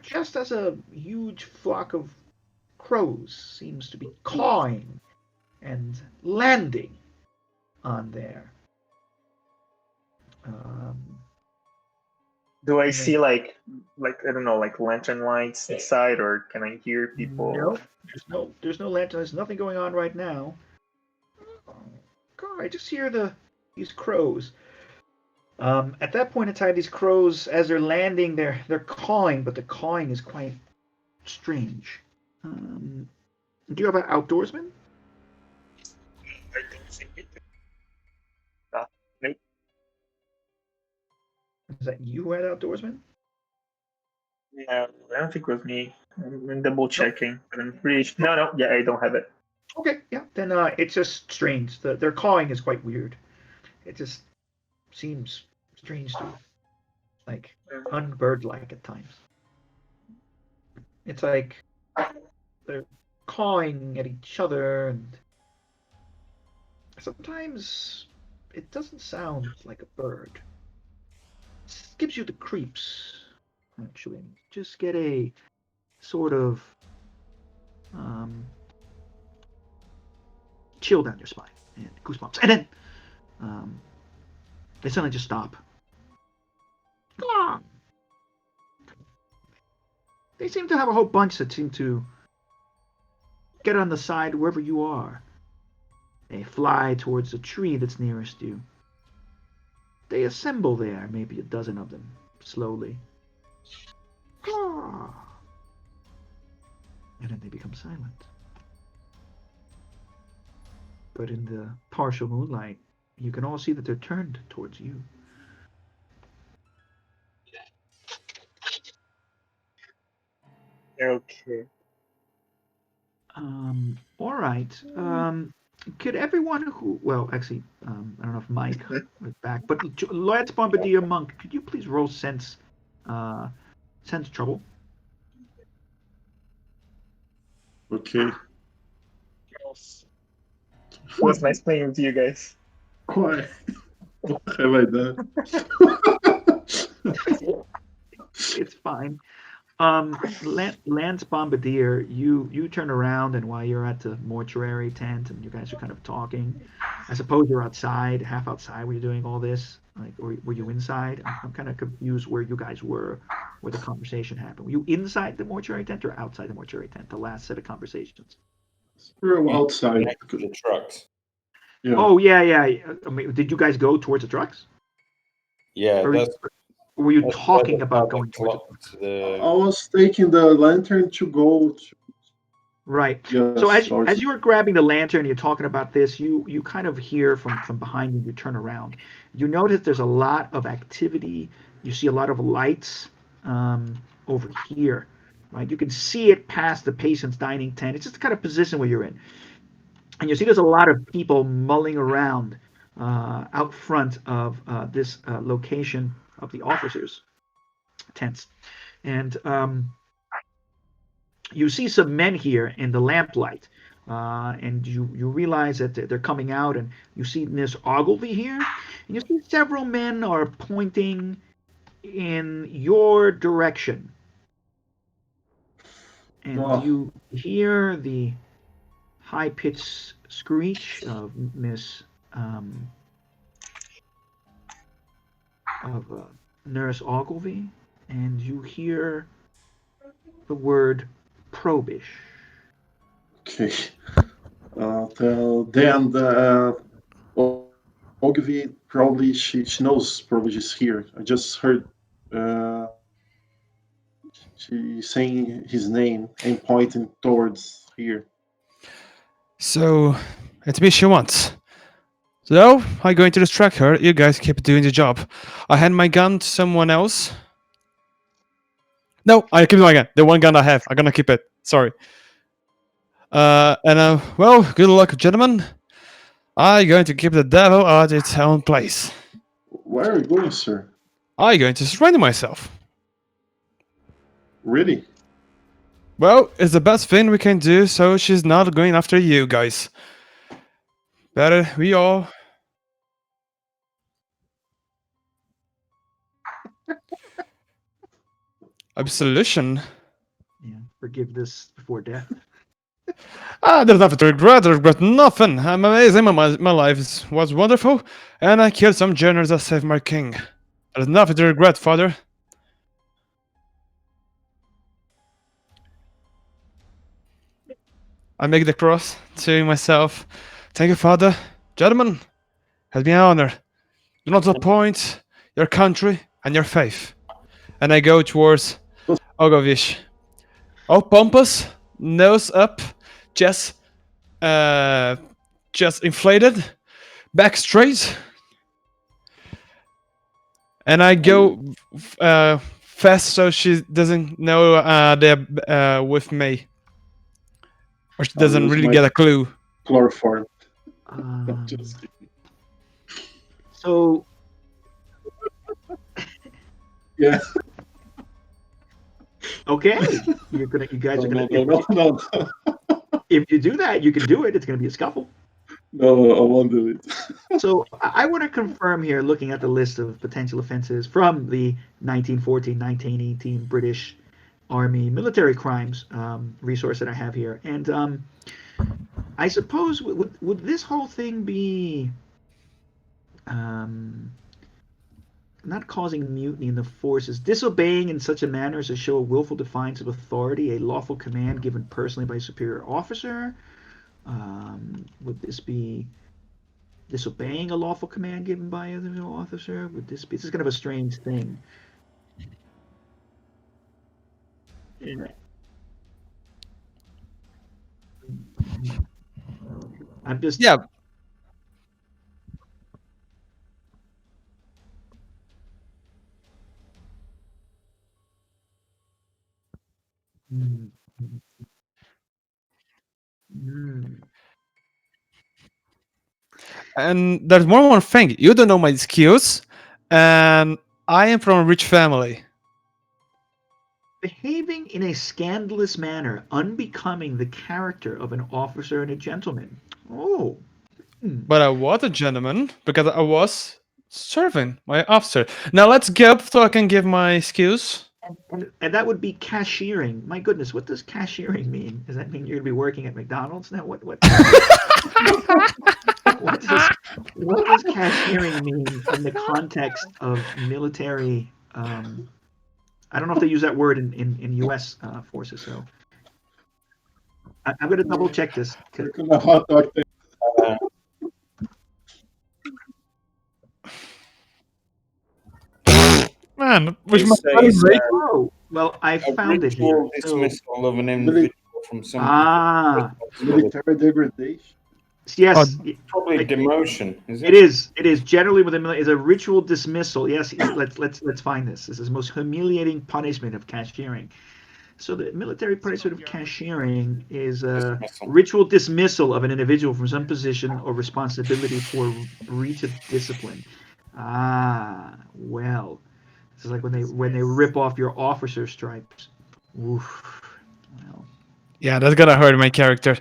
B: just as a huge flock of crows seems to be cawing and landing on there.
E: Do I
B: And
E: see
B: then,
E: like I don't know, like lantern lights inside, or can I hear people?
B: no, there's no lantern. There's nothing going on right now. God, I just hear these crows. At that point in time, these crows, as they're landing, they're cawing, but the cawing is quite strange. Do you have an outdoorsman?
E: I don't think it. Nope.
B: Is that you who had outdoorsman?
E: No, I don't think it was me. I'm double checking, but I'm pretty. No, yeah, I don't have it.
B: Okay, yeah. Then it's just strange. Their cawing is quite weird. It just seems strange to you, like unbird-like at times. It's like they're cawing at each other, and sometimes it doesn't sound like a bird. It gives you the creeps, actually. Just get a sort of chill down your spine and goosebumps, and then they suddenly just stop. They seem to have a whole bunch that seem to get on the side wherever you are. They fly towards the tree that's nearest you. They assemble there, maybe a dozen of them, slowly. And then they become silent. But in the partial moonlight, you can all see that they're turned towards you.
E: Okay.
B: All right. Could everyone who, well, actually, I don't know if Mike is back, but Lance Bombardier Monk, could you please roll sense trouble?
A: Okay.
E: It was nice playing with you guys.
A: Why? What have I done?
B: It's fine. Lance Bombardier, you turn around, and while you're at the mortuary tent and you guys are kind of talking, I suppose you're outside, half outside, were you doing all this? Like, or were you inside? I'm kind of confused where you guys were, where the conversation happened. Were you inside the mortuary tent or outside the mortuary tent, the last set of conversations?
A: We're outside.
D: Next to the trucks.
A: Yeah.
B: Oh, yeah. I mean, did you guys go towards the trucks?
D: Yeah,
B: Or
D: that's
B: were you
D: that's
B: talking
D: where
B: about
D: the
B: going towards the
D: clock
B: trucks?
D: to the
A: I was taking the lantern to go to.
B: Right.
A: Yes,
B: So as
A: towards.
B: you were grabbing the lantern, you're talking about this. You kind of hear from behind you. You turn around. You notice there's a lot of activity. You see a lot of lights over here. Right. You can see it past the patient's dining tent. It's just the kind of position where you're in, and you see there's a lot of people mulling around out front of this location of the officers' tents, and you see some men here in the lamplight, and you realize that they're coming out, and you see Miss Ogilvy here, and you see several men are pointing in your direction, and
A: Oh,
B: you hear the high-pitched screech of Miss of Nurse Ogilvy, and you hear the word probish.
A: okay. Then Ogilvy probably she knows probably she's here. I just heard she saying his name and pointing towards here.
C: So, it's me she wants. So, I'm going to distract her. You guys keep doing the job. I hand my gun to someone else. No, I keep my gun. The one gun I have. I'm gonna keep it. Sorry. Well, good luck, gentlemen. I'm going to keep the devil at its own place.
A: Where are you going, sir?
C: I'm going to surrender myself.
A: Really?
C: Well, it's the best thing we can do, so she's not going after you guys. Better we all. Absolution.
B: Yeah, forgive this before death.
C: There's nothing to regret. I regret nothing. I'm amazing. My life was wonderful, and I killed some generals that saved my king. There's nothing to regret, father. I make the cross to myself. Thank you, father. Gentlemen, has been an honor. Do not disappoint your country and your faith. And I go towards Ogovish. Oh, pompous, nose up, chest, just inflated, back straight. And I go fast so she doesn't know they're with me. Or she
A: I'll
C: doesn't
A: use
C: really
A: my
C: get a clue.
A: chloroform.
B: Um, so
A: Yeah.
B: okay, you guys are
A: No,
B: gonna.
A: no, no, no, no,
B: If you do that, you can do it. It's gonna be a scuffle.
A: no, I won't do it.
B: So I want to confirm here, looking at the list of potential offenses from the 1914-1918 British Army military crimes resource that I have here, and I suppose would this whole thing be um, not causing mutiny in the forces, disobeying in such a manner as to show a willful defiance of authority, a lawful command given personally by a superior officer? Would this be disobeying a lawful command given by another officer? Would this be? This is kind of a strange thing. Yeah. I'm just.
C: Yeah,
B: Mm. Mm.
C: And there's one more thing. You don't know my skills, and I am from a rich family.
B: Behaving in a scandalous manner, unbecoming the character of an officer and a gentleman. Oh.
C: But I was a gentleman because I was serving my officer. Now let's go up so I can give my skills.
B: And that would be cashiering. My goodness, what does cashiering mean? Does that mean you're going to be working at McDonald's now? What what does cashiering mean in the context of military? I don't know if they use that word in U.S. Forces. So I'm going to double check this.
A: Work on the hot dog thing.
C: Man,
D: They
C: which my
D: say it's
B: Oh, well, I
D: a
B: found it here.
D: ritual
B: So,
D: dismissal of an individual from some
B: ah,
A: Military degradation.
B: yes,
D: probably demotion. Is it?
B: it is. It is generally within is a ritual dismissal. Yes, let's find this. This is the most humiliating punishment of cashiering. So the military punishment of cashiering is a
D: Dismissal.
B: ritual dismissal of an individual from some position or responsibility for breach of discipline. Ah, well, this is like when they rip off your officer stripes. Oof. Well,
C: Yeah, that's gonna hurt my character.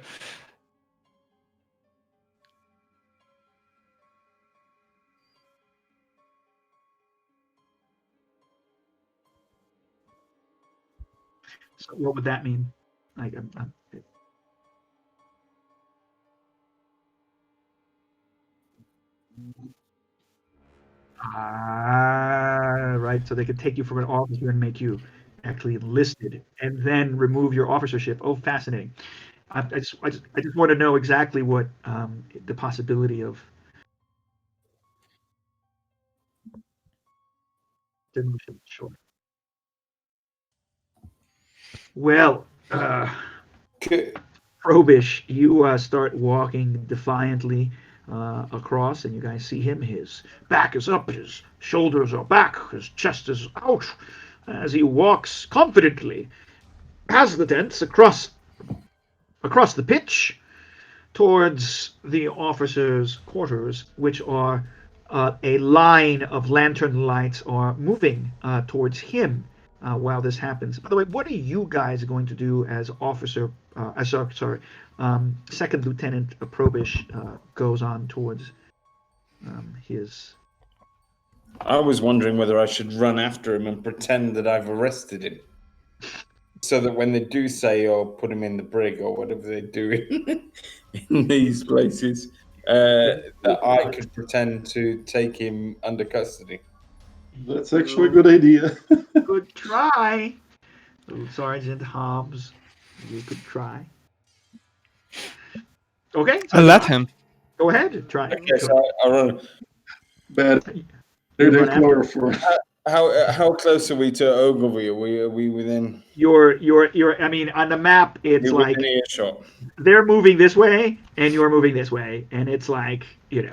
B: so what would that mean? Like, right. So they could take you from an officer and make you actually enlisted, and then remove your officership. Oh, fascinating. I just want to know exactly what the possibility of demotion. Sure. Well, Probish, you start walking defiantly across, and you guys see him. His back is up, his shoulders are back, his chest is out, as he walks confidently past the tents across the pitch towards the officers' quarters, which are a line of lantern lights are moving towards him while this happens. By the way, what are you guys going to do as officer? Second Lieutenant Probish goes on towards his.
D: I was wondering whether I should run after him and pretend that I've arrested him. So that when they do say, or put him in the brig, or whatever they do in these places, that I could pretend to take him under custody.
A: That's actually a good idea.
B: Good try, Sergeant Hobbs. You could try. Okay,
C: I let him.
B: Go ahead, try.
D: Okay, so I run.
A: Bad.
B: You
A: They're
B: run after
A: chloroform.
D: How close are we to Ogilvy? Are we within?
B: You're. I mean, on the map, it's
D: We're
B: like
D: within earshot.
B: they're moving this way and you're moving this way, and it's like you're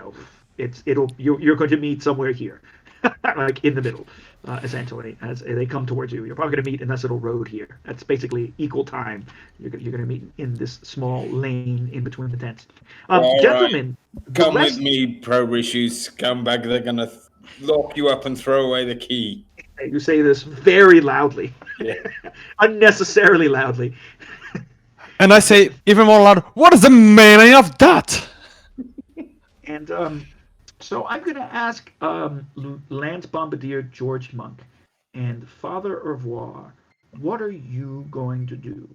B: going to meet somewhere here, like in the middle, essentially, as they come towards you. You're probably going to meet in this little road here. That's basically equal time. You're going to meet in this small lane in between the tents.
D: All
B: Gentlemen,
D: Come with me, Probish, you scumbag. They're gonna lock you up and throw away the key.
B: you say this very loudly,
D: Yeah.
B: unnecessarily loudly.
C: And I say even more loud, what is the meaning of that?
B: And so I'm going to ask Lance Bombardier George Monk and Father Hervois, what are you going to do?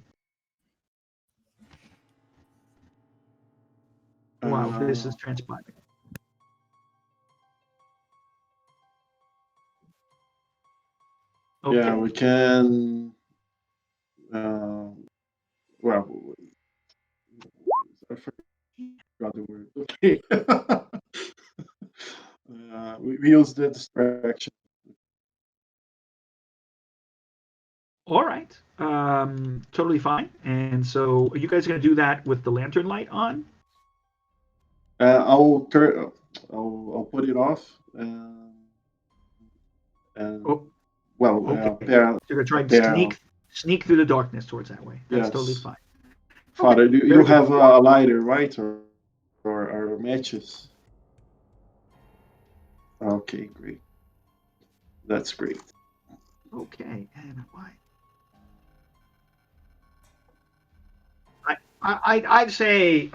B: Wow, this is transpiring. Okay.
A: Yeah, we can. Well, I forgot the word. Okay. We use the distraction.
B: All right. Totally fine. And so are you guys going to do that with the lantern light on?
A: I'll put it off. And
B: Oh,
A: well,
B: okay.
A: yeah,
B: You're going to try and
A: yeah.
B: sneak Sneak through the darkness towards that way. That's
A: Yes.
B: totally fine.
A: Father,
B: Okay,
A: do you
B: very good.
A: have a lighter, right? Or matches? Okay, great. That's great.
B: Okay, and why? I'd say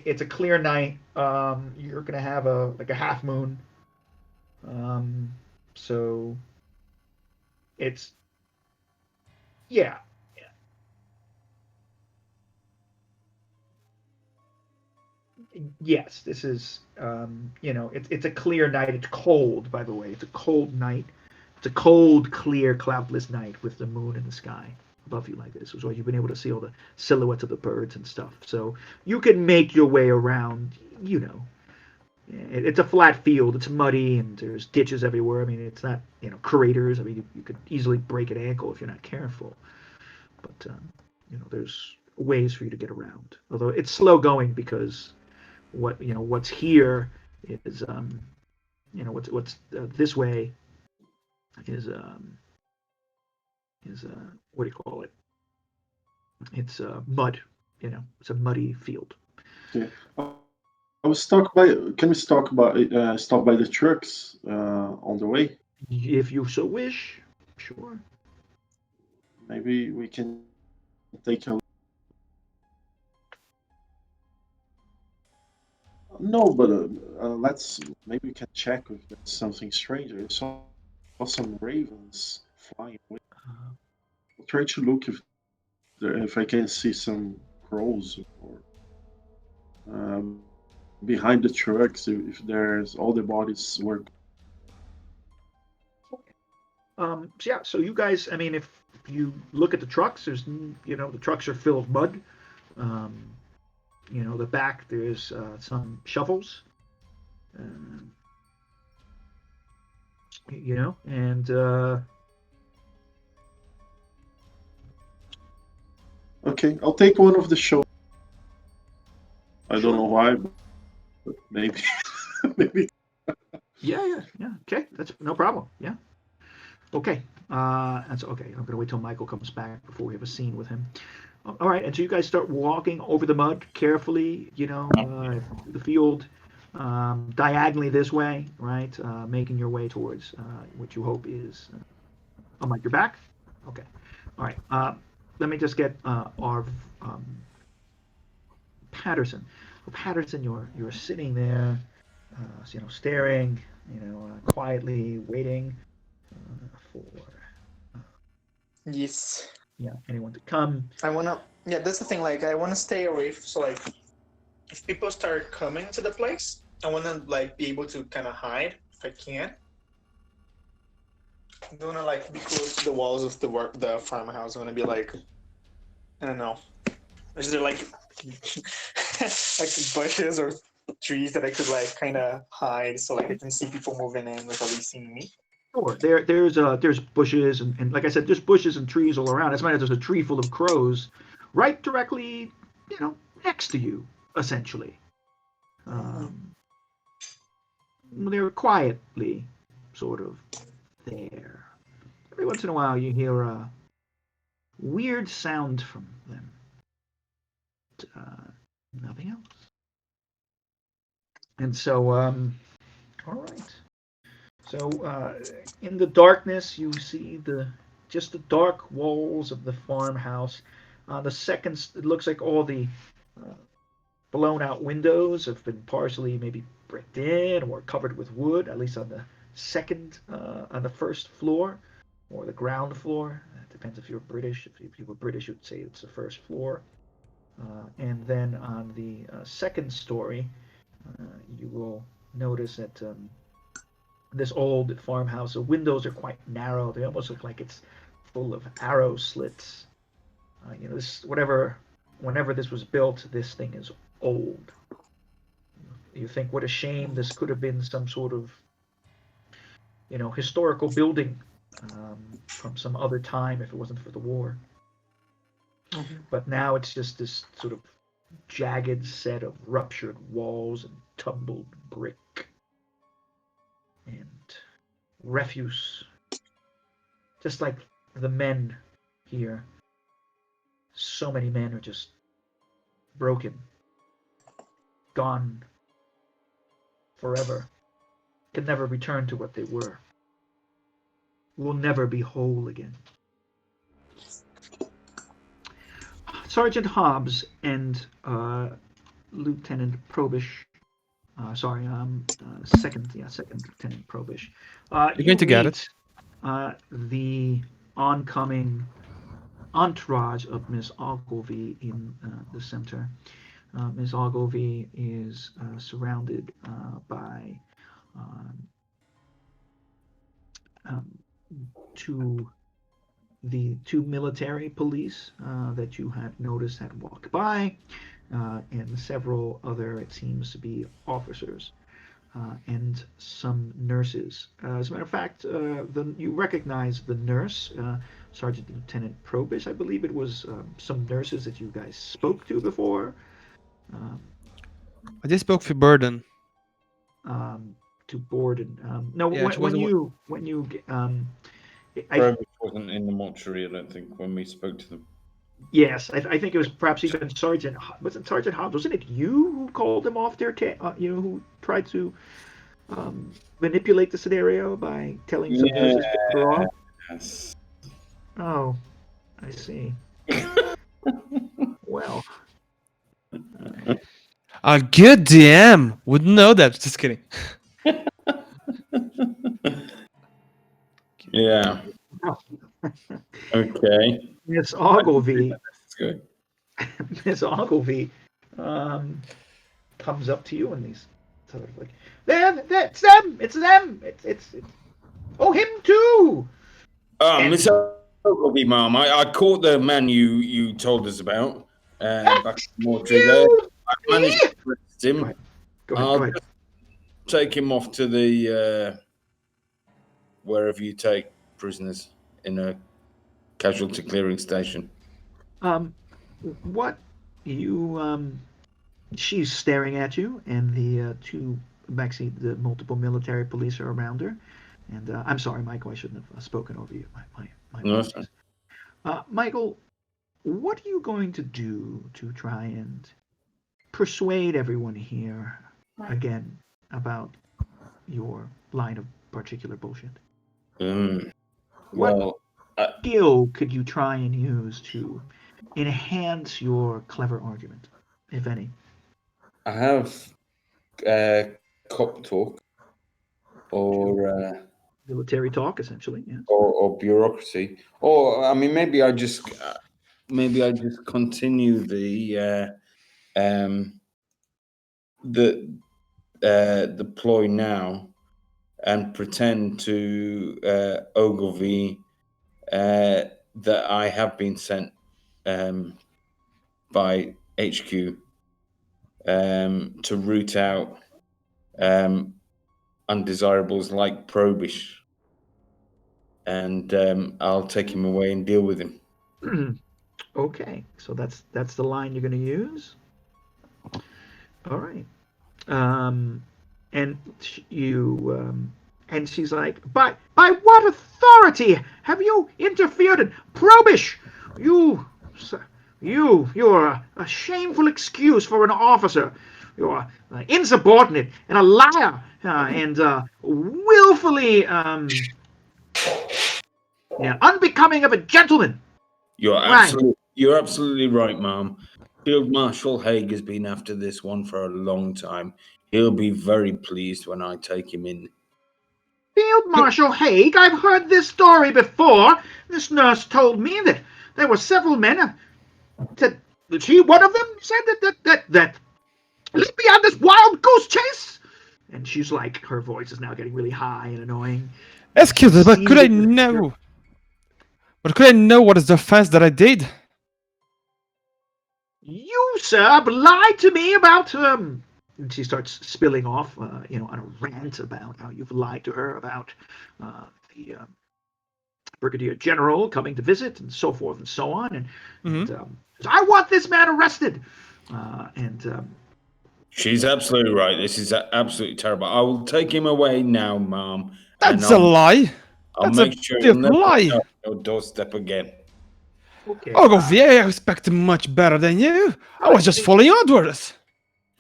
B: it's a clear night. You're gonna have a half moon. So it's yeah. Yes, this is it's a clear night. It's cold, by the way. It's a cold night. It's a cold, clear, cloudless night with the moon in the sky above you like this. So you've been able to see all the silhouettes of the birds and stuff. So you can make your way around. It's a flat field. It's muddy and there's ditches everywhere. I mean, it's not craters. I mean, you could easily break an ankle if you're not careful. But there's ways for you to get around. Although it's slow going because what's here is what's this way is what do you call it? It's mud. It's a muddy field.
A: Yeah. I was stuck by. Can we stop by the trucks on the way?
B: If you so wish, sure.
A: Maybe we can take a. No, but let's maybe we can check if there's something strange. I saw some ravens flying away. I'll try to look if I can see some crows or behind the trucks if there's all the bodies were.
B: So you guys, I mean, if you look at the trucks, there's the trucks are filled with mud. The back there's some shovels. And
A: Okay, I'll take one of the show. I don't
B: Sure.
A: know why, but maybe maybe.
B: yeah. Okay, that's no problem. Yeah. Okay. That's okay. I'm gonna wait till Michael comes back before we have a scene with him. All right, and so you guys start walking over the mud carefully, the field, diagonally this way, right? Making your way towards what you hope is. Oh, Mike, you're back? Okay. All right. Let me just get our Patterson. Well, Patterson, you're sitting there, staring, quietly waiting for
E: Yes.
B: anyone to come.
E: I wanna. Yeah, that's the thing. Like, I wanna stay away. So, like, if people start coming to the place, I wanna be able to kind of hide if I can. I don't wanna be close to the walls of the farmhouse. I wanna be I don't know. Is there like bushes or trees that I could kind of hide so I can see people moving in without they seeing me?
B: Sure. There's bushes and like I said, there's bushes and trees all around. As a matter, there's a tree full of crows, right directly, next to you, essentially. They're quietly, sort of, there. Every once in a while, you hear a weird sound from them. Nothing else. And so, all right. So, in the darkness, you see just the dark walls of the farmhouse. It looks like all the blown out windows have been partially maybe bricked in or covered with wood, at least on the first floor or the ground floor. It depends if you're British. If you were British, you'd say it's the first floor. And then on the second story, you will notice that this old farmhouse, the windows are quite narrow. They almost look like it's full of arrow slits. Whenever this was built, this thing is old. You think, what a shame! This could have been some sort of, historical building from some other time if it wasn't for the war.
E: Mm-hmm.
B: But now it's just this sort of jagged set of ruptured walls and tumbled brick and refuse, just like the men here. So many men are just broken, gone forever, can never return to what they were, will never be whole again. Sergeant Hobbs and Lieutenant Probish, second Lieutenant Probish.
C: You're going to get it.
B: The oncoming entourage of Miss Ogilvy in the center. Miss Ogilvy is surrounded by two military police that you had noticed had walked by, and several other, it seems to be officers, and some nurses. As a matter of fact, you recognize the nurse, Sergeant Lieutenant Probish. I believe it was some nurses that you guys spoke to before.
C: I just spoke for Burden.
B: To Borden. No,
C: Yeah, she wasn't
D: Probably wasn't in the mortuary, I don't think, when we spoke to them.
B: Yes, I think it was perhaps even Sergeant. Was it Sergeant Hobbs? Wasn't it you who called him off their? Who tried to manipulate the scenario by telling some nurses to put her off?
D: Yes.
B: Oh, I see. Well,
C: A good DM wouldn't know that. Just kidding.
D: Yeah. Okay.
B: Miss Ogilvy,
D: That's good.
B: Miss Ogilvy, comes up to you and these sort of like, it's them, it's oh, him too. And-
D: Miss Ogilvy, ma'am, I caught the man you told us about back in the mortuary there. I managed to arrest him.
B: Go
D: I'll
B: ahead.
D: just take him off to the wherever you take prisoners in a casualty clearing station.
B: What you she's staring at you, and the the multiple military police are around her. And I'm sorry, Michael, I shouldn't have spoken over you. My
D: No, that's
B: apologies. Michael, what are you going to do to try and persuade everyone here again about your line of particular bullshit?
D: Well,
B: Skill could you try and use to enhance your clever argument, if any?
D: I have cop talk or
B: Military talk, essentially. Yeah.
D: or bureaucracy, or I mean, maybe I just continue the ploy now and pretend to Ogilvy that I have been sent by HQ to root out undesirables like Probish, and I'll take him away and deal with him.
B: Okay, so that's the line you're going to use. All right, and and she's like, by what authority have you interfered in Probish? You're a shameful excuse for an officer. You're insubordinate and a liar and willfully unbecoming of a gentleman.
D: You're
B: Right.
D: absolutely right, Mom. Field Marshal Haig has been after this one for a long time. He'll be very pleased when I take him in.
B: Field Marshal Haig, I've heard this story before. This nurse told me that there were several men. That one of them said that led me on this wild goose chase. And she's like, her voice is now getting really high and annoying.
C: Excuse me, but could I know? But could I know what is the offense that I did?
B: You, sir, lied to me about And she starts spilling off, on a rant about how you've lied to her about the Brigadier General coming to visit and so forth and so on. And I want this man arrested.
D: She's absolutely right. This is absolutely terrible. I will take him away now, Mom.
C: That's a lie.
D: I'll
C: That's
D: make
C: a
D: sure
C: big
D: he'll never
C: lie.
D: come to your doorstep again.
B: Okay.
C: Ogilvy, I expected much better than you. I was just following orders.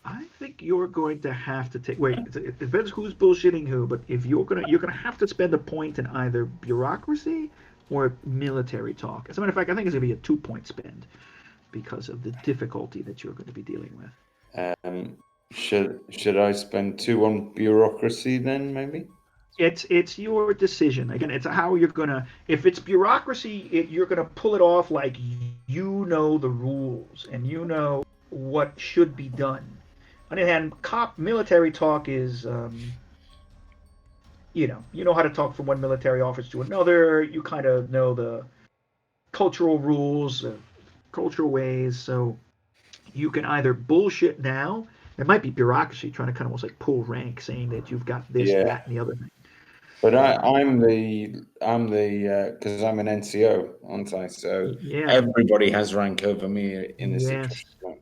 B: I think you're going to have to take. Wait, it depends who's bullshitting who. But if you're gonna have to spend a point in either bureaucracy or military talk. As a matter of fact, I think it's gonna be a 2-point spend because of the difficulty that you're going to be dealing with.
D: Should I spend 2 on bureaucracy then? Maybe.
B: It's your decision. Again, it's how you're gonna. If it's bureaucracy, you're gonna pull it off like you know the rules and you know what should be done. On the other hand, military talk is, you know how to talk from one military office to another. You kind of know the cultural rules, cultural ways. So you can either bullshit now. It might be bureaucracy trying to kind of almost like pull rank, saying that you've got this,
D: Yeah.
B: that, and the other thing.
D: But I'm the because I'm an NCO, aren't I? So
B: Yeah.
D: everybody has rank over me in this
B: Yes.
D: situation.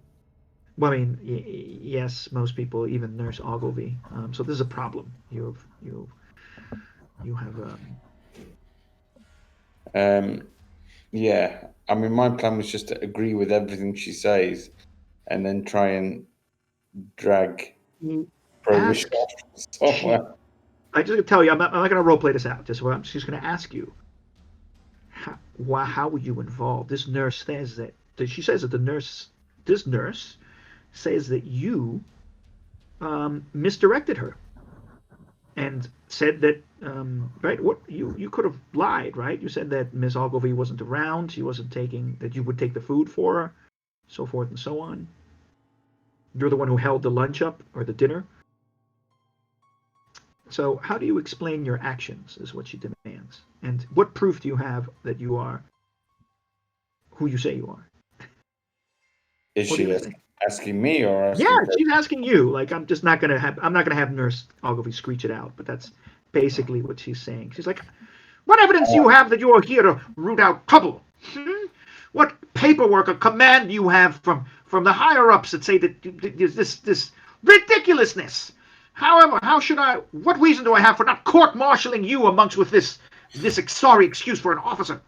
B: Well, I mean, yes, most people, even Nurse Ogilvy. So this is a problem. You have.
D: Yeah. I mean, my plan was just to agree with everything she says, and then try and drag Prohibition somewhere.
B: I just gonna tell you, I'm not going to role play this out. I'm just going to ask you, how were you involved? This nurse says that she says that this nurse says that you misdirected her and said that right, what you could have lied, right? You said that Miss Ogilvy wasn't around, she wasn't taking, that you would take the food for her, so forth and so on. You're the one who held the lunch up or the dinner. So how do you explain your actions is what she demands. And what proof do you have that you are who you say you are?
D: Is
B: What do
D: she
B: you think?
D: asking me or asking
B: Yeah,
D: her?
B: she's asking you. Like, I'm not gonna have Nurse Ogilvy screech it out, but that's basically what she's saying. She's like, what evidence do you have that you are here to root out trouble? What paperwork or command do you have from the higher ups that say that this ridiculousness? However, what reason do I have for not court-martialing you amongst with this sorry excuse for an officer?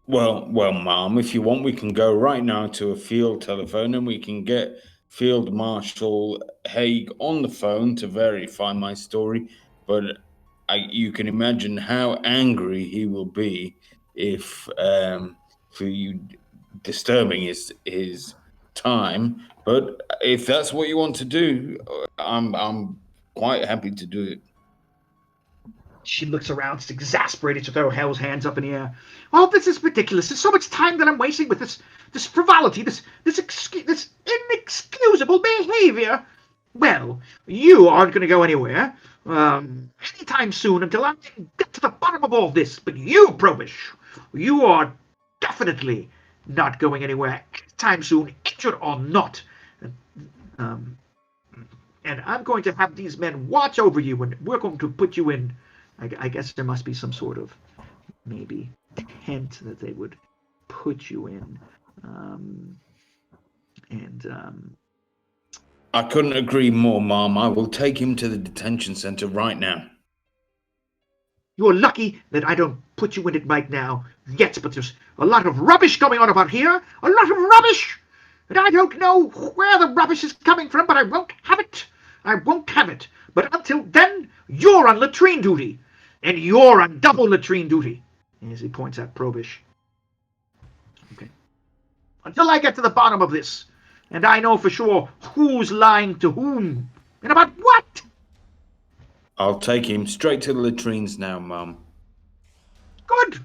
D: Well, Mom, if you want, we can go right now to a field telephone and we can get Field Marshal Haig on the phone to verify my story. But you can imagine how angry he will be if for you disturbing his time. But if that's what you want to do, I'm quite happy to do it.
B: She looks around, she's exasperated to throw Hell's hands up in the air. Oh, this is ridiculous. There's so much time that I'm wasting with this frivolity, this inexcusable behavior. Well, you aren't going to go anywhere anytime soon until I get to the bottom of all this. But you, Probish, you are definitely not going anywhere anytime soon, injured or not. And I'm going to have these men watch over you, and we're going to put you in. I guess there must be some sort of maybe tent that they would put you in.
D: I couldn't agree more, Mom. I will take him to the detention center right now.
B: You're lucky that I don't put you in it right now yet, but there's a lot of rubbish going on about here. A lot of rubbish! And I don't know where the rubbish is coming from, but I won't have it. I won't have it. But until then, you're on latrine duty. And you're on double latrine duty. As he points at Probish. Okay. Until I get to the bottom of this, and I know for sure who's lying to whom, and about what.
D: I'll take him straight to the latrines now, Mum.
B: Good.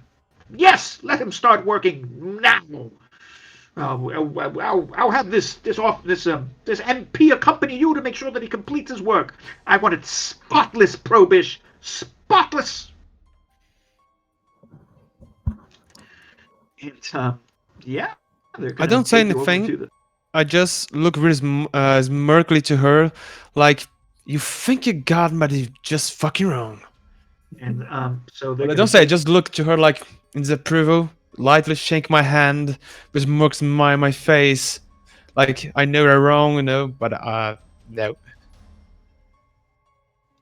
B: Yes, let him start working now. I'll have this MP accompany you to make sure that he completes his work. I want it spotless, Probish. Spotless. And yeah,
C: I don't say anything. I just look really smirkly to her, like, you think you got me, but you're just fucking wrong.
B: And so
C: I don't say. I just look to her like in disapproval, lightly shake my hand, with smirks in my face, like I know they're wrong, but no.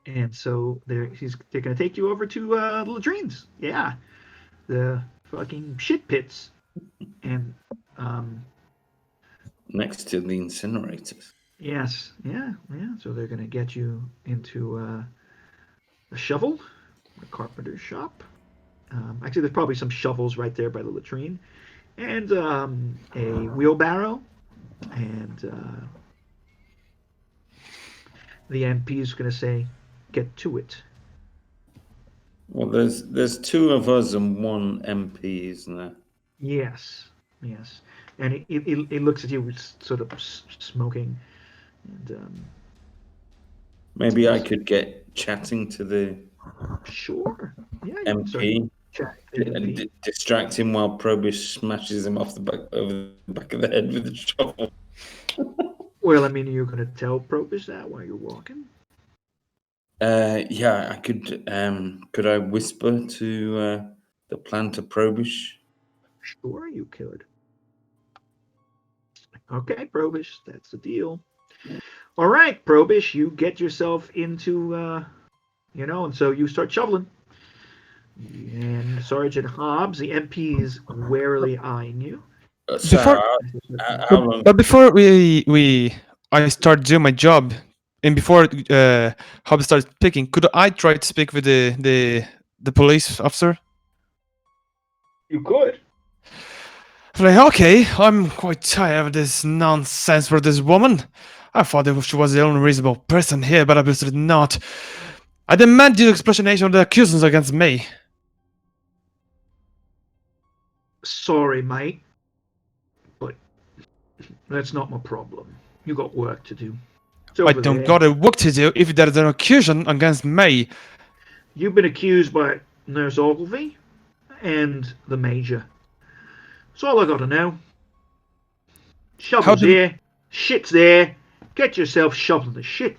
B: And so they're gonna take you over to the latrines. Yeah, the fucking shit pits. and
D: Next to the incinerators.
B: yes, yeah. So they're gonna get you into a shovel, a carpenter's shop. Actually, there's probably some shovels right there by the latrine, and a wheelbarrow, and the MP is gonna say, "Get to it."
D: Well, there's two of us and one MP, isn't there?
B: Yes, yes. And he looks at you, sort of smoking, and
D: Maybe I could get chatting to the
B: sure, yeah, you can start
D: MP
B: chatting to the
D: and
B: MP.
D: distract him while Probish smashes him off the back over the back of the head with a shovel.
B: Well, I mean, you're gonna tell Probish that while you're walking.
D: Yeah, I could. Could I whisper to the plan to Probish?
B: Sure, you could. Okay, Probish, that's the deal. All right, Probish, you get yourself into, and so you start shoveling. And Sergeant Hobbs, the MP, is warily eyeing you.
D: So,
C: Before-
D: how long?
C: But before I start doing my job, and before Hobbs starts picking, could I try to speak with the police officer?
B: You could.
C: Like, okay, I'm quite tired of this nonsense for this woman. I thought that she was the only reasonable person here, but obviously not. I demand your explanation of the accusations against me.
B: Sorry, mate, but that's not my problem. You got work to do. It's
C: I
B: over
C: don't
B: there.
C: got a work to do if there's an accusation against me.
B: You've been accused by Nurse Ogilvy and the Major. That's all I got to know. Shovel's
C: did-
B: here. Shit's there. Get yourself shoveling the shit.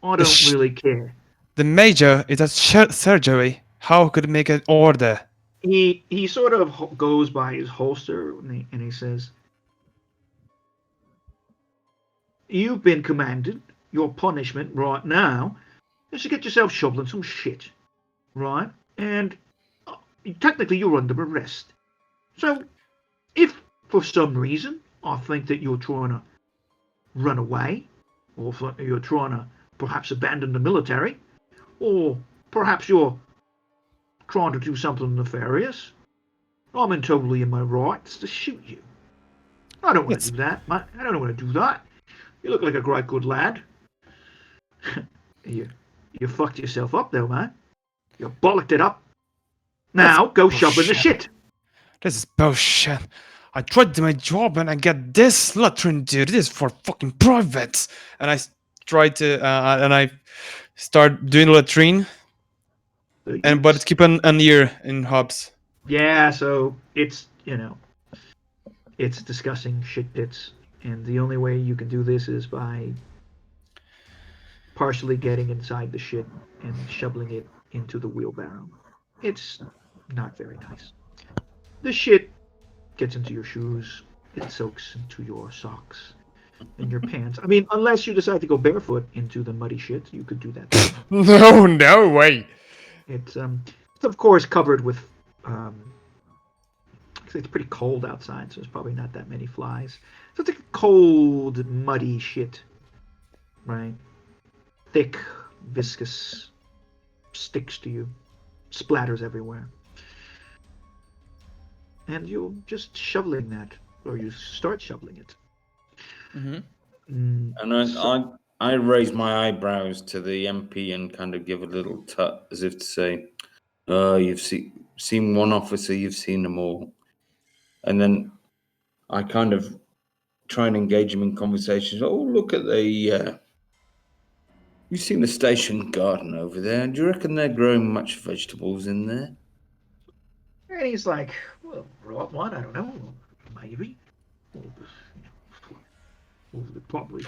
B: I
C: The
B: don't really care.
C: The major is at surgery. How could it make an order?
B: He sort of goes by his holster and he says, "You've been commanded. Your punishment right now is to get yourself shoveling some shit, right? And technically you're under arrest. So if for some reason I think that you're trying to run away, or if you're trying to perhaps abandon the military, or perhaps you're trying to do something nefarious, I'm totally in my rights to shoot you. I don't want to do that, mate. I don't want to do that. You look like a great good lad. you fucked yourself up though, man. You bollocked it up. Now go shoveling the shit.
C: This is bullshit. I tried to do my job and I get this latrine, dude. This is for fucking privates. And I try to, and I start doing latrine. But it's keep an ear in Hobbs.
B: Yeah, so it's it's discussing shit pits, and the only way you can do this is by partially getting inside the shit and shoveling it into the wheelbarrow. It's not very nice. The shit gets into your shoes, it soaks into your socks and your pants. I mean, unless you decide to go barefoot into the muddy shit, you could do that too.
C: No way.
B: It's of course covered with it's pretty cold outside, so there's probably not that many flies. So it's like cold, muddy shit, right? Thick, viscous, sticks to you, splatters everywhere, and you're just shoveling that, or you start shoveling it.
C: Mm-hmm.
D: And I raise my eyebrows to the MP and kind of give a little tut as if to say, "Oh, you've seen one officer, you've seen them all." And then I kind of try and engage him in conversations. Oh, look at the, you've seen the station garden over there. Do you reckon they're growing much vegetables in there?
B: And he's like, well, what? I don't know. Maybe. Probably.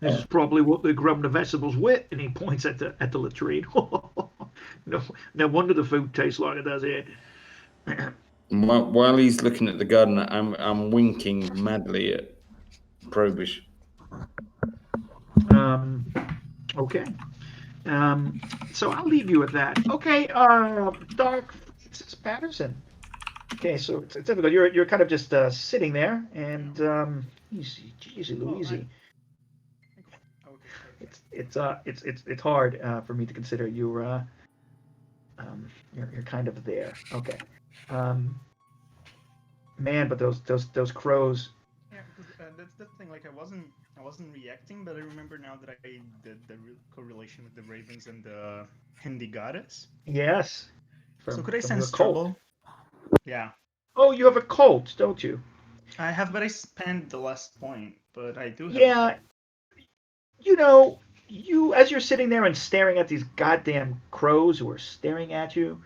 B: This is probably what they're growing the vegetables with. And he points at the latrine. No wonder the food tastes like it does here.
D: While he's looking at the garden, I'm winking madly at Probish.
B: Okay. So I'll leave you with that. Okay, Dark Patterson. Okay, so it's difficult. You're kind of just sitting there, and easy, Louise.
E: Okay, perfect.
B: It's hard for me to consider you're kind of there. Okay, um, man, but those crows.
E: Yeah, because that's the thing. Like I wasn't reacting, but I remember now that I did the correlation with the ravens and the goddess.
B: Yes,
E: So
B: from
E: could I
B: your
E: sense
B: cult.
E: trouble? Yeah,
B: Oh, you have a cult, don't you?
E: I have, but I spent the last point. But I do have a
B: Yeah,
E: cult.
B: you know, you as you're sitting there and staring at these goddamn crows who are staring at you,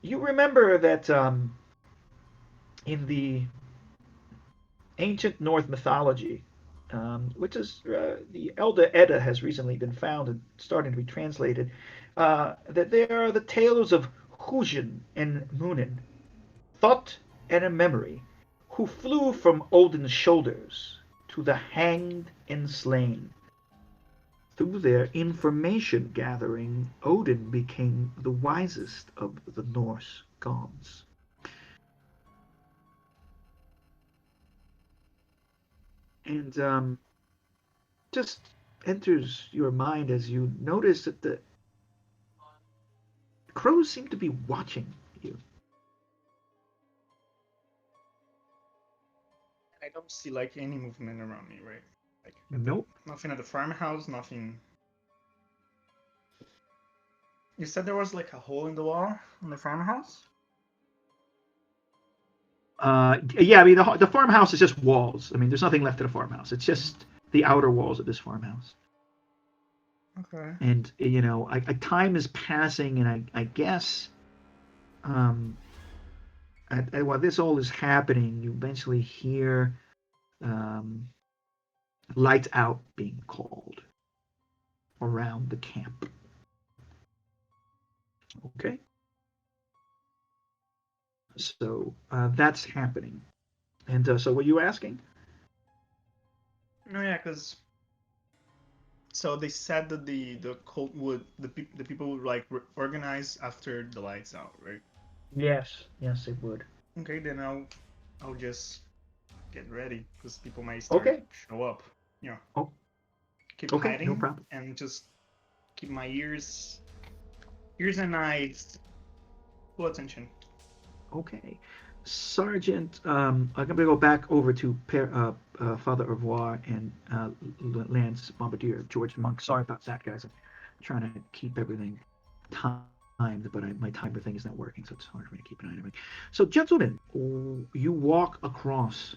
B: you remember that in the ancient North mythology, which is the Elder Edda has recently been found and starting to be translated, that there are the tales of Hugin and Munin, thought and a memory, who flew from Odin's shoulders to the hanged and slain. Through their information gathering, Odin became the wisest of the Norse gods. And just enters your mind as you notice that the crows seem to be watching you.
E: I don't see like any movement around me, right? Like
B: Nope.
E: nothing at the farmhouse, nothing. You said there was like a hole in the wall in the farmhouse?
B: Yeah, I mean, the farmhouse is just walls. I mean, there's nothing left of the farmhouse. It's just the outer walls of this farmhouse.
E: Okay.
B: And, time is passing, and I guess um, while this all is happening, you eventually hear um, lights out being called around the camp. Okay? So that's happening. And so, what are you asking?
E: No, yeah, because so they said that the cult would the people would like organize after the lights out, right?
B: Yes, it would.
E: Okay, then I'll just get ready because people might start
B: Okay.
E: show up. You know,
B: Oh,
E: keep
B: okay, no
E: hiding
B: problem.
E: and just keep my ears and eyes full attention.
B: Okay. Sergeant, I'm going to go back over to Father Revoir and Lance Bombardier, George Monk. Sorry about that, guys. I'm trying to keep everything timed, but my timer thing is not working, so it's hard for me to keep an eye on everything. So, gentlemen, you walk across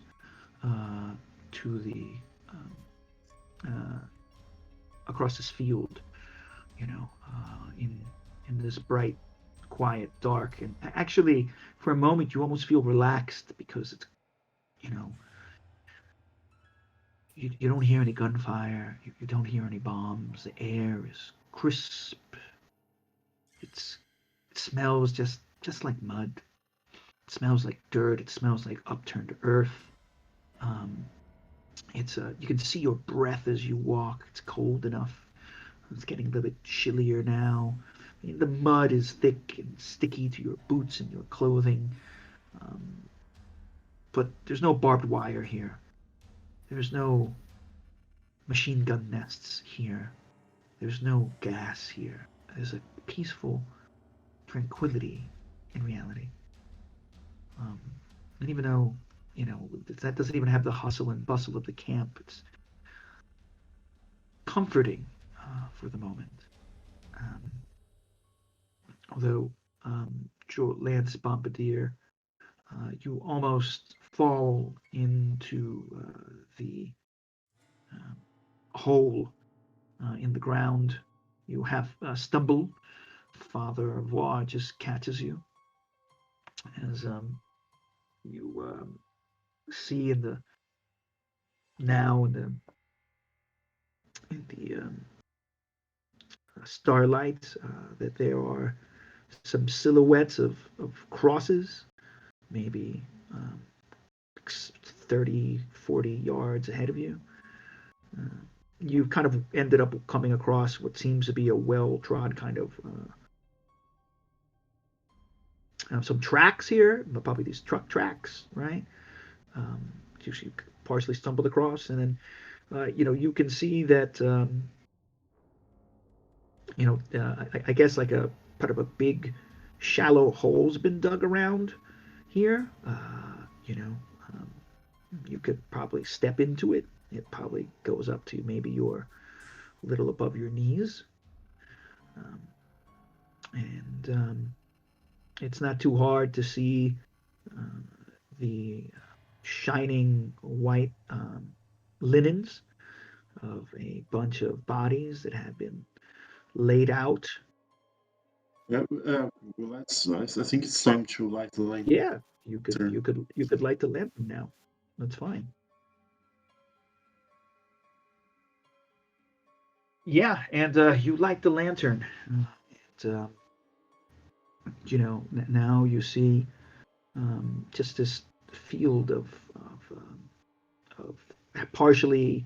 B: to the um, uh, across this field, in this bright, quiet, dark, and actually, for a moment, you almost feel relaxed because it's, you know, you don't hear any gunfire, you don't hear any bombs. The air is crisp. It's it smells just like mud. It smells like dirt. It smells like upturned earth. Um, it's you can see your breath as you walk. It's cold enough. It's getting a little bit chillier now. I mean, the mud is thick and sticky to your boots and your clothing. Um, but there's no barbed wire here. There's no machine gun nests here. There's no gas here. There's a peaceful tranquility in reality. Um, and even though, that doesn't even have the hustle and bustle of the camp, it's comforting for the moment. Um, although, Lance Bombardier, you almost fall into the um, hole in the ground. You have stumbled. Father Voir just catches you as you see now in the starlight that there are some silhouettes of crosses, maybe um, 30, 40 yards ahead of you. Uh, you kind of ended up coming across what seems to be a well-trod kind of some tracks here, but probably these truck tracks, right? You partially stumbled across, and then you can see that I guess like a part of a big shallow hole's been dug around here. Um, you could probably step into it. It probably goes up to maybe your little above your knees, um, and it's not too hard to see uh, the shining white linens of a bunch of bodies that have been laid out.
A: Yeah, well, I think it's time to light the lantern.
B: Yeah, you could light the lantern now. That's fine. Yeah, and you light the lantern. And, now you see just this field of partially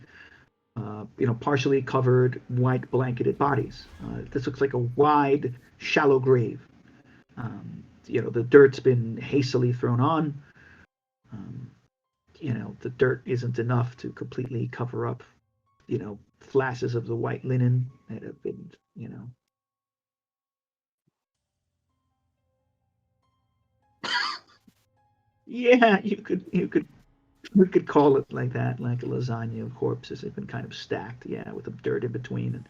B: partially covered white blanketed bodies. This looks like a wide, shallow grave. The dirt's been hastily thrown on. Um, the dirt isn't enough to completely cover up, flashes of the white linen that have been. Yeah, you could call it like that, like a lasagna of corpses. They've been kind of stacked, yeah, with the dirt in between, and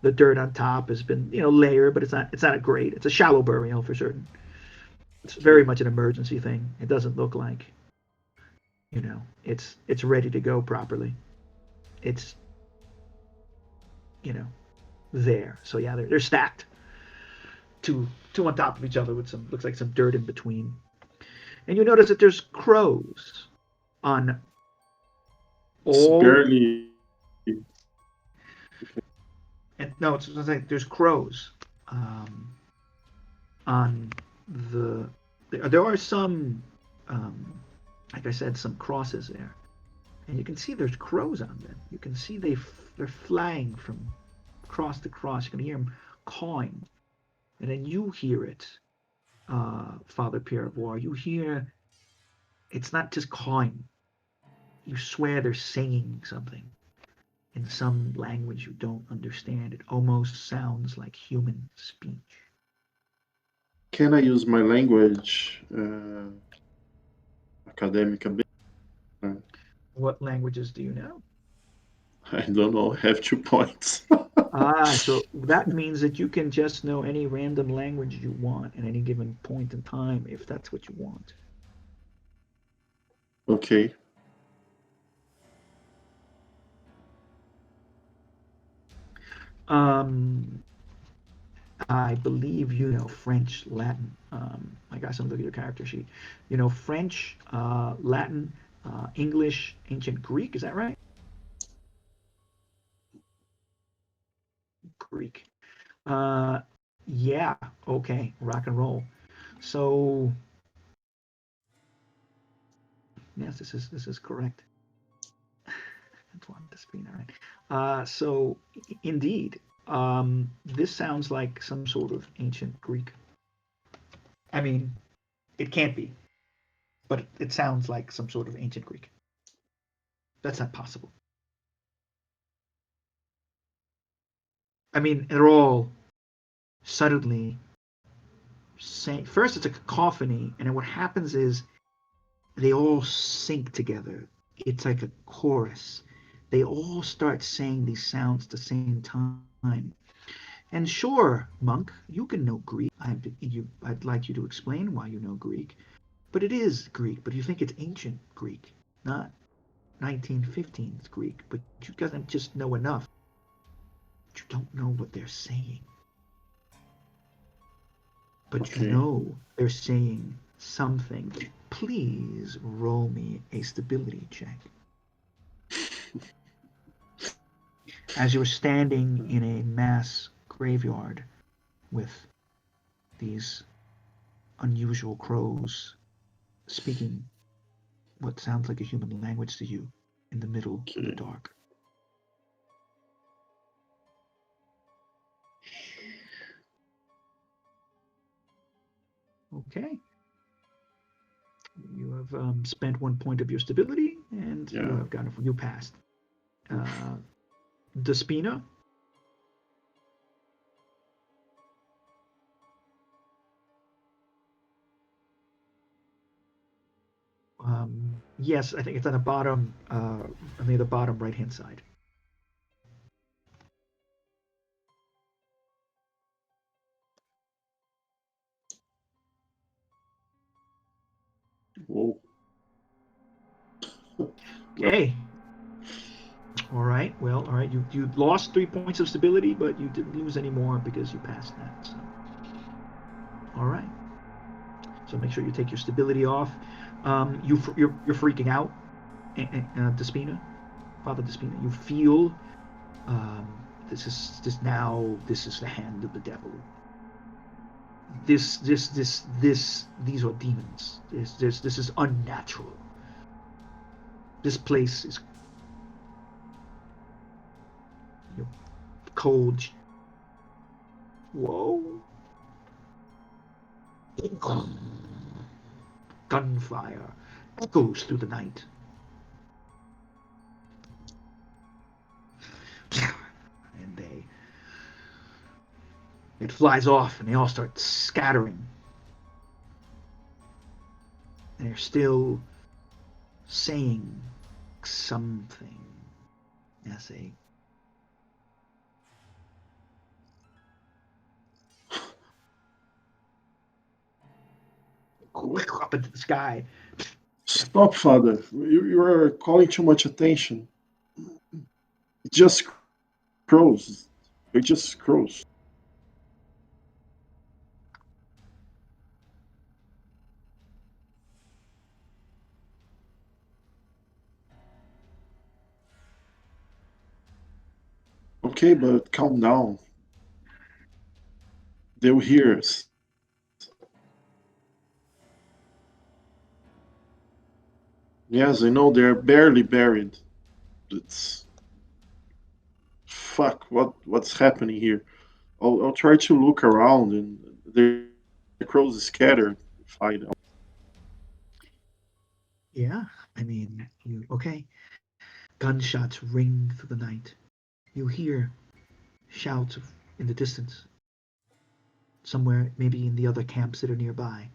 B: the dirt on top has been, layered, but it's not a great. It's a shallow burial for certain. It's very much an emergency thing. It doesn't look like, it's ready to go properly. It's, you know, there. So yeah, they're stacked, two on top of each other with some looks like some dirt in between. And you notice that there's crows on
A: It's
B: all.
A: barely.
B: And no, it's like there's crows on the. There are some, like I said, some crosses there, and you can see there's crows on them. You can see they're flying from cross to cross. You can hear them cawing, and then you hear it, Father Pierre of War. You hear it's not just cawing. You swear they're singing something in some language you don't understand. It almost sounds like human speech.
A: Can I use my language academic a bit?
B: What languages do you know?
A: I don't know. I have 2 points.
B: So that means that you can just know any random language you want at any given point in time if that's what you want.
A: Okay.
B: I believe you know French, Latin. I got some look at your character sheet. You know French, Latin, English, ancient Greek. Is that right? Greek. Uh, yeah. Okay. Rock and roll. So yes, this is correct. Antoine Despina, right? So indeed, this sounds like some sort of ancient Greek. I mean, it can't be, but it sounds like some sort of ancient Greek. That's not possible. I mean, they're all suddenly saying. First, it's a cacophony, and then what happens is they all sync together. It's like a chorus. They all start saying these sounds at the same time. And sure, monk, you can know Greek. I'd like you to explain why you know Greek. But it is Greek, but you think it's ancient Greek, not 1915's Greek. But you doesn't just know enough. You don't know what they're saying. But
A: Okay.
B: you know they're saying something. Please roll me a stability check. As you're standing in a mass graveyard with these unusual crows speaking what sounds like a human language to you in the middle of the
A: Okay.
B: dark. Okay. You have spent 1 point of your stability, and you
A: Yeah.
B: have you passed. Despina. Yes, I think it's on the bottom, near the bottom right-hand side.
A: Whoa.
B: Okay. All right. Well, all right. You lost 3 points of stability, but you didn't lose any more because you passed that. So, all right. So make sure you take your stability off. You're freaking out, Despina, Father Despina. You feel this is the hand of the devil. These are demons. This is unnatural. This place is cold. Whoa. Gunfire echoes through the night. And it flies off and they all start scattering. They're still saying something as they up into the sky.
A: Stop, Father. You are calling too much attention. It just crows. It just crows. Okay, but calm down. They'll hear us. Yes, I know they're barely buried. It's fuck. What's happening here? I'll try to look around, and the crows are scattered. Fight.
B: Yeah, I mean, okay. Gunshots ring through the night. You hear shouts in the distance. Somewhere, maybe in the other camps that are nearby.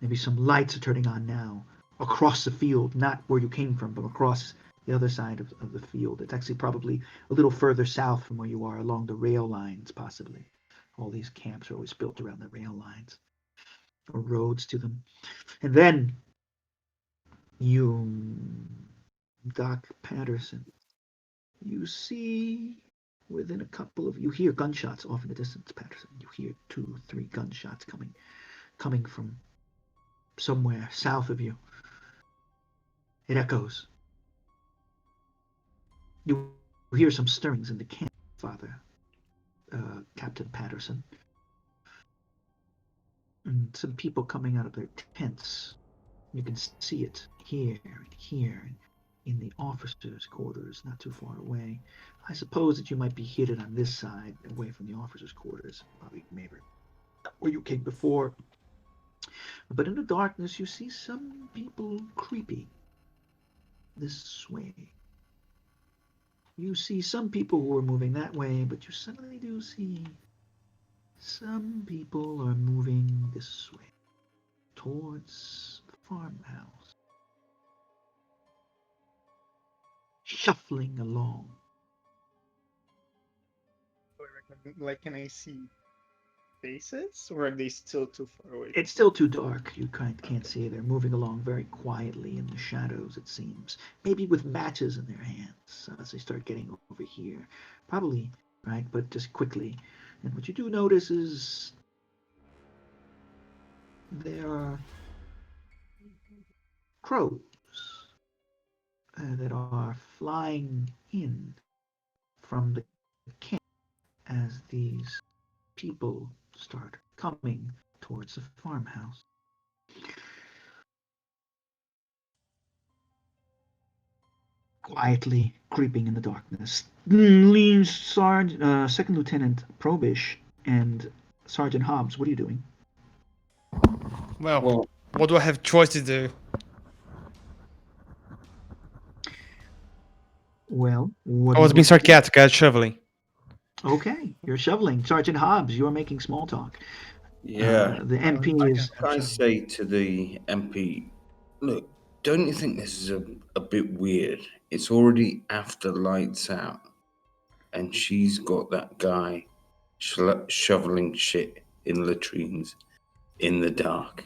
B: Maybe some lights are turning on now across the field, not where you came from, but across the other side of the field. It's actually probably a little further south from where you are, along the rail lines, possibly. All these camps are always built around the rail lines or roads to them. And then you, Doc Patterson, you see within a couple of you hear gunshots off in the distance, Patterson. You hear 2, 3 gunshots coming from somewhere south of you. It echoes. You hear some stirrings in the camp, Father, Captain Patterson. And some people coming out of their tents. You can see it here and here in the officers' quarters, not too far away. I suppose that you might be hidden on this side, away from the officers' quarters, probably maybe where you came before. But in the darkness, you see some people creeping this way. You see some people who are moving that way, but you suddenly do see some people are moving this way, towards the farmhouse, shuffling along.
E: Like, can I see faces, or are they still too far away?
B: It's still too dark. You can't see. They're moving along very quietly in the shadows, it seems. Maybe with matches in their hands as they start getting over here. Probably, right? But just quickly. And what you do notice is there are crows that are flying in from the camp as these people start coming towards the farmhouse. Quietly creeping in the darkness. Second Lieutenant Probish and Sergeant Hobbs, what are you doing?
C: Well,
D: Well,
C: what do I have choice to do?
B: Well, what
C: I
B: do
C: was
B: you
C: being
B: want to do?
C: sarcastic at shoveling.
B: Okay, you're shoveling. Sergeant Hobbs, you're making small talk.
D: Yeah.
B: The MP is.
D: I say to the MP, look, don't you think this is a bit weird? It's already after lights out, and she's got that guy shoveling shit in latrines in the dark.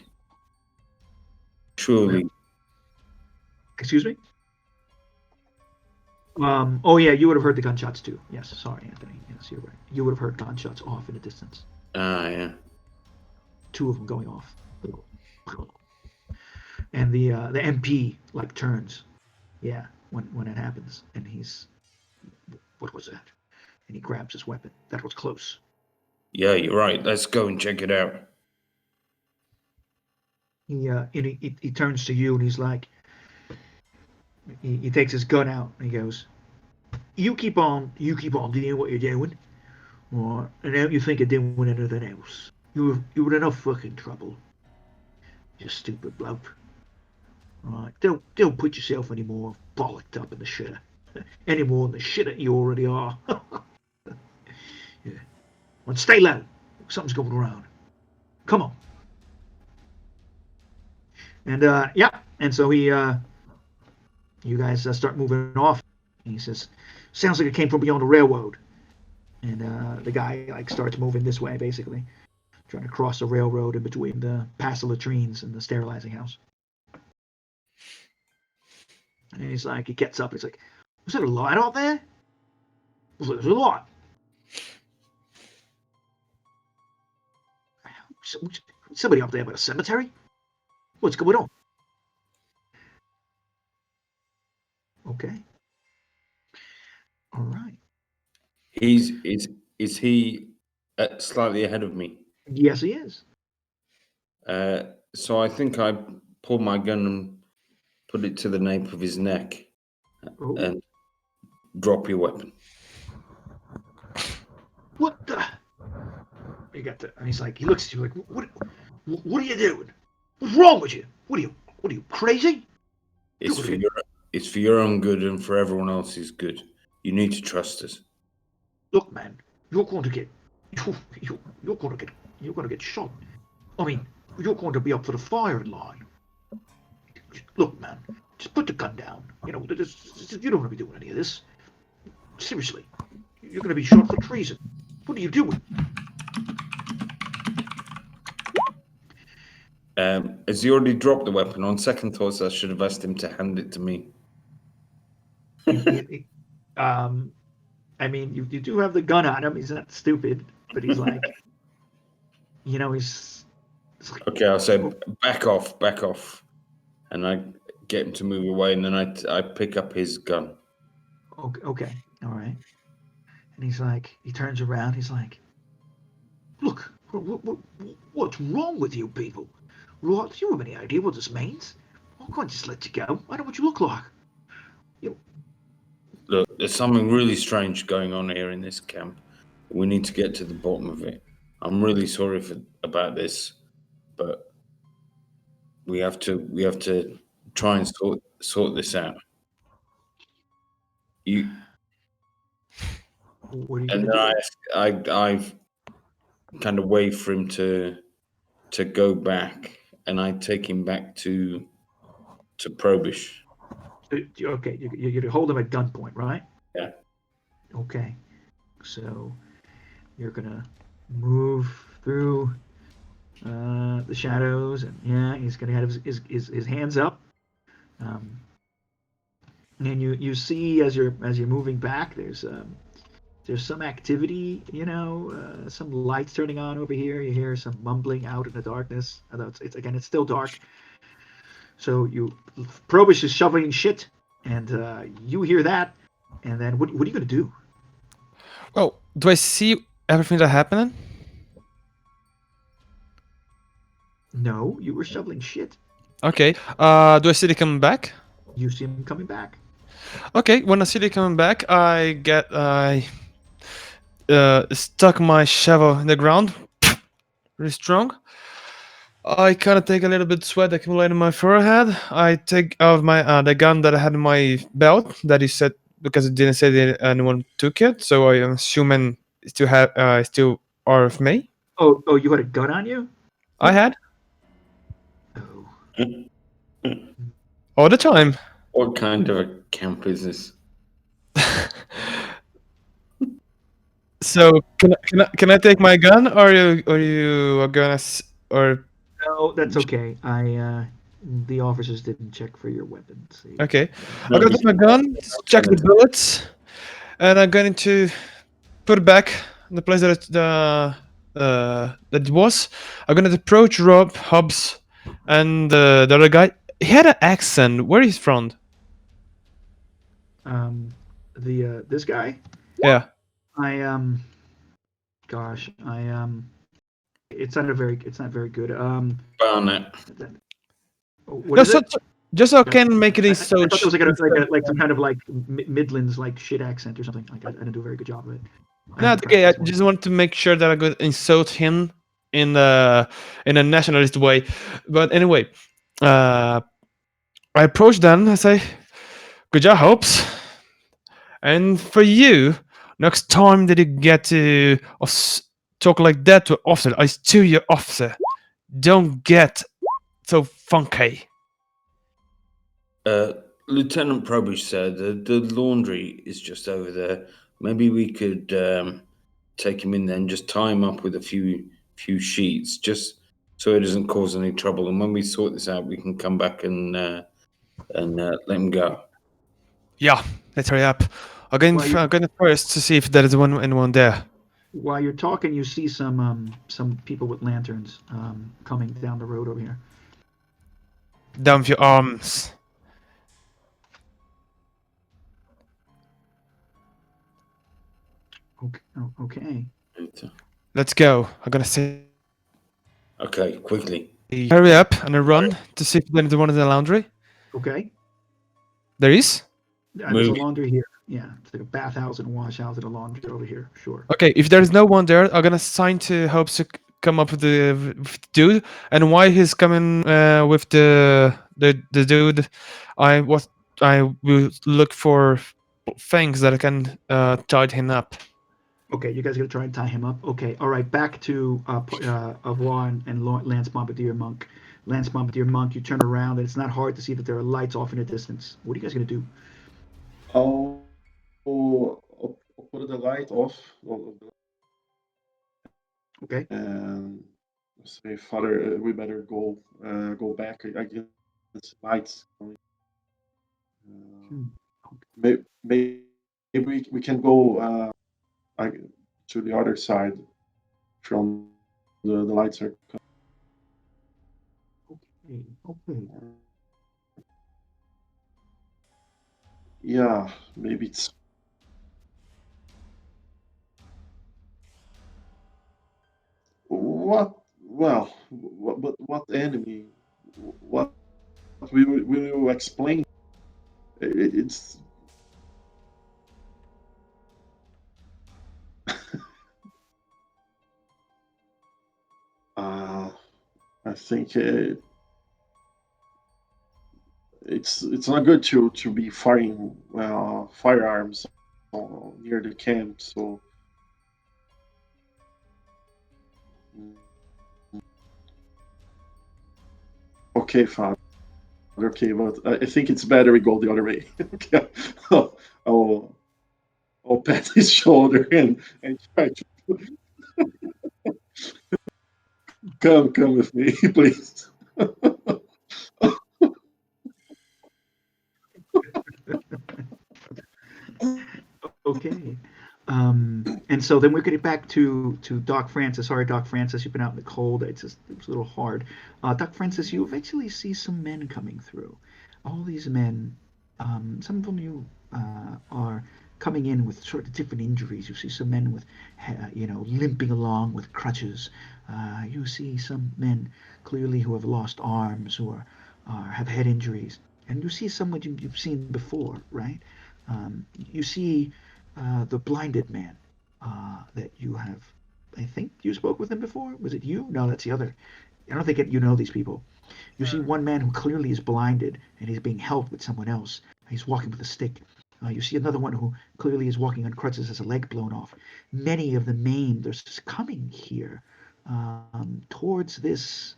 D: Surely,
B: Excuse me? Oh yeah, you would have heard the gunshots too. Yes, sorry, Anthony. Yes, you're right. You would have heard gunshots off in the distance.
D: yeah.
B: 2 of them going off. And the MP like turns. Yeah, when it happens, and he's, what was that? And he grabs his weapon. That was close.
D: Yeah, you're right. Let's go and check it out.
B: He turns to you and he's like, he takes his gun out and he goes, you keep on doing what you're doing, or and don't you think of doing anything else. You're in enough fucking trouble. You stupid bloke. Right, don't put yourself any more bollocked up in the shitter. Any more than the shit that you already are. Yeah. And stay low. Something's going around. Come on. And yeah, and so he, you guys start moving off. And he says, "Sounds like it came from beyond the railroad." And the guy like starts moving this way, basically, trying to cross the railroad in between the past the latrines and the sterilizing house. And he's like, he gets up. He's like, "Was there a light out there? There's a light." Somebody up there by the cemetery? What's going on? Okay. All right.
D: Is he slightly ahead of me?
B: Yes, he is.
D: So I think I pull my gun and put it to the nape of his neck
B: Oh,
D: and drop your weapon.
B: what the? You got the, and he's like, he looks at you like, what are you doing? What's wrong with you? What are you crazy?
D: It's for your own good and for everyone else's good. You need to trust us.
B: Look, man, you're going to get shot. I mean, you're going to be up for the firing line. Look, man, just put the gun down. You know, you don't want to be doing any of this. Seriously, you're going to be shot for treason. What are you doing?
D: Has he already dropped the weapon? On second thoughts, I should have asked him to hand it to me.
B: I mean, you do have the gun on him. He's not stupid, but he's like, you know, he's like,
D: Okay, I'll say back off, and I get him to move away, and then I pick up his gun.
B: okay, all right. And he's like, he turns around. He's like, look, what's wrong with you people? Right, do you have any idea what this means? I can't just let you go. I know what you look like.
D: Look, there's something really strange going on here in this camp. We need to get to the bottom of it. I'm really sorry about this, but we have to try and sort this out.
B: What are you
D: And
B: gonna
D: then
B: do?
D: I've kind of wait for him to go back, and I take him back to Probish.
B: Okay, you're gonna hold him at gunpoint, right?
D: Yeah.
B: Okay, so you're gonna move through the shadows, and yeah, he's gonna have his hands up, and you see as you're moving back, there's some activity, you know, some lights turning on over here. You hear some mumbling out in the darkness. Although it's still dark. So Probish is shoveling shit, and you hear that, and then what are you gonna do?
C: Oh, do I see everything that happened?
B: No, you were shoveling shit.
C: Okay. Do I see it coming back?
B: You see him coming back.
C: Okay. When I see it coming back, I stuck my shovel in the ground, really strong. I kind of take a little bit of sweat accumulated in my forehead. I take out my the gun that I had in my belt that is set because it didn't say that anyone took it. So I am assuming it still are with me.
B: Oh, you had a gun on you?
C: I had
B: Oh.
C: all the time.
D: What kind of a camp is this?
C: So can I take my gun, or you are gonna or
B: No, that's okay. The officers didn't check for your weapons.
C: okay?
D: No,
C: I'm gonna take my gun, check the bullets, and I'm going to put it back in the place that that it was. I'm gonna approach Rob Hobbs and the other guy. He had an accent. Where he's from?
B: This guy.
C: Yeah.
B: Gosh, it's not very good.
D: Barnett.
B: What
C: No,
B: is it?
C: just so I can make it
B: I
C: so.
B: thought it was like some kind of like Midlands like shit accent or something. Like I didn't do a very good job of it.
C: No, it's okay. I just want to make sure that I could insult him in a nationalist way. But anyway, I approach them. I say, "Good job, Hopes." And for you, next time that you get to talk like that to an officer, I steal your officer. Don't get so funky.
D: Lieutenant Probush said the laundry is just over there. Maybe we could take him in there and just tie him up with a few sheets, just so it doesn't cause any trouble. And when we sort this out, we can come back and let him go.
C: Yeah, let's hurry up. I'm going first to see if there is anyone there.
B: While you're talking, you see some people with lanterns coming down the road over here.
C: Down with your arms.
B: Okay.
C: Let's go. I'm gonna say.
D: Okay, quickly.
C: Hurry up and I run to see if there's anyone in the laundry.
B: Okay.
C: There is?
B: There's a laundry here. Yeah, it's like a bathhouse and a wash house and a laundry over here. Sure.
C: Okay, if there's no one there, I'm gonna sign to Hopes to come up with the dude. And why he's coming with the dude, I will look for things that I can tie him up.
B: Okay, you guys are gonna try and tie him up. Okay, all right. Back to Avoir and Lance Bombardier Monk. Lance Bombardier Monk, you turn around and it's not hard to see that there are lights off in the distance. What are you guys gonna do?
A: I'll put the light off.
B: Okay.
A: And say, Father, we better go back. I guess lights. Maybe we can go to the other side from the lights are.
B: Okay.
A: Yeah, maybe it's. What? Well, what enemy? What we will explain? It's. I think it's not good to be firing firearms near the camp. So. Okay, Father. Okay, but I think it's better we go the other way. Okay. I'll pat his shoulder and try to come with me, please.
B: Okay. And so then we're getting back to Doc Francis. Sorry, Doc Francis, you've been out in the cold. It was a little hard. Doc Francis, you eventually see some men coming through. All these men, some of them you are coming in with sort of different injuries. You see some men with, limping along with crutches. You see some men clearly who have lost arms or have head injuries. And you see someone you've seen before, right? You see the blinded man that you have. I think you spoke with him before. Was it you? No, that's the other. I don't think you know these people. You see one man who clearly is blinded and he's being helped with someone else. He's walking with a stick. You see another one who clearly is walking on crutches, has a leg blown off. Many of the maimed are coming here towards this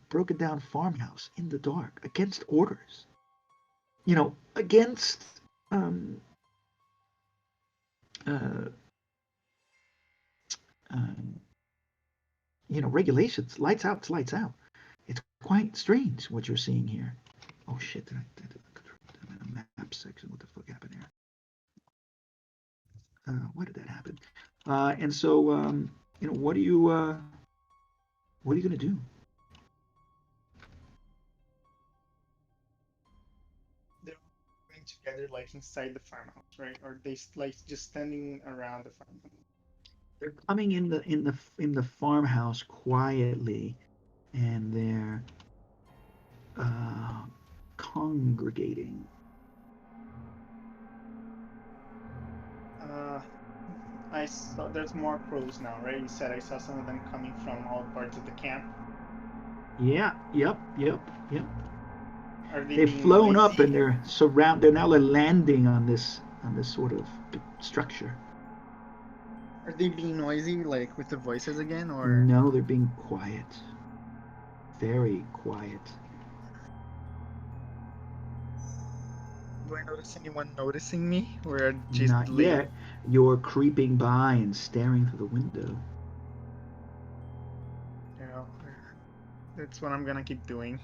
B: broken down farmhouse in the dark against orders. Against um, uh, um, regulations. Lights out, it's lights out. It's quite strange what you're seeing here. Oh shit! I'm in a map section. What the fuck happened here? Why did that happen? And so, what are you gonna do?
E: They're going together, like inside the farmhouse, right? Or they like just standing around the farmhouse.
B: They're coming in the farmhouse quietly, and they're congregating.
E: I saw there's more crows now, right? You said I saw some of them coming from all parts of the camp.
B: Yeah. Yep.
E: Are they
B: They've
E: being
B: flown up
E: noisy?
B: and they're now landing on this sort of structure.
E: Are they being noisy, like with the voices again, or
B: No, they're being quiet. Very quiet.
E: do I notice anyone noticing me, or just
B: Not yet. You're creeping by and staring through the window.
E: Yeah, that's what I'm gonna keep doing.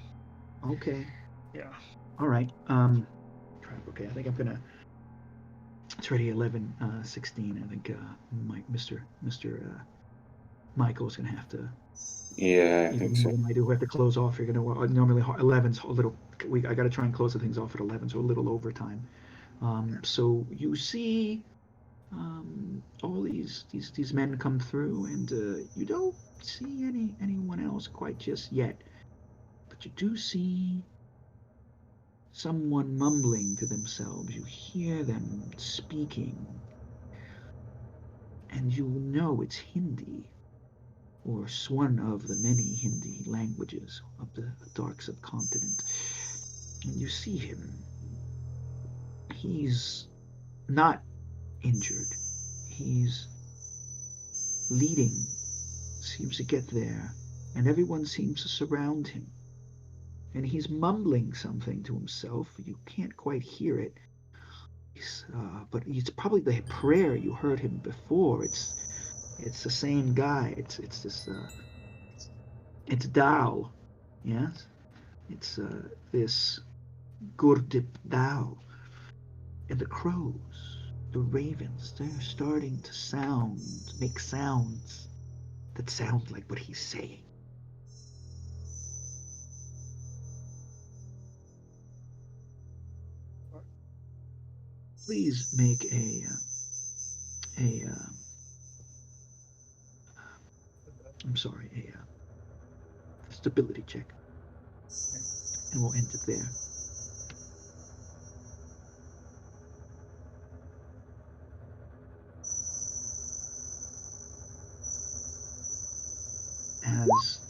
B: Okay.
E: Yeah.
B: All right. Okay, I think I'm gonna. It's already 11:16. I think Mr. Michael's gonna have to.
D: Yeah, I
B: Even
D: think
B: more
D: so.
B: than I do. We have to close off. You're gonna normally 11's a little. I got to try and close the things off at 11, so a little overtime. So you see all these men come through, and you don't see anyone else quite just yet, but you do see someone mumbling to themselves. You hear them speaking, and you know it's Hindi, or one of the many Hindi languages of the dark subcontinent. And you see him. He's not injured. He's leading, seems to get there, and everyone seems to surround him. And he's mumbling something to himself. You can't quite hear it. But it's probably the prayer you heard him before. It's the same guy. It's this. It's Dao. Yes. It's this Gurdip Dao. And the crows, the ravens, they're starting to make sounds that sound like what he's saying. Please make a I'm sorry, a stability check, and we'll end it there. As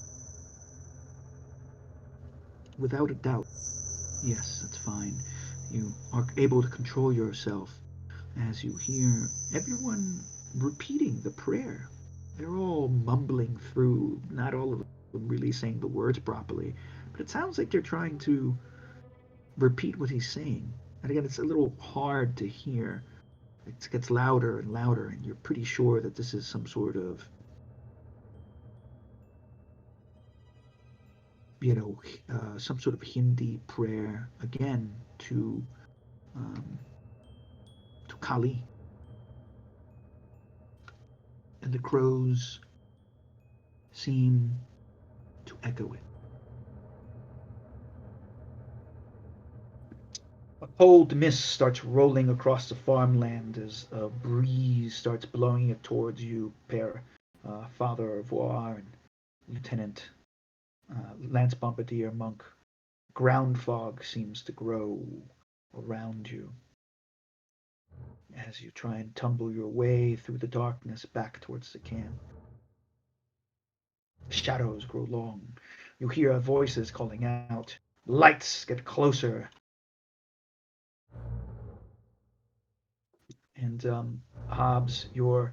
B: without a doubt, yes, that's fine. You are able to control yourself as you hear everyone repeating the prayer. They're all mumbling through, not all of them really saying the words properly, but it sounds like they're trying to repeat what he's saying. And again, it's a little hard to hear. It gets louder and louder, and you're pretty sure that this is some sort of, some sort of Hindi prayer again um, to Kali. And the crows seem to echo it. A cold mist starts rolling across the farmland as a breeze starts blowing it towards you, Père Father Voir and Lieutenant Lance Bombardier Monk. Ground fog seems to grow around you as you try and tumble your way through the darkness back towards the camp. The shadows grow long. You hear voices calling out. Lights get closer. And Hobbs, you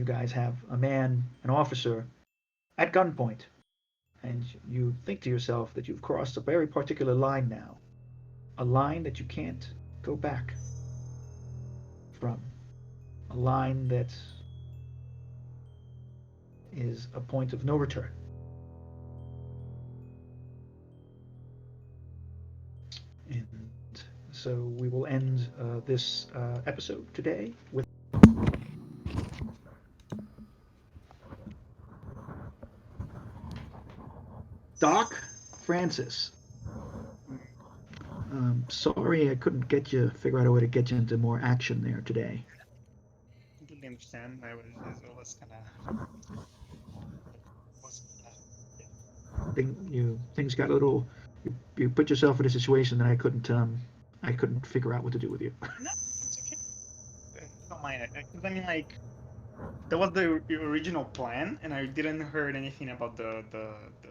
B: guys have a man, an officer, at gunpoint, and you think to yourself that you've crossed a very particular line now, a line that you can't go back from, a line that is a point of no return. And so we will end this episode today with Doc Francis. Sorry I couldn't figure out a way to get you into more action there today.
E: Completely understand. I was kind of.
B: Things got a little. You put yourself in a situation that I couldn't figure out what to do with you.
E: No, it's okay. Don't mind it. 'Cause I mean, like, that was the original plan, and I didn't heard anything about the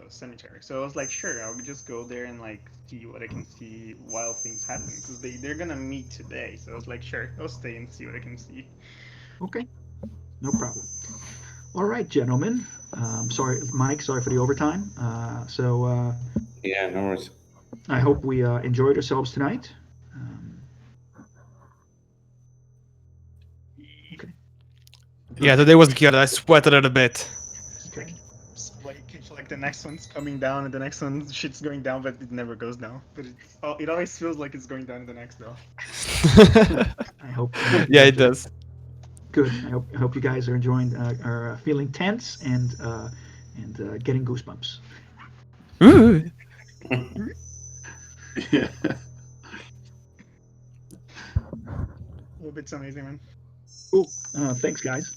E: cemetery. So I was like, sure, I'll just go there and like see what I can see while things happen, because they're gonna meet today. So I was like, sure, I'll stay and see what I can see.
B: Okay, no problem. All right, gentlemen. Sorry, Mike. Sorry for the overtime.
D: Yeah, no worries.
B: I hope we enjoyed ourselves tonight. Okay.
C: Yeah, today was good. I sweated it a bit.
B: Okay.
E: Like the next one's coming down and the next one shit's going down, but it never goes down. But it always feels like it's going down in the next though.
B: I hope.
C: Yeah, it does.
B: Good. I hope you guys are enjoying, are feeling tense and getting goosebumps.
C: Ooh.
A: Yeah.
E: Well, it's amazing, man.
B: Cool. Thanks, guys.